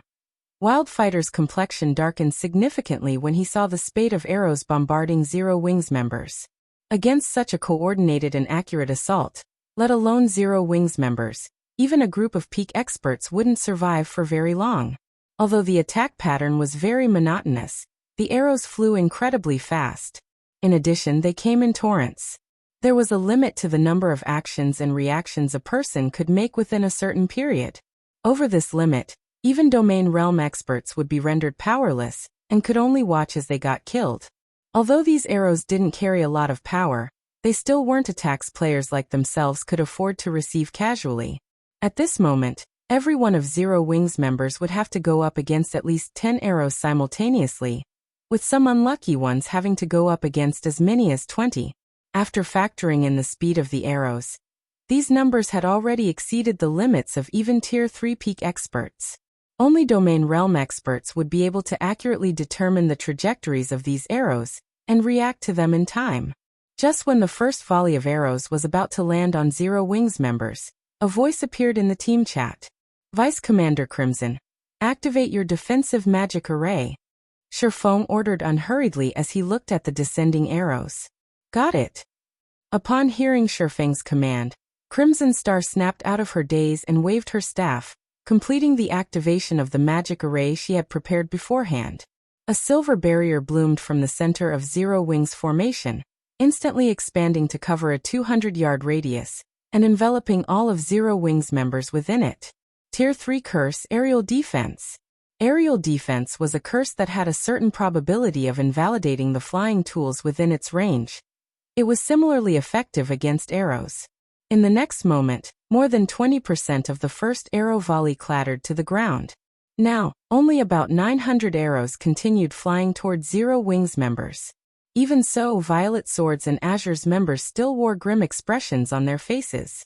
Wildfighter's complexion darkened significantly when he saw the spate of arrows bombarding Zero Wings members. Against such a coordinated and accurate assault, let alone Zero Wings members, even a group of peak experts wouldn't survive for very long. Although the attack pattern was very monotonous, the arrows flew incredibly fast. In addition, they came in torrents. There was a limit to the number of actions and reactions a person could make within a certain period. Over this limit, even domain realm experts would be rendered powerless and could only watch as they got killed. Although these arrows didn't carry a lot of power, they still weren't attacks players like themselves could afford to receive casually. At this moment, every one of Zero Wings members would have to go up against at least 10 arrows simultaneously, with some unlucky ones having to go up against as many as 20. After factoring in the speed of the arrows, these numbers had already exceeded the limits of even Tier 3 peak experts. Only domain realm experts would be able to accurately determine the trajectories of these arrows and react to them in time. Just when the first volley of arrows was about to land on Zero Wings members, a voice appeared in the team chat. Vice Commander Crimson, activate your defensive magic array. Feng ordered unhurriedly as he looked at the descending arrows. Got it. Upon hearing Feng's command, Crimson Star snapped out of her daze and waved her staff, completing the activation of the magic array she had prepared beforehand. A silver barrier bloomed from the center of Zero Wings formation, instantly expanding to cover a 200-yard radius, and enveloping all of Zero Wings members within it. Tier 3 Curse Aerial Defense. Aerial defense was a curse that had a certain probability of invalidating the flying tools within its range. It was similarly effective against arrows. In the next moment, more than 20% of the first arrow volley clattered to the ground. Now, only about 900 arrows continued flying toward Zero Wings members. Even so, Violet Swords and Azure's members still wore grim expressions on their faces.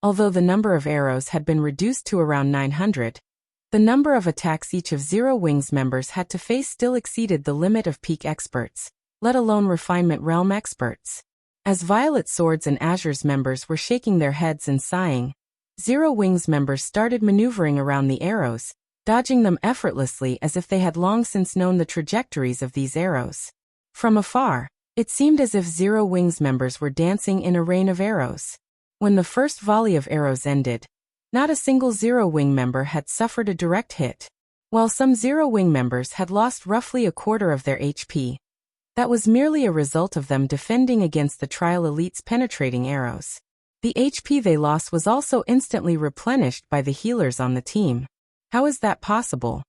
Although the number of arrows had been reduced to around 900, the number of attacks each of Zero Wings members had to face still exceeded the limit of peak experts, let alone refinement realm experts. As Violet Swords and Azure's members were shaking their heads and sighing, Zero Wings members started maneuvering around the arrows, dodging them effortlessly as if they had long since known the trajectories of these arrows. From afar, it seemed as if Zero Wings members were dancing in a rain of arrows. When the first volley of arrows ended, not a single Zero Wing member had suffered a direct hit, while some Zero Wing members had lost roughly a quarter of their HP. That was merely a result of them defending against the Trial Elite's penetrating arrows. The HP they lost was also instantly replenished by the healers on the team. How is that possible?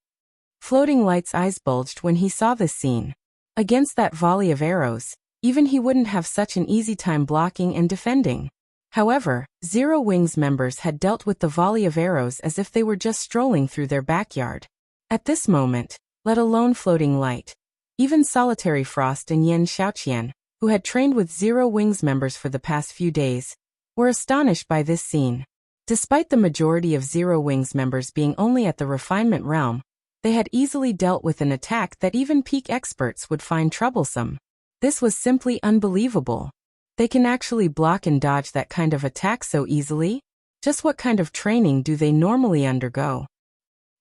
Floating Light's eyes bulged when he saw this scene. Against that volley of arrows, even he wouldn't have such an easy time blocking and defending. However, Zero Wings members had dealt with the volley of arrows as if they were just strolling through their backyard. At this moment, let alone Floating Light, even Solitary Frost and Xiaoqian, who had trained with Zero Wings members for the past few days, were astonished by this scene. Despite the majority of Zero Wings members being only at the refinement realm, they had easily dealt with an attack that even peak experts would find troublesome. This was simply unbelievable. They can actually block and dodge that kind of attack so easily? Just what kind of training do they normally undergo?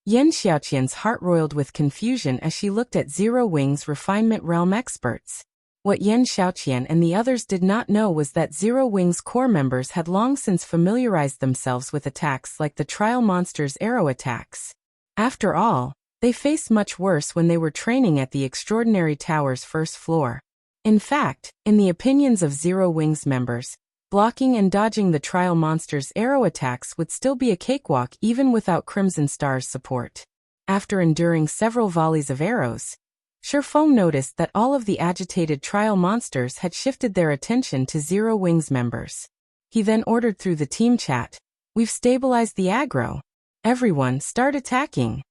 Xiaoqian's heart roiled with confusion as she looked at Zero Wings refinement realm experts. What Xiaoqian and the others did not know was that Zero Wings core members had long since familiarized themselves with attacks like the Trial Monster's arrow attacks. After all, they faced much worse when they were training at the Extraordinary Tower's first floor. In fact, in the opinions of Zero Wings members, blocking and dodging the Trial Monster's arrow attacks would still be a cakewalk even without Crimson Star's support. After enduring several volleys of arrows, Feng noticed that all of the agitated Trial Monsters had shifted their attention to Zero Wings members. He then ordered through the team chat, "We've stabilized the aggro. Everyone, start attacking."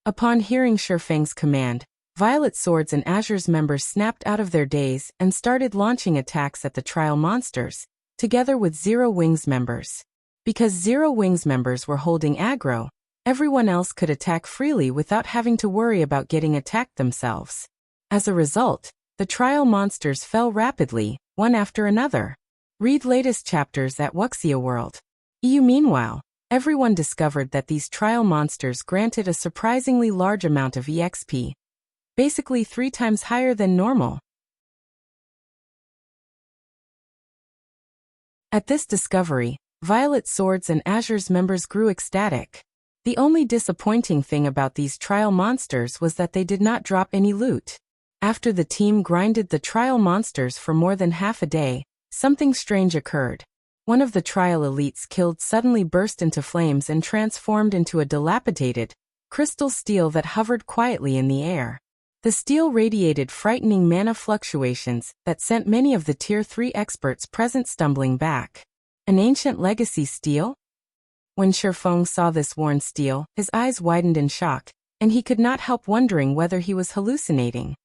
Upon hearing Feng's command, Violet Swords and Azure's members snapped out of their daze and started launching attacks at the Trial Monsters, together with Zero Wings members. Because Zero Wings members were holding aggro, everyone else could attack freely without having to worry about getting attacked themselves. As a result, the Trial Monsters fell rapidly, one after another. Read latest chapters at Wuxia World. Meanwhile, everyone discovered that these Trial Monsters granted a surprisingly large amount of EXP. basically 3 times higher than normal. At this discovery, Violet Swords and Azure's members grew ecstatic. The only disappointing thing about these trial monsters was that they did not drop any loot. After the team grinded the trial monsters for more than half a day, something strange occurred. One of the trial elites killed suddenly burst into flames and transformed into a dilapidated, crystal steel that hovered quietly in the air. The steel radiated frightening mana fluctuations that sent many of the Tier 3 experts present stumbling back. An ancient legacy steel? When Feng saw this worn steel, his eyes widened in shock, and he could not help wondering whether he was hallucinating.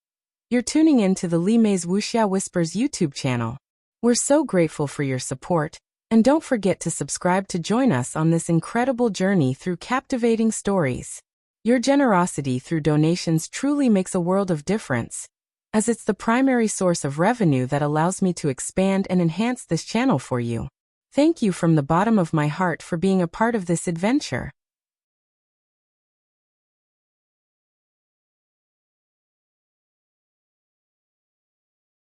You're tuning in to the Li Mei's Wuxia Whispers YouTube channel. We're so grateful for your support, and don't forget to subscribe to join us on this incredible journey through captivating stories. Your generosity through donations truly makes a world of difference, as it's the primary source of revenue that allows me to expand and enhance this channel for you. Thank you from the bottom of my heart for being a part of this adventure.